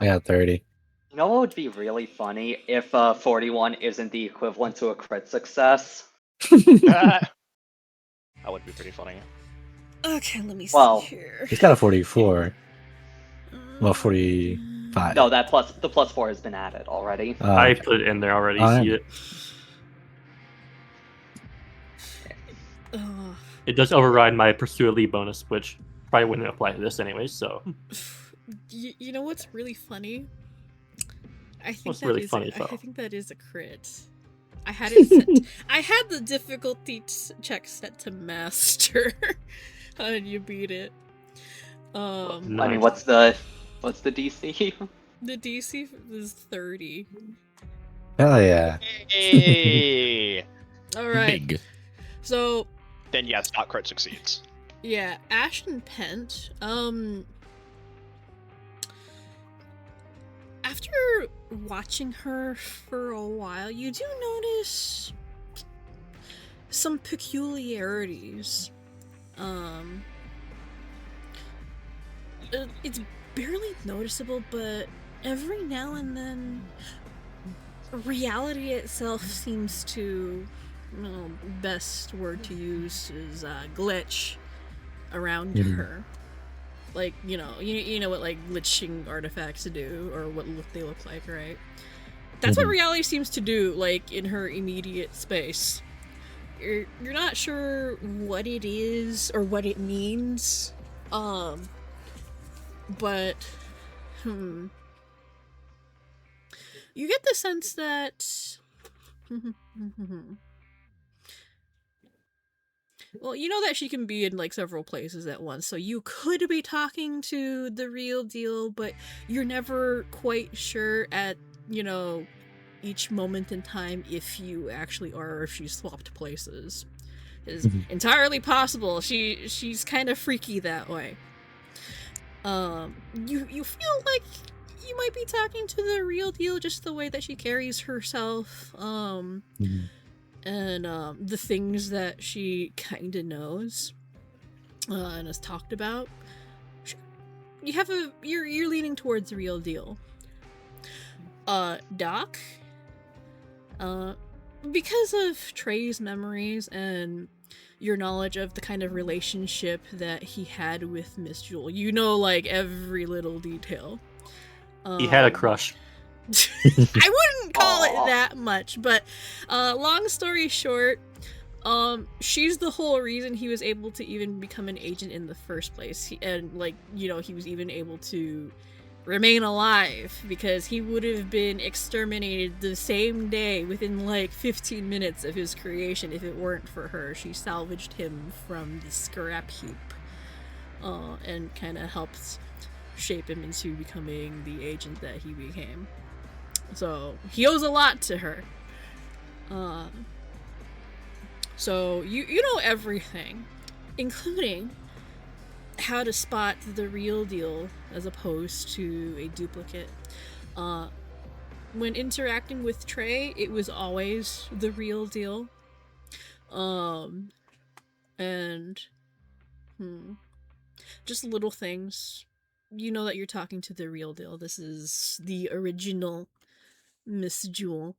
I got 30. You know what would be really funny if 41 isn't the equivalent to a crit success? That would be pretty funny. Okay, let me Well, see here. He's got a 44. Well, 45. No, the +4 has been added already. I Okay. put it in there already. Oh, See yeah. it? Ugh. It does override my Pursue Elite bonus, which probably wouldn't apply to this anyway, so. You know what's really funny? I think What's that really is funny, I though? think that is a crit. I had it set. I had the difficulty check set to master, and you beat it. I mean, Nice. what's the DC? The DC is 30. Hell yeah. Hey! All right. Big. So Then yes, not crit succeeds. yeah, Ashton Pent. After watching her for a while, you do notice some peculiarities. It's barely noticeable, but every now and then, reality itself seems to, best word to use is glitch around her. Like, you know what like glitching artifacts do, or what they look like, right? That's what reality seems to do, like in her immediate space. You're not sure what it is or what it means, but you get the sense that well, you know that she can be in like several places at once, so you could be talking to the real deal, but you're never quite sure at, each moment in time if you actually are, or if she's swapped places. It's entirely possible. She's kind of freaky that way. You feel like you might be talking to the real deal, just the way that she carries herself, and the things that she kind of knows and has talked about. You're leaning towards the real deal. Doc, because of Trey's memories and your knowledge of the kind of relationship that he had with Miss Jewel, you know, like every little detail. He had a crush. I wouldn't call it that much, but long story short, she's the whole reason he was able to even become an agent in the first place. He was even able to remain alive, because he would have been exterminated the same day within like 15 minutes of his creation if it weren't for her. She salvaged him from the scrap heap. and kind of helped shape him into becoming the agent that he became. So he owes a lot to her. So you know everything, including how to spot the real deal as opposed to a duplicate. When interacting with Trey, it was always the real deal. And just little things. You know that you're talking to the real deal. This is the original Miss Jewel.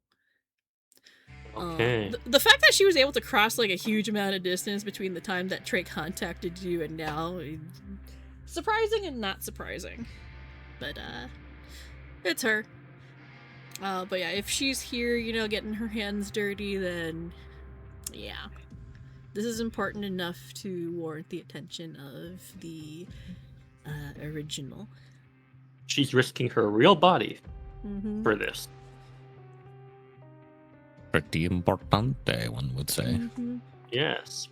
Okay. The fact that she was able to cross like a huge amount of distance between the time that Trey contacted you and now, surprising and not surprising. But it's her. But yeah, if she's here, you know, getting her hands dirty, then yeah, this is important enough to warrant the attention of the original. She's risking her real body Mm-hmm. for this. Pretty importante, one would say. Mm-hmm. Yes.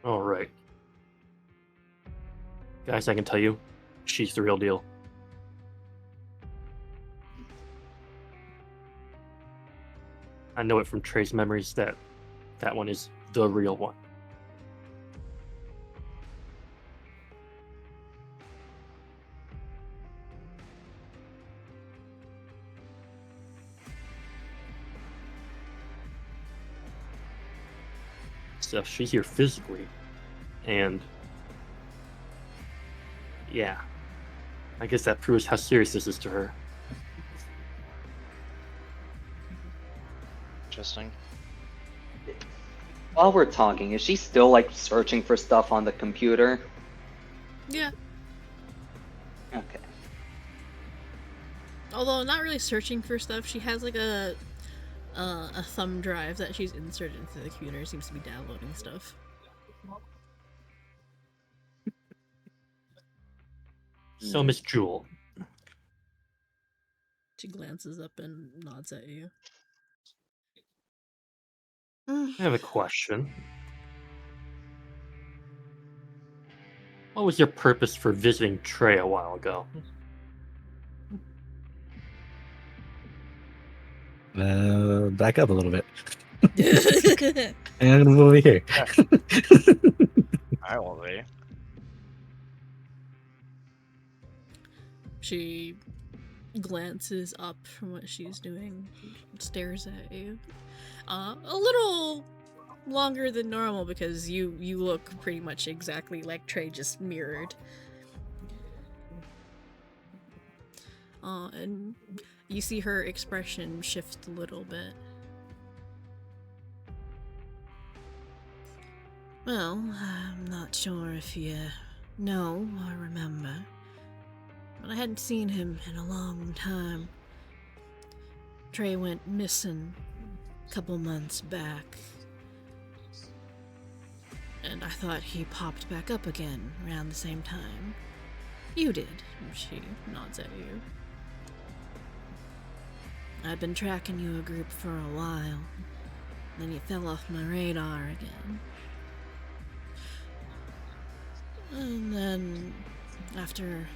All right. Guys, I can tell you, she's the real deal. I know it from Trey's memories that that one is the real one. So she's here physically, and yeah, I guess that proves how serious this is to her. Interesting. While we're talking, is she still like searching for stuff on the computer? Yeah. Okay. Although not really searching for stuff, she has like a thumb drive that she's inserted into the computer. Seems to be downloading stuff. So, Miss Jewel, She glances up and nods at you. I have a question. What was your purpose for visiting Trey a while ago? Back up a little bit. And we'll be here. I will be. She glances up from what she's doing, stares at you. A little longer than normal because you look pretty much exactly like Trey, just mirrored. And you see her expression shift a little bit. Well, I'm not sure if you know or remember, but I hadn't seen him in a long time. Trey went missing a couple months back, and I thought he popped back up again around the same time. You did, she nods at you. I've been tracking you a group for a while, then you fell off my radar again. And then, after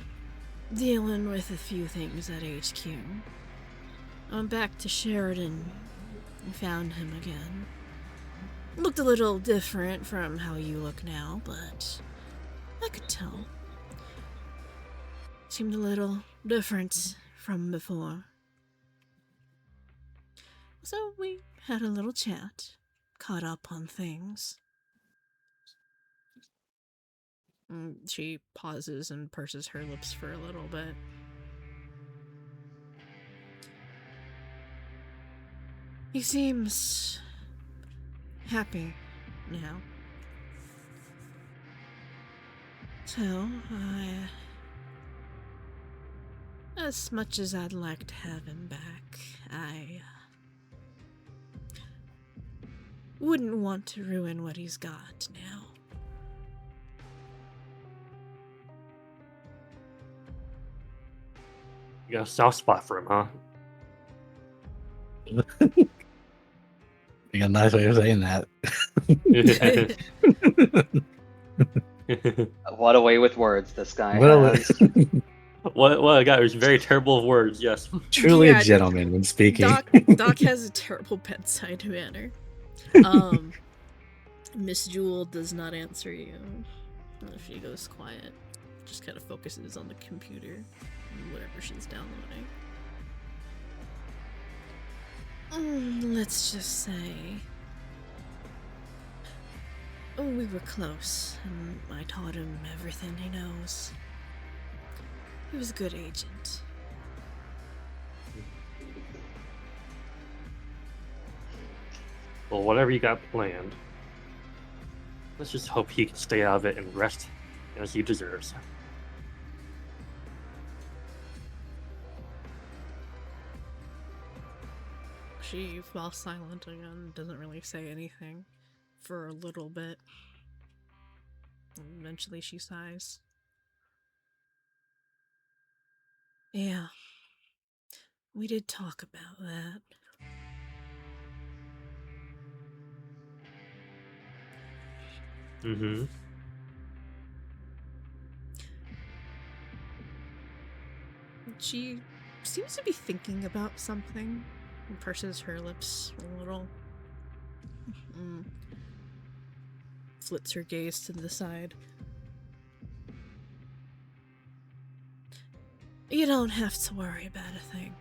dealing with a few things at HQ, I went back to Sheridan and found him again. Looked a little different from how you look now, but I could tell. Seemed a little different from before. So we had a little chat, caught up on things. She pauses and purses her lips for a little bit. He seems happy now. So, as much as I'd like to have him back, I wouldn't want to ruin what he's got now. You got a soft spot for him, huh? a nice way of saying that. What a way with words this guy What a has. what a guy who's very terrible of words. Yes. Truly Yeah, a gentleman when speaking. Doc has a terrible bedside manner. Miss Jewel does not answer you. She goes quiet. Just kind of focuses on the computer and whatever she's downloading. Let's just say we were close, and I taught him everything he knows. He was a good agent. Well, whatever you got planned, let's just hope he can stay out of it and rest as he deserves. She falls silent again, doesn't really say anything for a little bit. Eventually she sighs. Yeah, we did talk about that. Mm-hmm. She seems to be thinking about something and purses her lips a little. Flits her gaze to the side. You don't have to worry about a thing.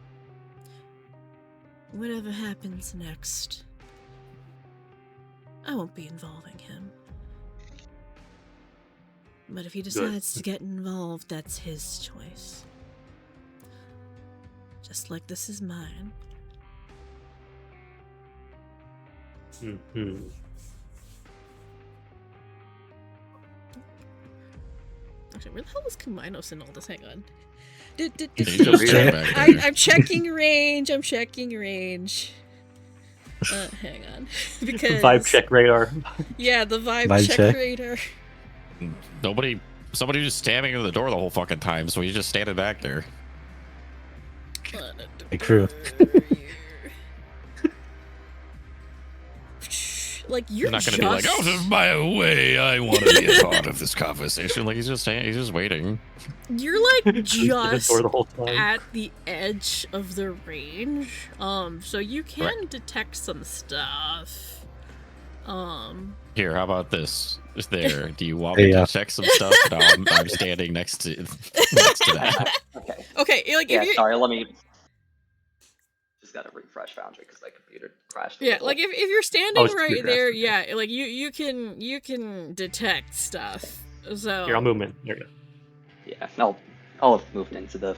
Whatever happens next, I won't be involving him. But if he decides to get involved, that's his choice. Just like this is mine. Mm-hmm. Actually, where the hell is Kuminos in all this? Hang on. I'm checking range. Hang on. Because Vibe check radar. Yeah, the vibe check radar. Somebody was standing in the door the whole fucking time, so he's just standing back there. A crew. Like you're not gonna be like, out of my way, I want to be a part of this conversation. Like he's just waiting. You're like just the whole time. at the edge of the range, so you can detect some stuff. Here, how about this? Just there. Do you want me to check some stuff? No, I'm standing next to that. Okay. Okay, like Yeah, if you sorry, let me just gotta refresh Foundry because my computer crashed. Yeah, like if you're standing right there, yeah, like you can detect stuff. So Here, I'll move in. There you go. Yeah, I'll have moved into the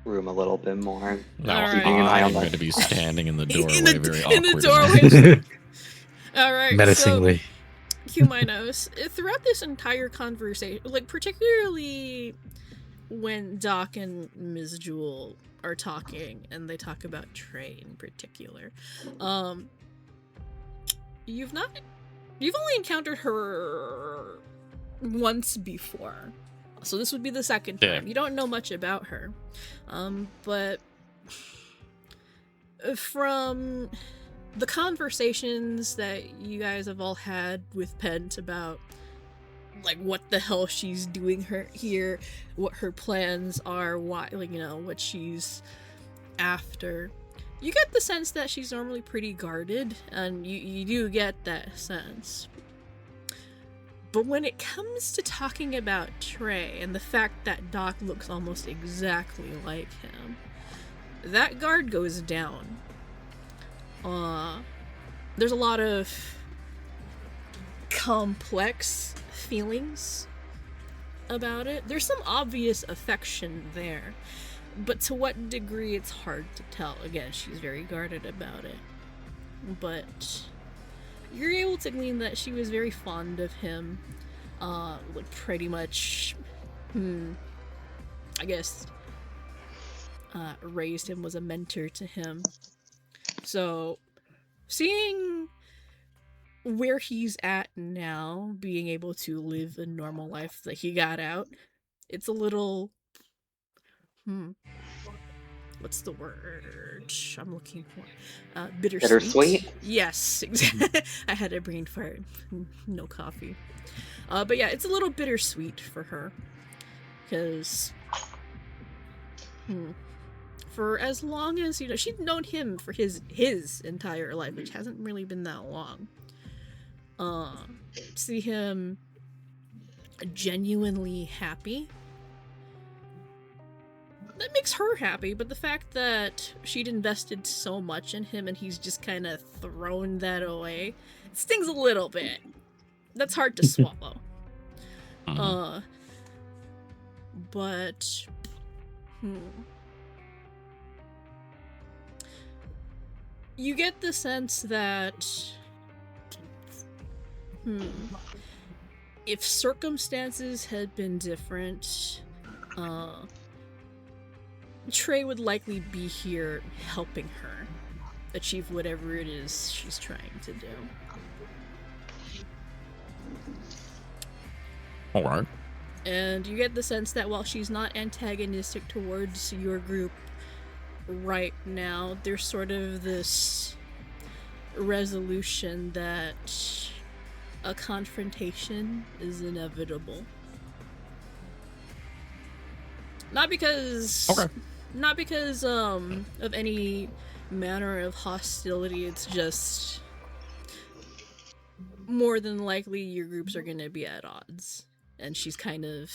room a little bit more. No, keeping an eye on I'm going to be standing in the doorway, very awkward. In the doorway. All right. Menacingly. So, Kuminos, throughout this entire conversation, like particularly when Doc and Ms. Jewel are talking, and they talk about Trey in particular, you've only encountered her once before. So this would be the second time. Yeah. You don't know much about her. But from the conversations that you guys have all had with Pent about like what the hell she's doing here, what her plans are, why, like, you know, what she's after, you get the sense that she's normally pretty guarded, and you do get that sense. But when it comes to talking about Trey and the fact that Doc looks almost exactly like him, that guard goes down. There's a lot of complex feelings about it. There's some obvious affection there, but to what degree it's hard to tell. Again, she's very guarded about it. But you're able to glean that she was very fond of him. Like pretty much, I guess, raised him, was a mentor to him. So, seeing where he's at now, being able to live a normal life that he got out, it's a little, what's the word I'm looking for? Bittersweet. Bittersweet? Yes, exactly. I had a brain fart. No coffee. But yeah, it's a little bittersweet for her. Because for as long as, she'd known him for his entire life, which hasn't really been that long. See him genuinely happy, that makes her happy, but the fact that she'd invested so much in him and he's just kind of thrown that away, it stings a little bit. That's hard to swallow. But you get the sense that if circumstances had been different, Trey would likely be here helping her achieve whatever it is she's trying to do. Alright. And you get the sense that while she's not antagonistic towards your group right now, there's sort of this resolution that a confrontation is inevitable. Not because of any manner of hostility, it's just more than likely your groups are gonna be at odds. And she's kind of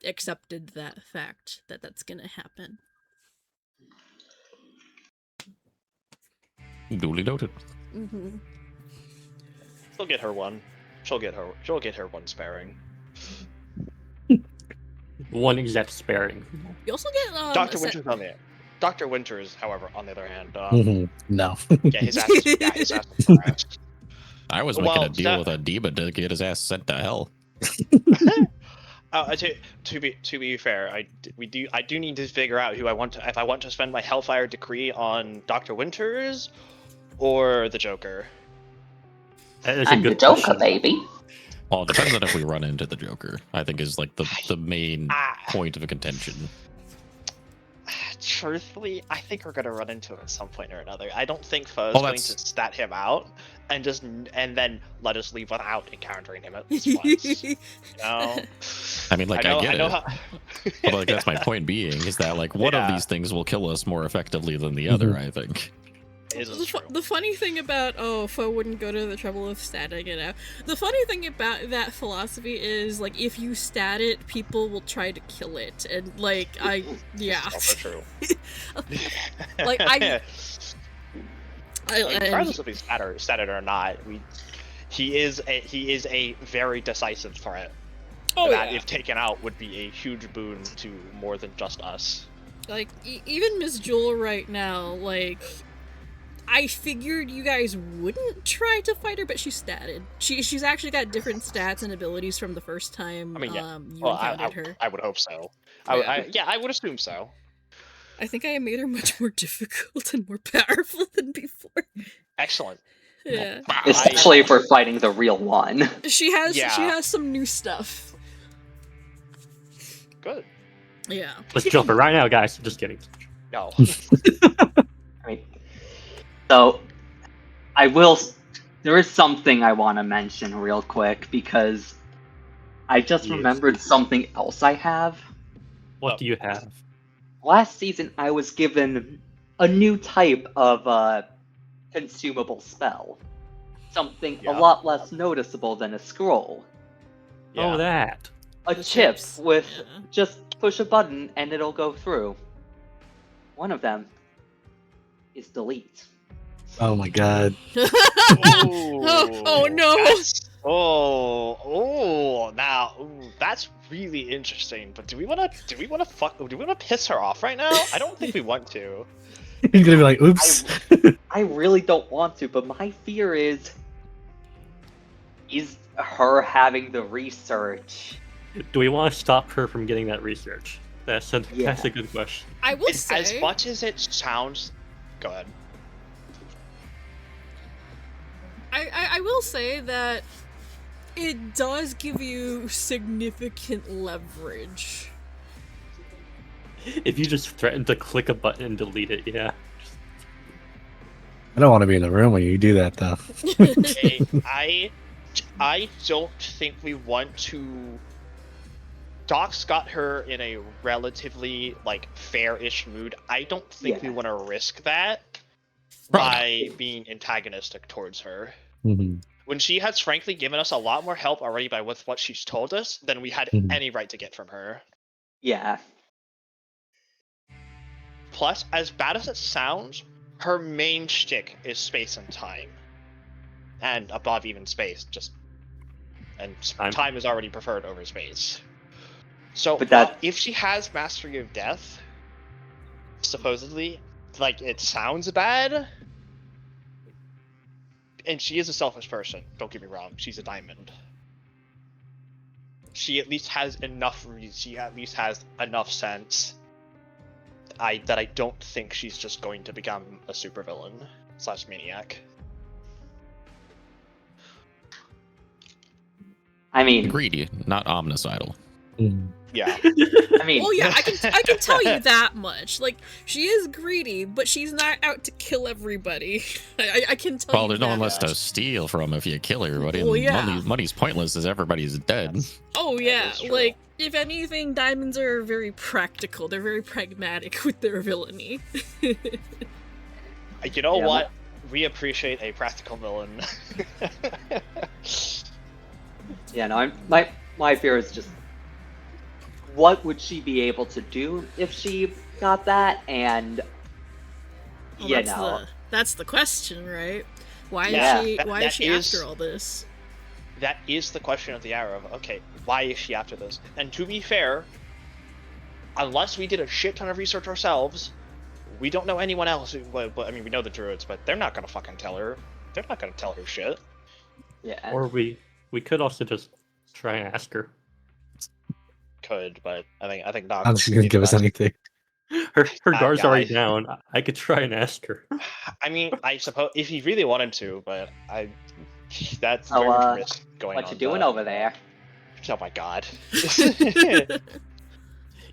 accepted that fact that that's gonna happen. Duly noted. She'll get her one. She'll get her one sparing. One exact sparing. You also get Dr. Winters, however, on the other hand, no. yeah, his ass is harassed. I was making a deal with a demon to get his ass sent to hell. To be fair, I do need to figure out who I want to, if I want to spend my Hellfire Decree on Dr. Winters or the Joker. I'm the Joker, baby. Well, it depends on if we run into the Joker, I think is like the main point of contention. Truthfully, I think we're gonna run into him at some point or another. I don't think Foe's going to stat him out and then let us leave without encountering him at least once. No. I mean, like, I get it. How... But like, that's my point being, is that like one of these things will kill us more effectively than the other, I think. The funny thing about, Foe wouldn't go to the trouble of statting it out. The funny thing about that philosophy is, like, if you stat it, people will try to kill it. And, like, Also true. Like, regardless if he's statted or not, he is a very decisive threat. That, if taken out, would be a huge boon to more than just us. Like, even Miss Jewel right now, like, I figured you guys wouldn't try to fight her, but she's statted. She's actually got different stats and abilities from the first time you encountered her. I would hope so. Yeah. I would assume so. I think I made her much more difficult and more powerful than before. Excellent. Yeah. Especially if we're fighting the real one. She has some new stuff. Good. Yeah. Let's jump her right now, guys. Just kidding. No. So, there is something I want to mention real quick, because I just remembered something else I have. What do you have? Last season, I was given a new type of consumable spell. Something a lot less noticeable than a scroll. Oh, that. A chip with just push a button and it'll go through. One of them is delete. Oh my god. Oh no. That's really interesting. But do we want to piss her off right now? I don't think we want to. He's gonna be like, oops. I really don't want to, but my fear is her having the research. Do we want to stop her from getting that research? That's a good question. I will say, as much as it sounds, go ahead. I will say that it does give you significant leverage. If you just threaten to click a button and delete it, yeah. I don't want to be in the room when you do that, though. Hey, I don't think we want to. Doc's got her in a relatively like fair-ish mood. I don't think we Yeah. want to risk that Right. by being antagonistic towards her. Mhm, When she has frankly given us a lot more help already by with what she's told us than we had mhm. any right to get from her. Yeah. Plus, as bad as it sounds, her main shtick is space and time. And above even space, time is already preferred over space. So, But while that- if she has mastery of death, supposedly, like, it sounds bad, and she is a selfish person, don't get me wrong, she's a diamond. She at least has enough sense that I don't think she's just going to become a supervillain / maniac. I mean, Greedy, not omnicidal. Mhm. Yeah. I mean, Oh yeah, I can tell you that much. Like, she is greedy, but she's not out to kill everybody. I can tell Well, you there's no one that less to much. steal from if you kill her, buddy. Well, And yeah. money's pointless as everybody's dead. Oh yeah, is true. like, if anything, diamonds are very practical. They're very pragmatic with their villainy. You know Yeah, what? We appreciate a practical villain. yeah, no, my fear is just what would she be able to do if she got that, and Well, that's the question, right? Why Yeah. is she That- why that is she is- after all this? That is the question of the hour of, okay, why is she after this? And to be fair, unless we did a shit ton of research ourselves, we don't know anyone else. I mean, we know the druids, but they're not gonna fucking tell her. They're not gonna tell her shit. yeah, Or we could also just try and ask her. Could, but I think Doc. I'm just gonna give us anything. Her guard's yeah, already down. I could try and ask her. I mean, I suppose if he really wanted to, but that's So, very much risk going on. what you doing over there? Oh my god.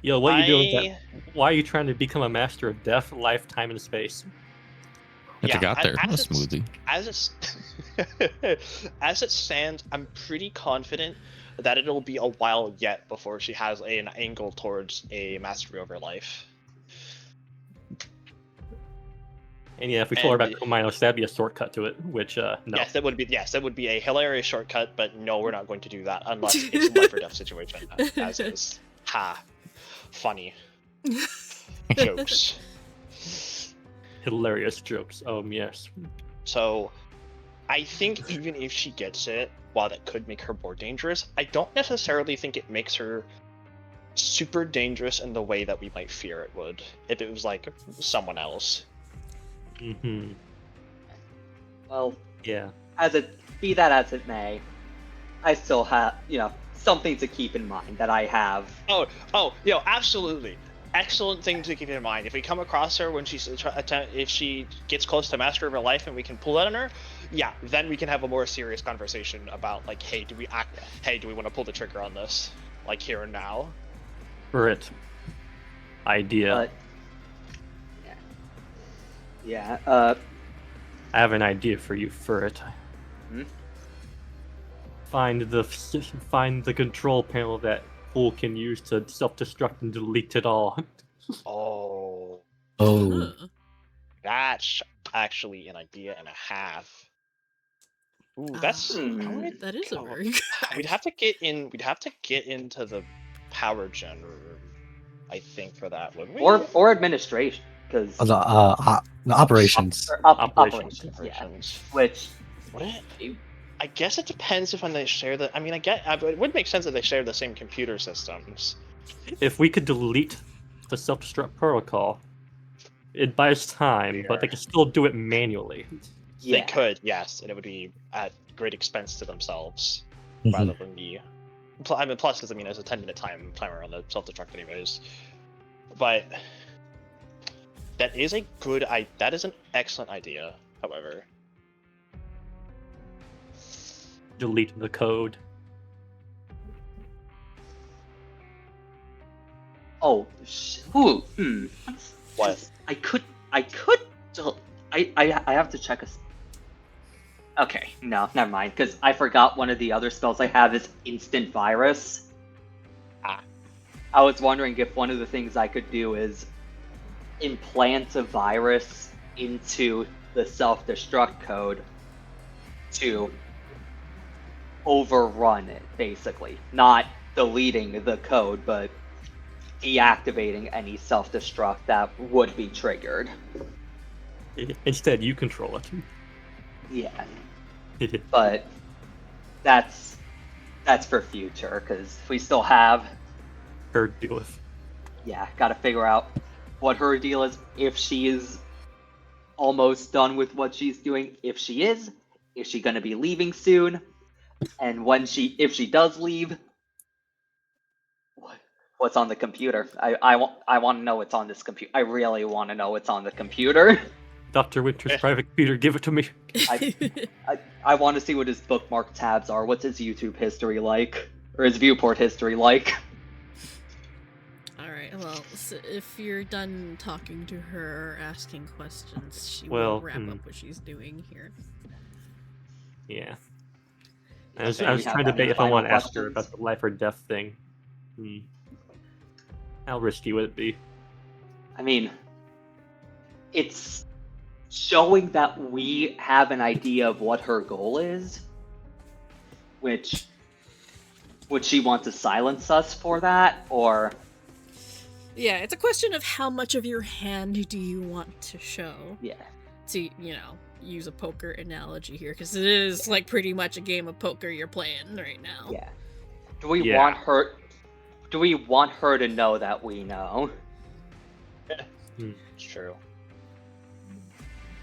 Yo, what are you doing? With that? Why are you trying to become a master of death, life, time, and space? If you got there, as that's it's- smoothly. As it stands, I'm pretty confident that it'll be a while yet before she has an angle towards a mastery over life. And yeah, if we told her And about Kominos, that'd be a shortcut to it. Which no. Yes, that would be a hilarious shortcut, but no, we're not going to do that unless it's a life or death situation. As is. Ha. Funny. Jokes. Hilarious jokes. Yes. So, I think even if she gets it, while that could make her more dangerous, I don't necessarily think it makes her super dangerous in the way that we might fear it would if it was like someone else. Mm-hmm. Well, Yeah. be that as it may, I still have, something to keep in mind that I have. Absolutely. Excellent thing to keep in mind. If we come across her when if she gets close to master of her life and we can pull that on her, yeah, then we can have a more serious conversation about like, hey, do we want to pull the trigger on this, like here and now? Ferret. Idea. But yeah, I have an idea for you, Ferret. Hmm? Find the control panel that Pool can use to self-destruct and delete it all. Oh, Oh, Huh. that's actually an idea and a half. Ooh, that's That is a very good We'd have to get into the power gen room, I think, for that, wouldn't we? or administration, because the operations. operations, yeah. Operations. Which Would it? I guess it depends if when they share the. I mean, it would make sense that they share the same computer systems. If we could delete the self-destruct protocol, it buys time, but they can still do it manually. yeah, They could, yes, and it would be at great expense to themselves Mhm. rather than me. I mean, plus, because there's a 10-minute timer on the self-destruct, anyways. But that is that is an excellent idea. However, Delete the code. Oh, ooh, What? I could. I have to check a. Okay, no, never mind. Because I forgot one of the other spells I have is instant virus. Ah. I was wondering if one of the things I could do is implant a virus into the self-destruct code to overrun it, basically. Not deleting the code, but deactivating any self-destruct that would be triggered. Instead, you control it. Yeah. But that's for future, because we still have... Her deal with. Yeah, gotta figure out what her deal is, if she is almost done with what she's doing. If she is she gonna be leaving soon? And if she does leave, what's on the computer? I want to know what's on this computer. I really want to know what's on the computer. Dr. Winter's private computer, give it to me. I want to see what his bookmark tabs are. What's his YouTube history like? Or his viewport history like? Alright, well, so if you're done talking to her or asking questions, she Well, will wrap up what she's doing here. Yeah. I was Okay, we have trying to any debate if I final want to ask her questions? about the life or death thing. How risky would it be? I mean, it's showing that we have an idea of what her goal is, which would she want to silence us for that, or... Yeah, it's a question of how much of your hand do you want to show. Yeah. To, use a poker analogy here, because it is, like, pretty much a game of poker you're playing right now. Yeah. Do we want her to know that we know? It's true.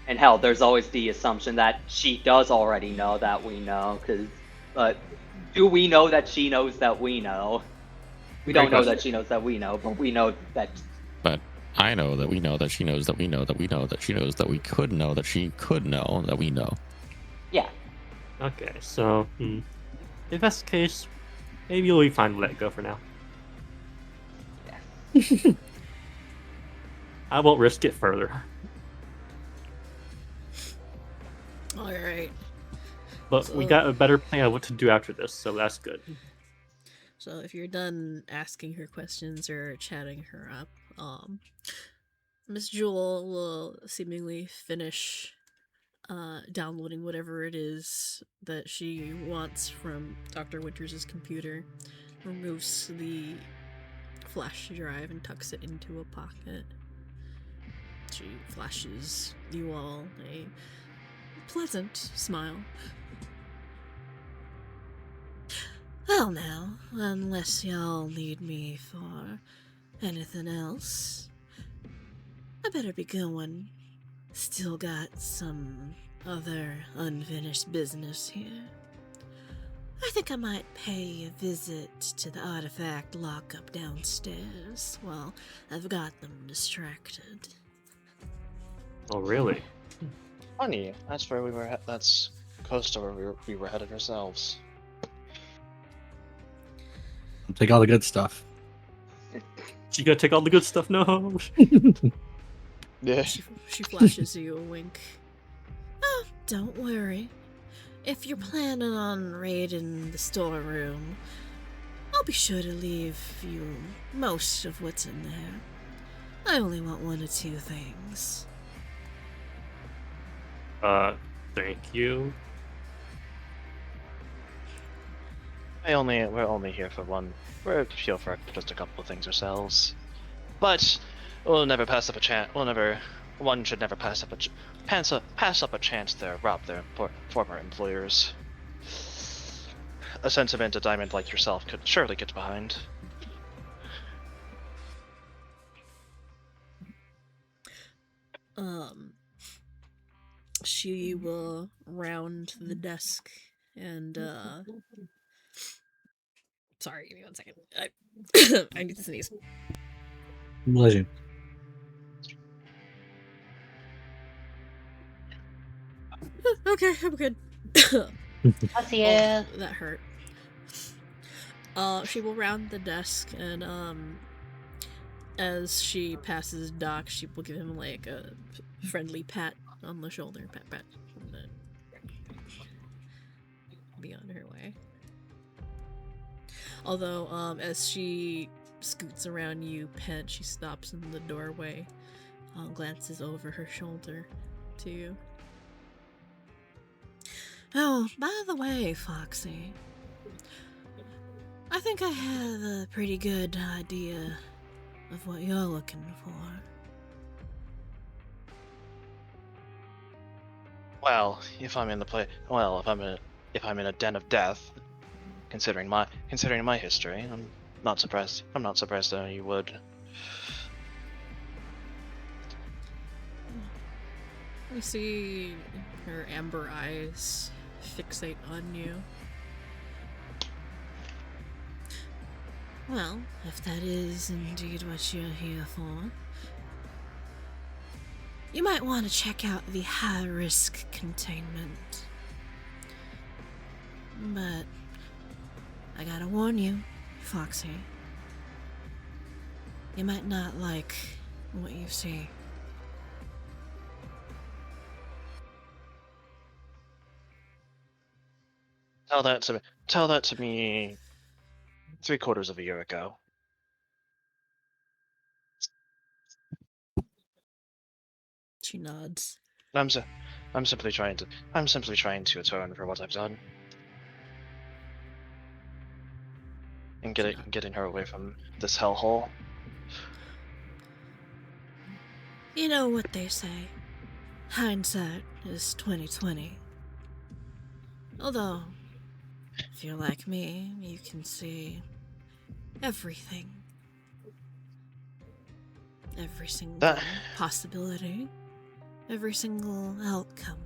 And hell, there's always the assumption that she does already know that we know, but do we know that she knows that we know? We don't know that she knows that we know, but we know that... But I know that we know that she knows that we know that we know that she knows that we could know that she could know that we know. Yeah. Okay, so, if that's the case, maybe we'll be fine to let it go for now. Yeah. I won't risk it further. Alright. But we got a better plan of what to do after this, so that's good. So if you're done asking her questions or chatting her up, Miss Jewel will seemingly finish downloading whatever it is that she wants from Dr. Winters' computer, removes the flash drive and tucks it into a pocket. She flashes you all a pleasant smile. Well now, unless y'all need me for anything else, I better be going. Still got some other unfinished business here. I think I might pay a visit to the artifact lockup downstairs while I've got them distracted. Oh, really? Funny, that's where we were. That's close to where we were headed ourselves. Take all the good stuff. She gonna take all the good stuff? No. Yeah. She flashes you a wink. Oh, don't worry. If you're planning on raiding the storeroom, I'll be sure to leave you most of what's in there. I only want one or two things. Thank you. We're only here for one. We're here for just a couple of things ourselves. But we'll never pass up a chance. One should never pass up a chance to rob their former employers. A sentimental diamond like yourself could surely get behind. She will round the desk and sorry, give me 1 second. I need to sneeze. Pleasure. Okay, I'm good. I'll see ya. Oh, that hurt. She will round the desk and As she passes Doc, she will give him like a friendly pat on the shoulder, pat pat, and then be on her way. Although, as she scoots around you, Pent, she stops in the doorway, glances over her shoulder to you. Oh, by the way, Foxy, I think I have a pretty good idea of what you're looking for. Well, if I'm in a den of death, considering my history, I'm not surprised that you would. You see her amber eyes fixate on you. Well, if that is indeed what you're here for, you might want to check out the high-risk containment. But I gotta warn you, Foxy, you might not like what you see. Tell that to me 3/4 of a year ago. She nods. I'm simply trying to atone for what I've done. And getting her away from this hellhole. You know what they say. Hindsight is 20/20. Although, if you're like me, you can see everything. Every single possibility. Every single outcome.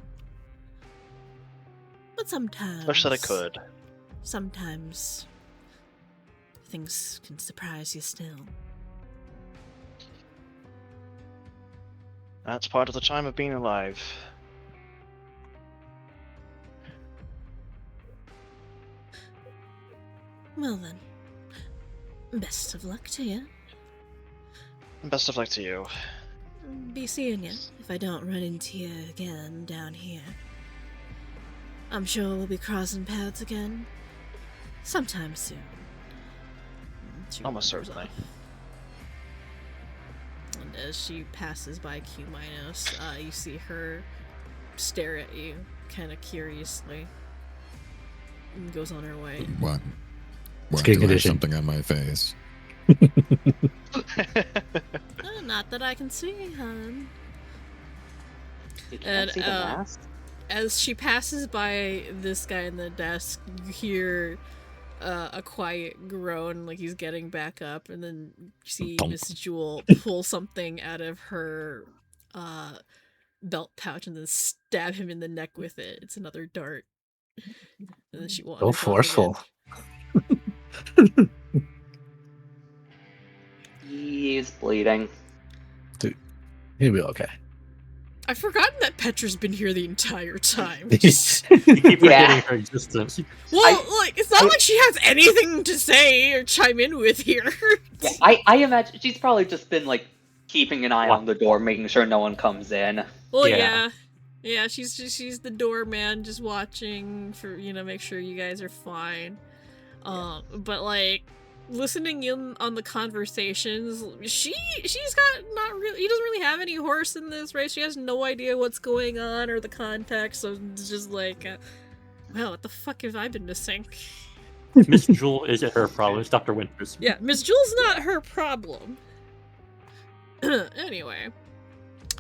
But sometimes... Wish that I could. Sometimes things can surprise you still. That's part of the charm of being alive. Well then, best of luck to you. Best of luck to you. Be seeing you if I don't run into you again down here. I'm sure we'll be crossing paths again sometime soon. Almost certainly. And as she passes by Q-, you see her stare at you kind of curiously and goes on her way. What? It's What, do I have condition. something on my face? Not that I can see, hon. You can't see the mask? As she passes by this guy in the desk, you hear a quiet groan, like he's getting back up, and then you see Miss Jewel pull something out of her belt pouch and then stab him in the neck with it. It's another dart. And then she wanders So off forceful. again. He's bleeding. Dude, he'll be okay. I've forgotten that Petra's been here the entire time. You keep forgetting her existence. Well, it's not like she has anything to say or chime in with here. Yeah, I imagine she's probably just been like keeping an eye on the door, making sure no one comes in. Well, yeah, she's the doorman, just watching for make sure you guys are fine. But like listening in on the conversations, she's got he doesn't really have any horse in this, right? She has no idea what's going on or the context, so it's just like, well, what the fuck have I been missing? Miss Jewel isn't her problem, it's Dr. Winters. Yeah, Miss Jewel's not her problem. Anyway.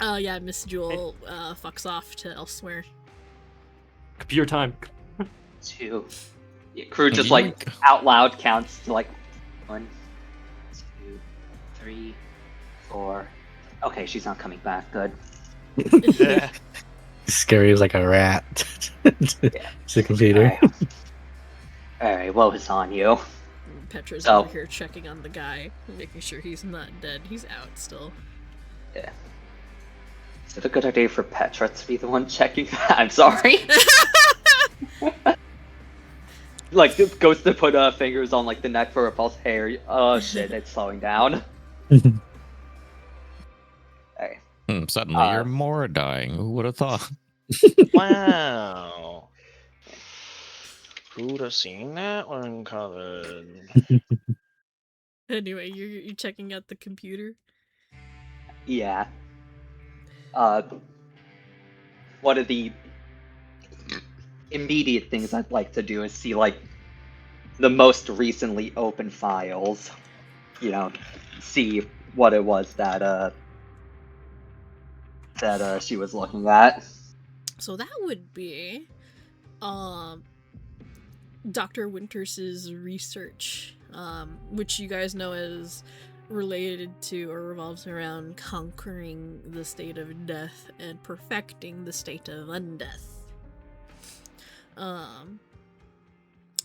Yeah, Miss Jewel fucks off to elsewhere. Computer time. 2. Yeah, crew just like out loud counts to like 1, 2, 3, 4. Okay, she's not coming back. Good. Yeah. Scary as like a rat. It's a computer. Alright, what was on you? Petra's over here checking on the guy, making sure he's not dead. He's out still. Yeah. Is it a good idea for Petra to be the one checking that? I'm sorry. Like, goes to put fingers on like the neck for a pulse hair. Oh shit, it's slowing down. Suddenly you're more dying. Who would have thought? Wow. Who'd have seen that one coming? Anyway, you're checking out the computer. Yeah. One of the immediate things I'd like to do is see, like, the most recently open files. You know, see what it was that she was looking at. So that would be, Dr. Winters's research, which you guys know is related to or revolves around conquering the state of death and perfecting the state of undeath. I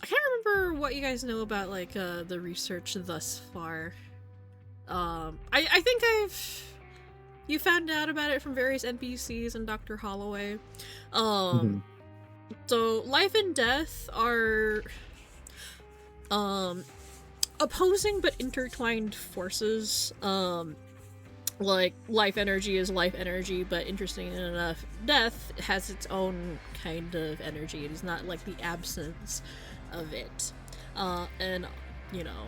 can't remember what you guys know about, like, the research thus far. I think you found out about it from various NPCs and Dr. Holloway. So life and death are opposing but intertwined forces. Like, life energy is life energy, but interesting enough, death has its own kind of energy. It is not like the absence of it. And, you know,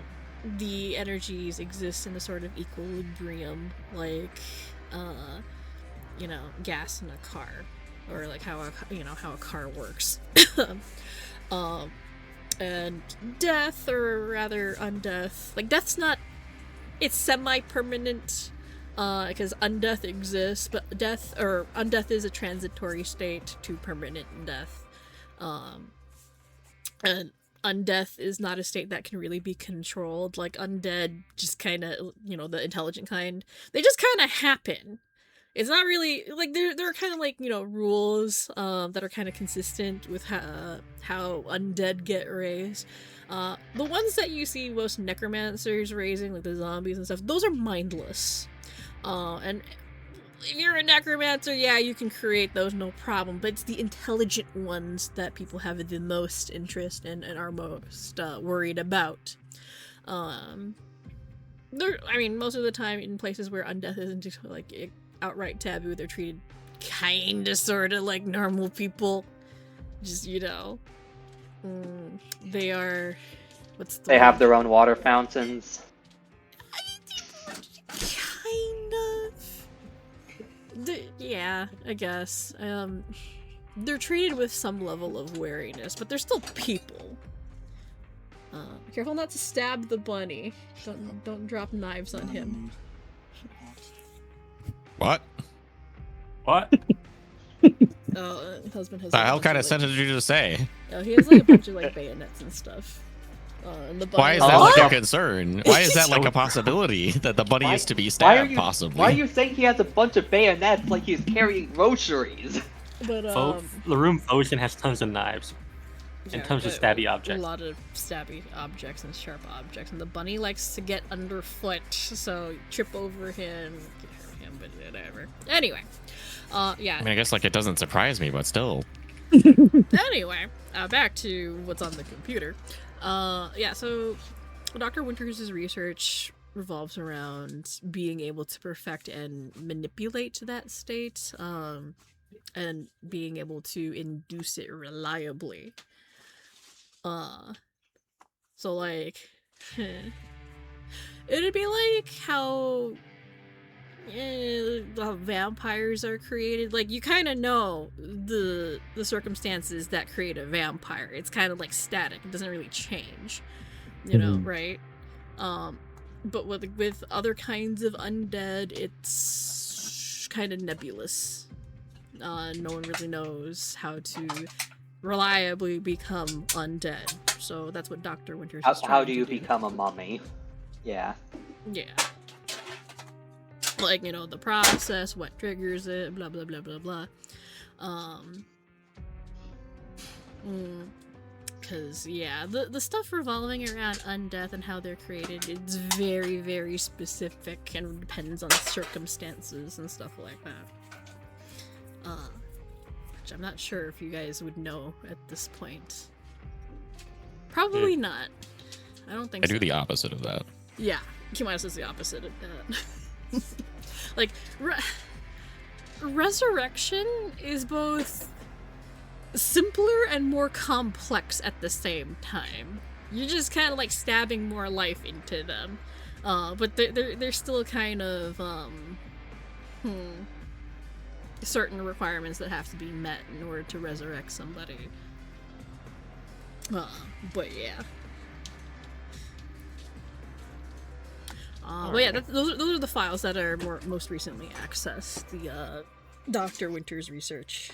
the energies exist in a sort of equilibrium, like, you know, gas in a car, or like how a car works. And death, or rather undeath, like, death's not, it's semi-permanent, because undeath exists, but undeath is a transitory state to permanent death. And undeath is not a state that can really be controlled. Like, undead just kind of, you know, the intelligent kind, they just kind of happen. It's not really, like, there are kind of, like, you know, rules that are kind of consistent with how undead get raised. The ones that you see most necromancers raising, like the zombies and stuff, those are mindless. And if you're a necromancer, yeah, you can create those, no problem, but it's the intelligent ones that people have the most interest in and are most worried about. I mean, most of the time in places where undeath isn't, like, outright taboo, they're treated kinda sorta like normal people. Just, you know, they are, They have their own water fountains. Kind of. Yeah, I guess. They're treated with some level of wariness, but they're still people. Careful not to stab the bunny. Don't drop knives on him. What? What? Husband has. The hell kind of sentence did you just say? Oh, he has, like, a bunch of, like, bayonets and stuff. And the bunny. Why is that like a concern? Why is that like a possibility that the bunny is to be stabbed, possibly? Why are you saying he has a bunch of bayonets like he's carrying groceries? But the room Ocean has tons of knives. And tons of stabby objects. A lot of stabby objects and sharp objects. And the bunny likes to get underfoot, so trip over him, get him, but whatever. Anyway, yeah. I mean, I guess, like, it doesn't surprise me, but still. Anyway, back to what's on the computer. Yeah, so Dr. Winters' research revolves around being able to perfect and manipulate that state, and being able to induce it reliably. So, like, it'd be like how the vampires are created. Like, you kind of know the circumstances that create a vampire. It's kind of like static. It doesn't really change, you know, right? But with other kinds of undead, it's kind of nebulous. No one really knows how to reliably become undead. So that's what Dr. Winters is trying How do you to do. become a mummy? Yeah. Yeah. Like, you know, the process, what triggers it, blah, blah, blah, blah, blah. Because, yeah, the stuff revolving around undeath and how they're created, it's very, very specific and depends on circumstances and stuff like that. Which I'm not sure if you guys would know at this point. Probably not. I don't think I so. do the opposite of that. Yeah, Q- is the opposite of that. Like, resurrection is both simpler and more complex at the same time. You're just kind of like stabbing more life into them, but they're still kind of certain requirements that have to be met in order to resurrect somebody. But yeah. But yeah, those are the files that are most recently accessed. The Dr. Winter's research.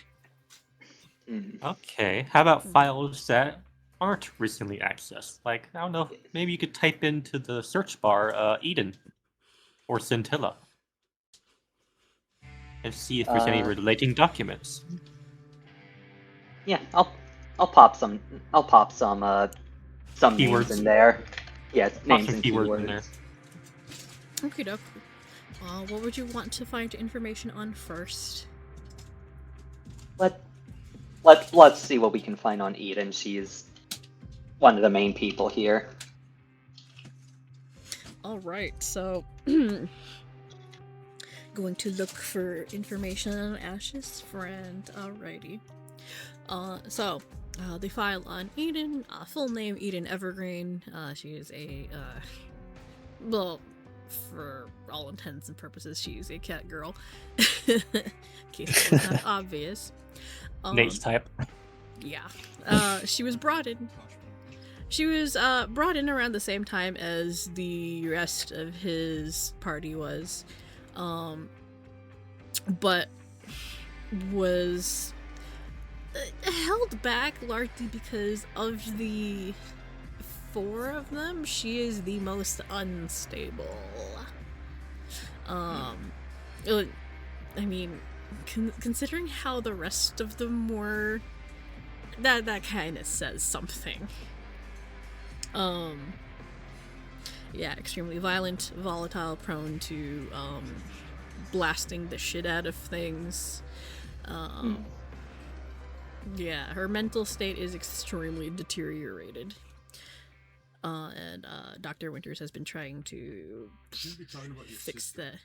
Okay, how about files that aren't recently accessed? Like, I don't know, maybe you could type into the search bar Eden or Scintilla and see if there's any relating documents. Yeah, I'll pop some Keywords. names in there. Yes, names some and keywords in there. Okay, doke. What would you want to find information on first? Let's see what we can find on Eden. She's one of the main people here. Alright, so going to look for information on Ash's friend. Alrighty. So the file on Eden, full name Eden Evergreen. She is a well, for all intents and purposes, she's a cat girl. In case it's not obvious. Nate's type. Yeah. She was brought in. She was brought in around the same time as the rest of his party was, but was held back largely because of the 4 of them. She is the most unstable. I mean, considering how the rest of them were, that kind of says something. Yeah, extremely violent, volatile, prone to blasting the shit out of things. Yeah, her mental state is extremely deteriorated. And Dr. Winters has been trying to fix that.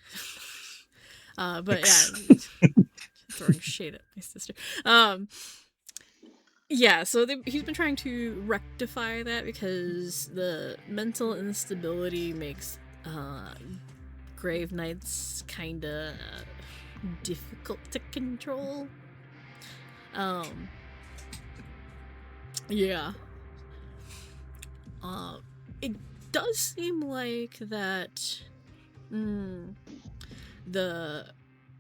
But yeah, throwing shade at my sister. Yeah, so he's been trying to rectify that because the mental instability makes Grave Knights kinda difficult to control. Yeah. It does seem like that the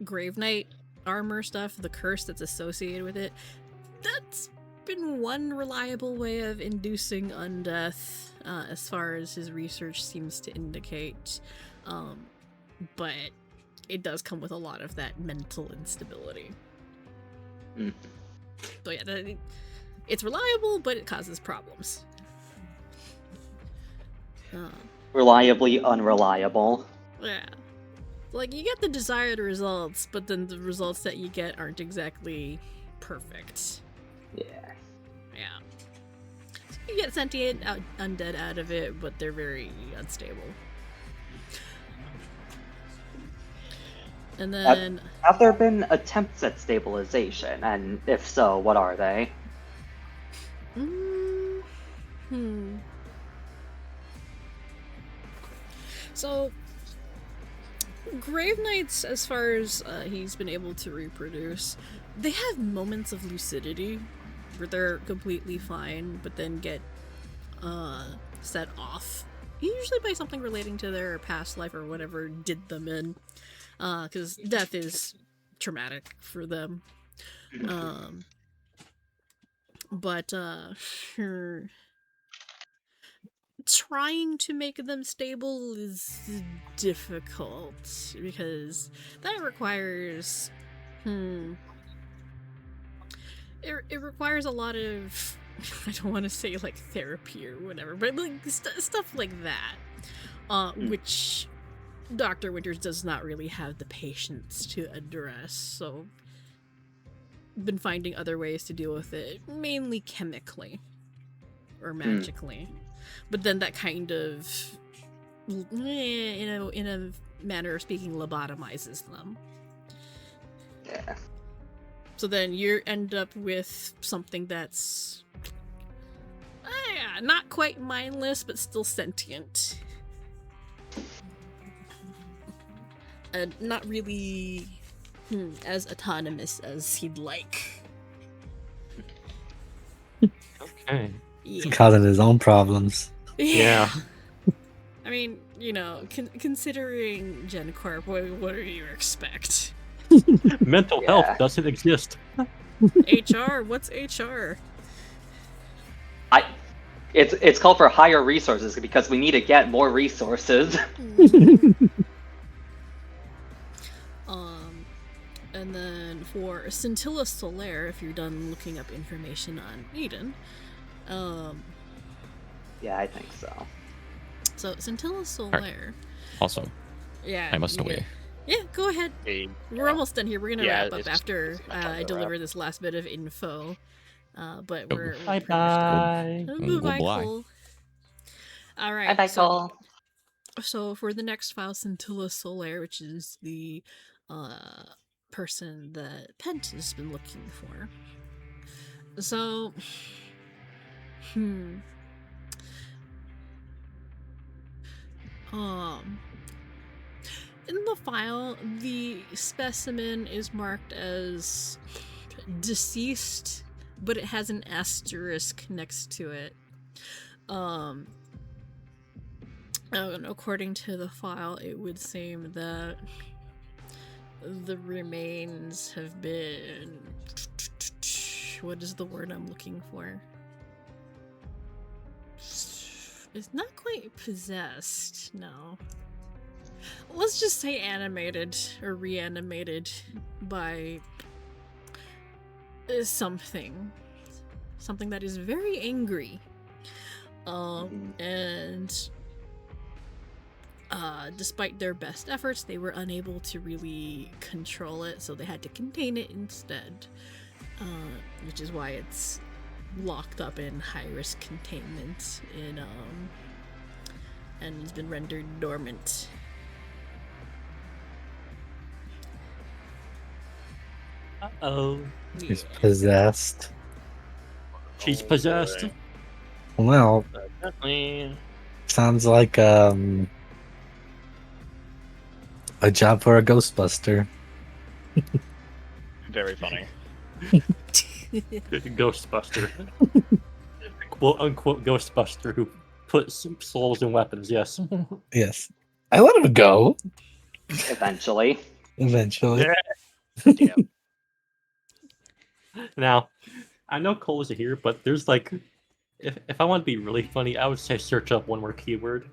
Grave Knight armor stuff, the curse that's associated with it, that's been one reliable way of inducing undeath, as far as his research seems to indicate. But it does come with a lot of that mental instability. So yeah, it's reliable, but it causes problems. Reliably unreliable. Yeah. Like, you get the desired results, but then the results that you get aren't exactly perfect. Yeah. Yeah. So you get sentient undead out of it, but they're very unstable. And then... Have there been attempts at stabilization? And if so, what are they? So, Grave Knights, as far as he's been able to reproduce, they have moments of lucidity where they're completely fine, but then get set off. Usually by something relating to their past life or whatever did them in. Because death is traumatic for them. But trying to make them stable is difficult because that requires it requires a lot of, I don't want to say like therapy or whatever, but like stuff like that, which Dr. Winters does not really have the patience to address. So been finding other ways to deal with it, mainly chemically or magically. But then that kind of, in a manner of speaking, lobotomizes them. Yeah. So then you end up with something that's not quite mindless, but still sentient. Not really as autonomous as he'd like. Okay. He's causing his own problems. Yeah. I mean, you know, considering Gen Corp, what do you expect? Mental health doesn't exist. HR? What's HR? It's called for higher resources because we need to get more resources. And then for Scintilla Solaire, if you're done looking up information on Eden, yeah, I think so. So Scintilla Solaire. Also, Yeah. I must away. Yeah, go ahead. We're almost done here. We're gonna wrap up after I deliver this last bit of info. But we're bye. Bye, Cole. All right. Bye, Cole. So for the next file, Scintilla Solaire, which is the person that Pent has been looking for. So, in the file, the specimen is marked as deceased, but it has an asterisk next to it. And according to the file, it would seem that the remains have been... What is the word I'm looking for? It's not quite possessed, no. Let's just say animated or reanimated by something. Something that is very angry. And despite their best efforts, they were unable to really control it, so they had to contain it instead. Which is why it's locked up in high-risk containment and has been rendered dormant. Uh-oh. He's possessed. She's possessed. Well, Definitely. sounds like a job for a Ghostbuster. Very funny. Ghostbuster. Quote unquote Ghostbuster who puts souls in weapons, yes. Yes. I let him go. Eventually. Eventually. Yeah. Now, I know Cole isn't here, but there's like, if I want to be really funny, I would say search up one more keyword.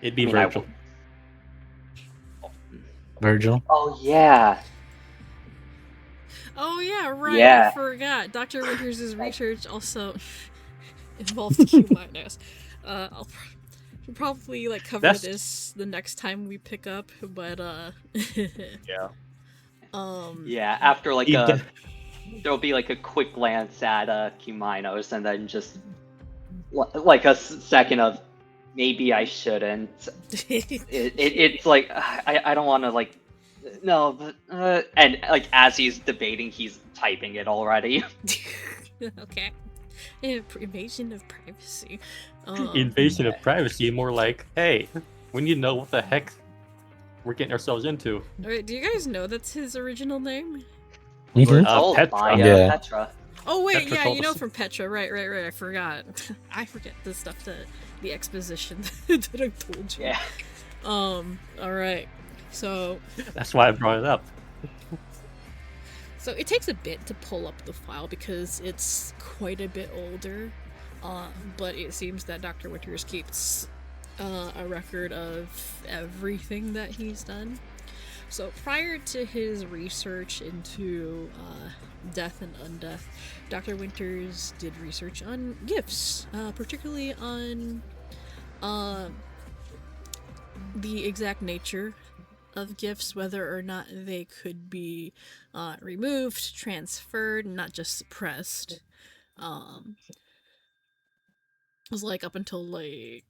It'd be Virgil. Virgil? Oh, yeah. Oh yeah, right. Yeah. I forgot. Dr. Winters' research also involved Q-minus. I'll probably like cover this the next time we pick up, but Yeah. Yeah, after like there'll be like a quick glance at Q-minus and then just like a second of maybe I shouldn't. It's like I don't want to like. No, but and like as he's debating, he's typing it already. Okay. Invasion of privacy. Invasion of privacy, more like, hey, we need to know what the heck we're getting ourselves into. Alright, do you guys know that's his original name? Petra. Petra. Oh wait, Petra yeah, told you know us. from Petra, right, I forgot. I forget the stuff the exposition that I told you. Yeah. Alright. So That's why I brought it up. So it takes a bit to pull up the file because it's quite a bit older, but it seems that Dr. Winters keeps a record of everything that he's done. So prior to his research into death and undeath, Dr. Winters did research on gifts, particularly on the exact nature of gifts, whether or not they could be removed, transferred, not just suppressed. It was like up until like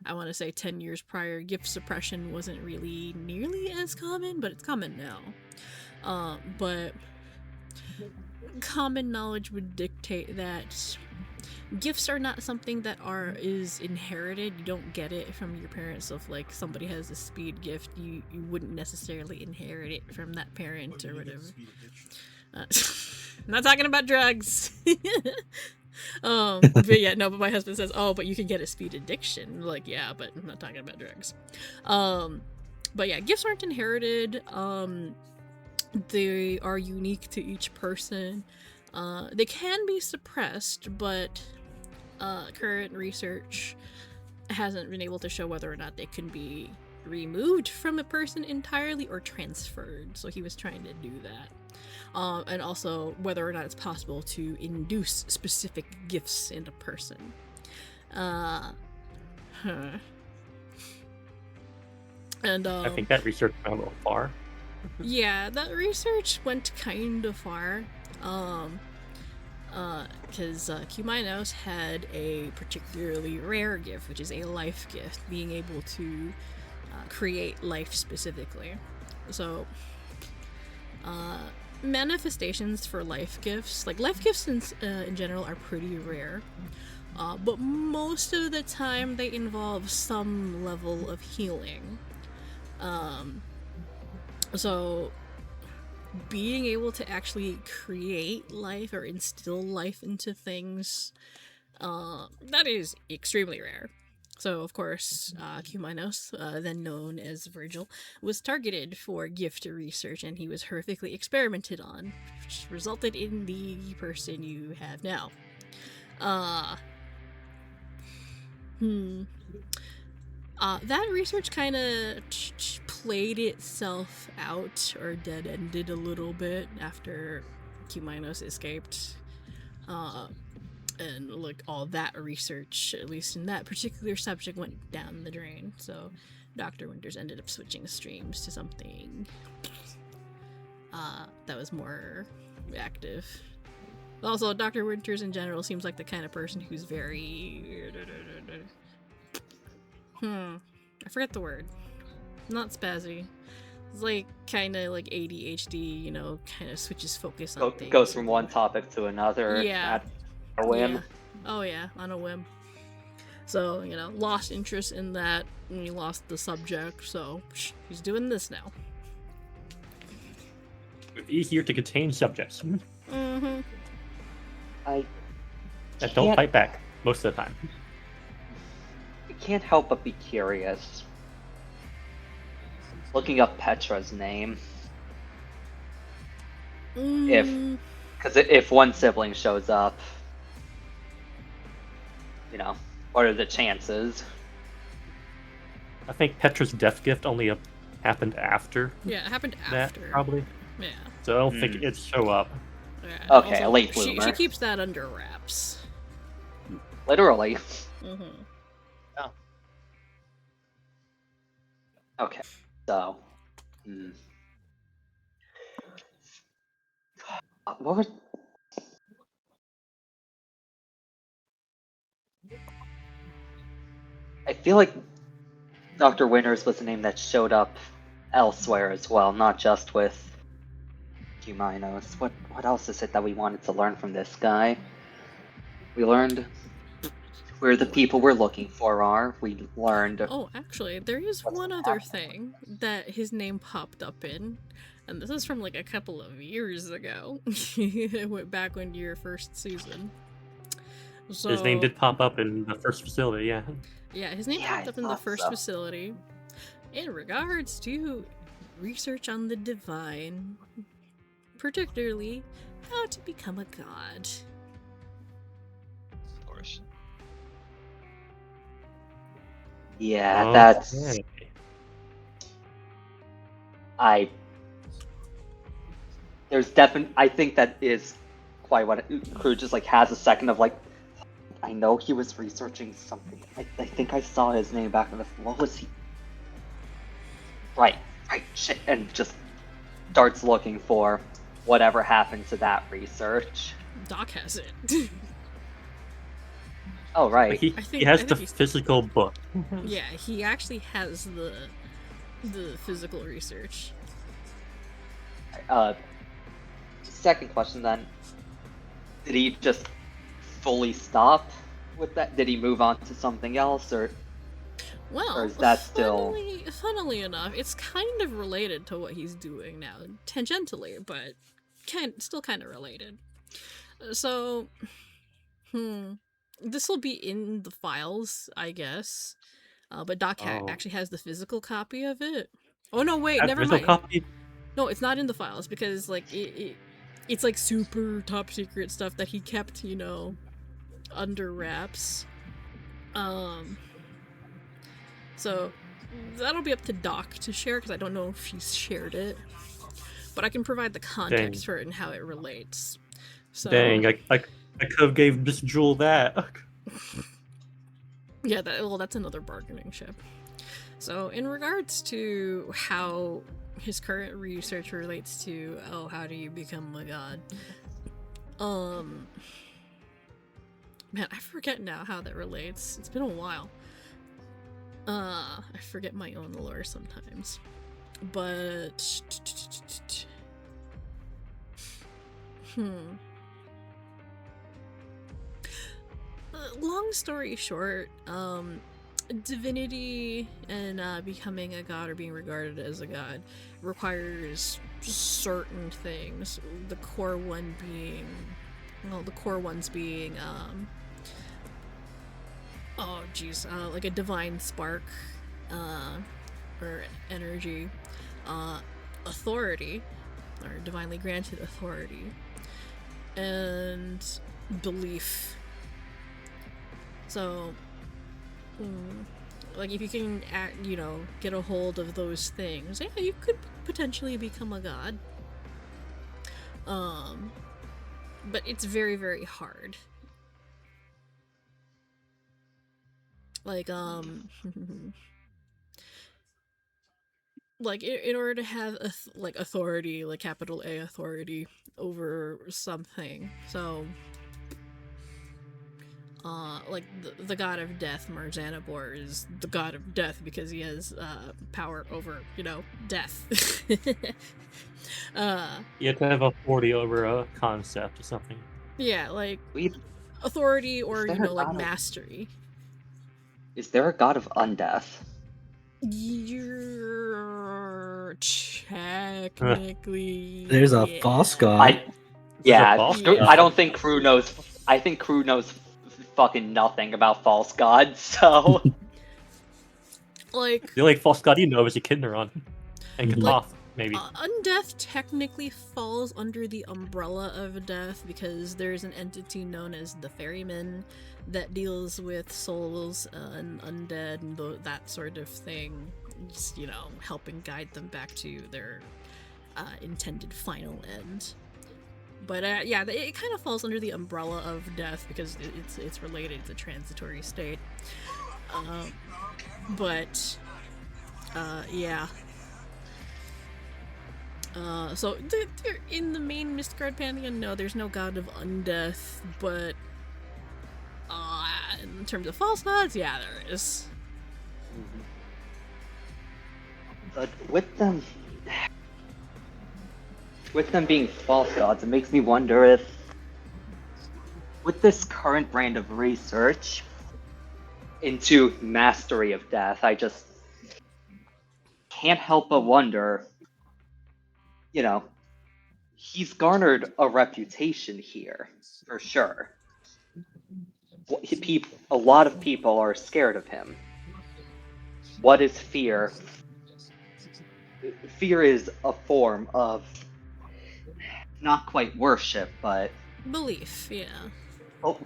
I want to say 10 years prior, gift suppression wasn't really nearly as common, but it's common now. But common knowledge would dictate that gifts are not something that is inherited. You don't get it from your parents. So if like somebody has a speed gift, you wouldn't necessarily inherit it from that parent or whatever. I'm not talking about drugs. But yeah, no, but my husband says, oh, but you can get a speed addiction. Like, yeah, but I'm not talking about drugs. But yeah, gifts aren't inherited. They are unique to each person. They can be suppressed, but current research hasn't been able to show whether or not they can be removed from a person entirely or transferred. So he was trying to do that. And also whether or not it's possible to induce specific gifts in a person. And I think that research went a little far. Yeah, that research went kind of far. Because Q-Minos had a particularly rare gift, which is a life gift, being able to create life specifically. So, manifestations for life gifts, like life gifts in general, are pretty rare. But most of the time they involve some level of healing. So being able to actually create life or instill life into things, that is extremely rare. So, of course, Q-Minos, then known as Virgil, was targeted for gift research, and he was horrifically experimented on, which resulted in the person you have now. That research kind of played itself out, or dead-ended a little bit after Q-Minos escaped. And like all that research, at least in that particular subject, went down the drain. So Dr. Winters ended up switching streams to something that was more active. Also, Dr. Winters in general seems like the kind of person who's very... I forget the word. Not spazzy. It's like kind of like ADHD, you know, kind of switches focus on things. Goes from one topic to another. Yeah. At a whim. Yeah. Oh yeah, on a whim. So, you know, lost interest in that, and he lost the subject, so he's doing this now. It's easier to contain subjects. Mm-hmm. That don't fight back most of the time. I can't help but be curious. Looking up Petra's name. Because if one sibling shows up, you know, what are the chances? I think Petra's death gift only happened after. Yeah, it happened that, after. probably. Yeah. So I don't think it'd show up. Yeah. Okay, Also, a late bloomer. She keeps that under wraps. Literally. Mm-hmm. Oh. Okay, so... What was... I feel like Dr. Winters was a name that showed up elsewhere as well, not just with Q-Minos. What else is it that we wanted to learn from this guy? We learned where the people we're looking for are. We learned... Oh, actually, there is one other thing that his name popped up in, and this is from like a couple of years ago. It went back into your first season. So, his name did pop up in the first facility, yeah. Yeah, his name popped up in the first facility. In regards to research on the divine, particularly how to become a god. Of course. Yeah, that's... Okay. I think that is quite what Crew just like has a second of like, I know he was researching something. I think I saw his name back in the... What was he? Right, shit, and just starts looking for whatever happened to that research. Doc has it. Oh, right. Like he I has think the he's- physical book. Yeah, he actually has the physical research. Second question then. Did he just fully stop with that? Did he move on to something else, or Well, is that still? funnily enough, it's kind of related to what he's doing now, tangentially, but still kind of related. So, this will be in the files, I guess. But Doc actually has the physical copy of it. Oh no, wait, never There's no mind. copy. No, it's not in the files because like it's like super top secret stuff that he kept, under wraps. So that'll be up to Doc to share because I don't know if she's shared it, but I can provide the context for it and how it relates. So Dang, I could have gave Miss Jewel that. yeah, that's another bargaining chip. So in regards to how his current research relates to how do you become a god, man, I forget now how that relates. It's been a while. I forget my own lore sometimes. But long story short, divinity and becoming a god or being regarded as a god requires certain things. The core ones being like a divine spark, or energy, authority, or divinely granted authority, and belief. So, like if you can get a hold of those things, yeah, you could potentially become a god. But it's very, very hard. Like, like in order to have authority, like capital A authority over something. So, like the god of death, Marzanabor, is the god of death because he has power over, death. You have to have authority over a concept or something. Yeah, like authority or like mastery. Is there a god of undeath? You're technically. There's a false god. I don't think Crew knows. I think Crew knows fucking nothing about false gods. So, like the only false god you know is Echidnaron and Katoth, maybe. Undeath technically falls under the umbrella of death because there's an entity known as the Ferryman that deals with souls and undead and that sort of thing. Just, helping guide them back to their intended final end. But yeah, it kind of falls under the umbrella of death because it's related to the transitory state. But yeah. So in the main Mistgard pantheon, no, there's no god of undeath, but in terms of false gods, yeah, there is. But with them being false gods, it makes me wonder if, with this current brand of research into mastery of death, I just can't help but wonder, he's garnered a reputation here, for sure. A lot of people are scared of him. What is fear? Fear is a form of, not quite worship, but belief, yeah. Oh,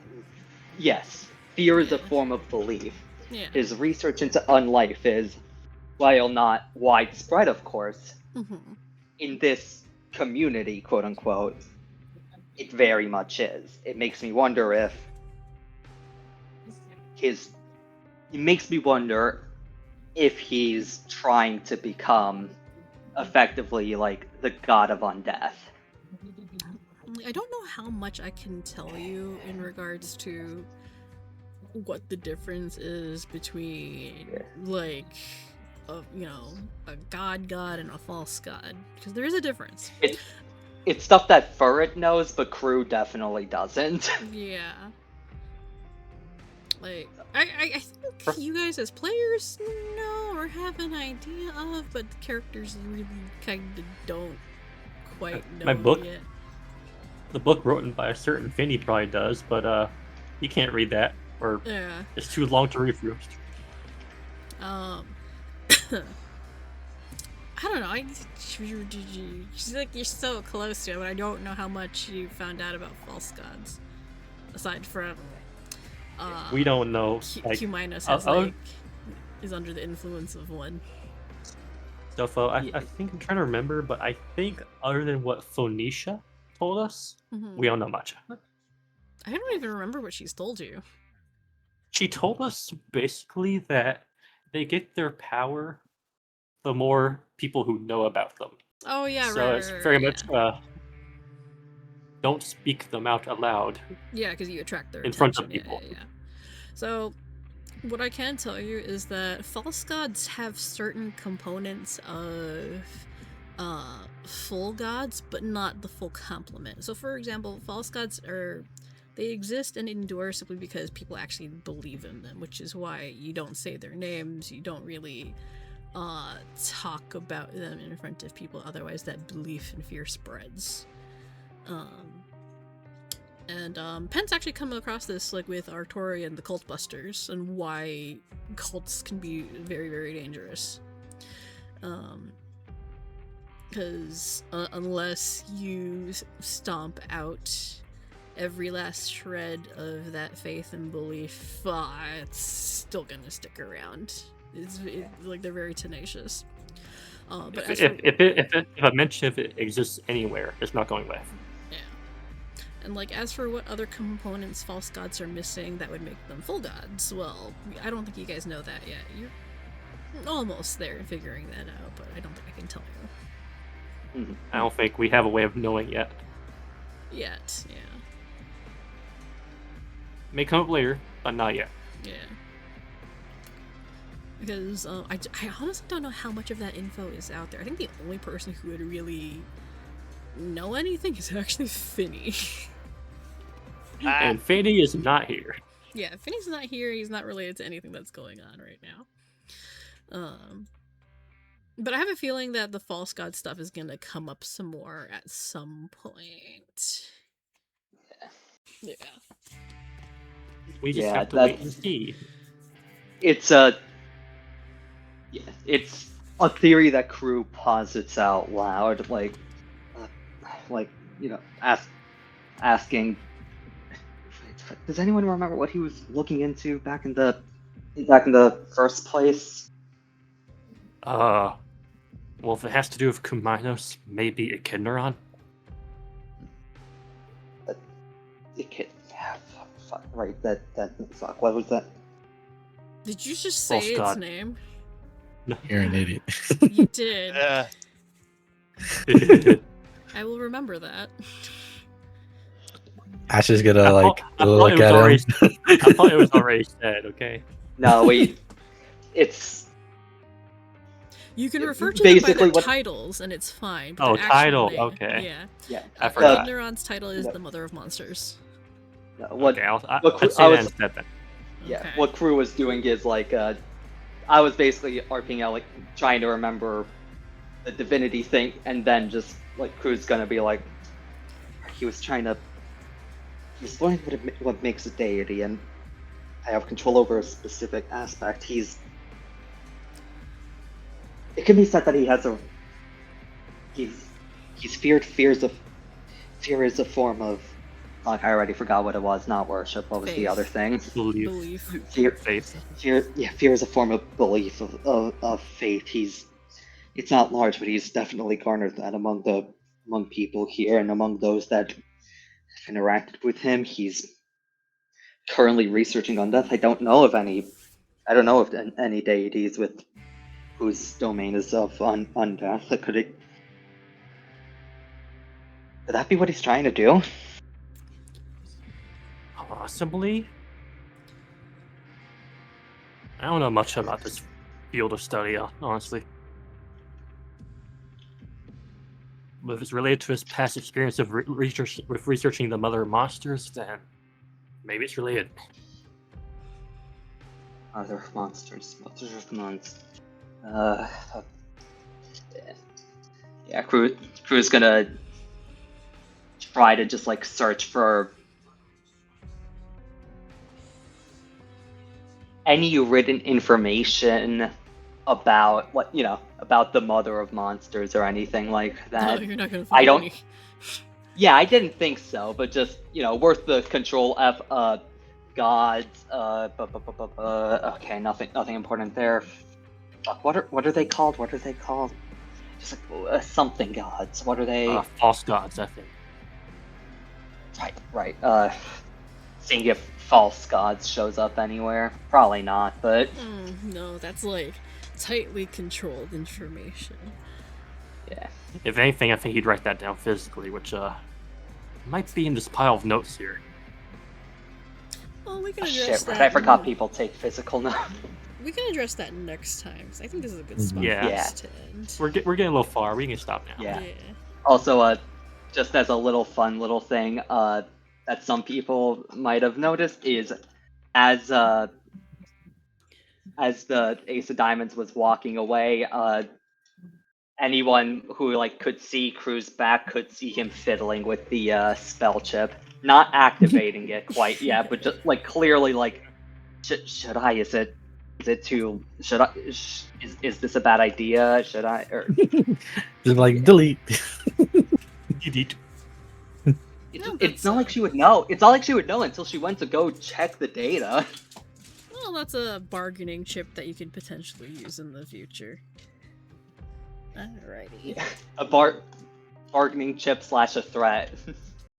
yes. Fear is a form of belief. Yeah. His research into unlife is, while not widespread, of course, in this community, quote unquote, it very much is. It makes me wonder if he's trying to become effectively like the god of undeath. I don't know how much I can tell you in regards to what the difference is between like a god and a false god, because there is a difference. It's stuff that Furret knows, but Crew definitely doesn't. Yeah. Like, I think you guys as players know or have an idea of, but the characters really kind of don't quite know My book? yet. The book written by a certain Finny probably does, but you can't read that, or Yeah. it's too long to read through. I don't know. She's like, you're so close to it, but I don't know how much you found out about false gods, aside from We don't know. Q Minus has is under the influence of one. Stuff. I think I'm trying to remember, but I think other than what Phoenicia told us, we don't know much. I don't even remember what she's told you. She told us basically that they get their power the more people who know about them. Oh yeah, so right. it's very much don't speak them out aloud. Yeah, because you attract their in attention. front of people. Yeah. So, what I can tell you is that false gods have certain components of full gods, but not the full complement. So, for example, false gods they exist and endure simply because people actually believe in them, which is why you don't say their names, you don't really talk about them in front of people, otherwise that belief and fear spreads. Penn's actually come across this like with Artori and the Cult Busters, and why cults can be very, very dangerous. Because unless you stomp out every last shred of that faith and belief, it's still gonna stick around. It's like they're very tenacious. But if a mention of it exists anywhere, it's not going away. Yeah. And like, as for what other components false gods are missing that would make them full gods, well, I don't think you guys know that yet. You're almost there figuring that out, but I don't think I can tell you. I don't think we have a way of knowing yet. Yeah. May come up later, but not yet. Yeah. Because I honestly don't know how much of that info is out there. I think the only person who would really know anything is actually Finny. And Finny is not here. Yeah, Finny's not here. He's not related to anything that's going on right now. But I have a feeling that the false god stuff is gonna come up some more at some point. Yeah. We just have to wait and see. It's it's a theory that Crew posits out loud, like asking. Does anyone remember what he was looking into back in the first place? Well, if it has to do with Kuminos, maybe Echidnaron? Right, fuck, what was that? Did you just say its God. name? No. You're an idiot. You did. I will remember that. Ash is gonna I look at him. I thought it was already said, okay? No, wait. You can refer to them by basically their titles, and it's fine. But Oh, their actual title, name, okay. Yeah. I forgot. Echidnaron's title is the Mother of Monsters. Okay, I'll say that instead then. Yeah, Okay. what Crew was doing is I was basically arcing out, trying to remember the divinity thing, and then just Crew's gonna be he was learning what makes a deity, and I have control over a specific aspect. It can be said that he has he's feared. Fear is a form of. I already forgot what it was. Not worship. What was the other thing? Belief. Faith. Fear is a form of belief of faith. It's not large, but he's definitely garnered that among people here and among those that have interacted with him. He's currently researching undeath. I don't know of any deities with whose domain is of undeath. Could that be what he's trying to do? Possibly. I don't know much about this field of study, honestly. But if it's related to his past experience of researching the mother of monsters, then maybe it's related. Mother of monsters. Mother of monsters. Yeah, Crew's gonna try to just like search for any written information about about the mother of monsters or anything like that. No, you're not gonna find I don't. any. Yeah, I didn't think so, but just worth the Control F. Gods. Okay, nothing important there. Fuck, what are they called? What are they called? Just like something gods. What are they? False gods, I think. Right. Seeing if false gods shows up anywhere. Probably not, but No, that's like tightly controlled information. yeah. If anything, I think he'd write that down physically, which might be in this pile of notes here. Well, we can Oh, address shit, that. right. I forgot people take physical notes. We can address that next time, because I think this is a good spot Yeah. for Yeah. us to end. We're getting a little far. We can stop now. Yeah. Also, just as a little fun little thing, that some people might have noticed is as the Ace of Diamonds was walking away, anyone who could see Crew's back could see him fiddling with the spell chip, not activating it quite yet, but just clearly should I? Is it too? Should I? Is this a bad idea? Should I? Or Just delete. Delete. It's not like she would know. It's not like she would know until she went to go check the data. Well, that's a bargaining chip that you could potentially use in the future. Alrighty. A bargaining chip / a threat.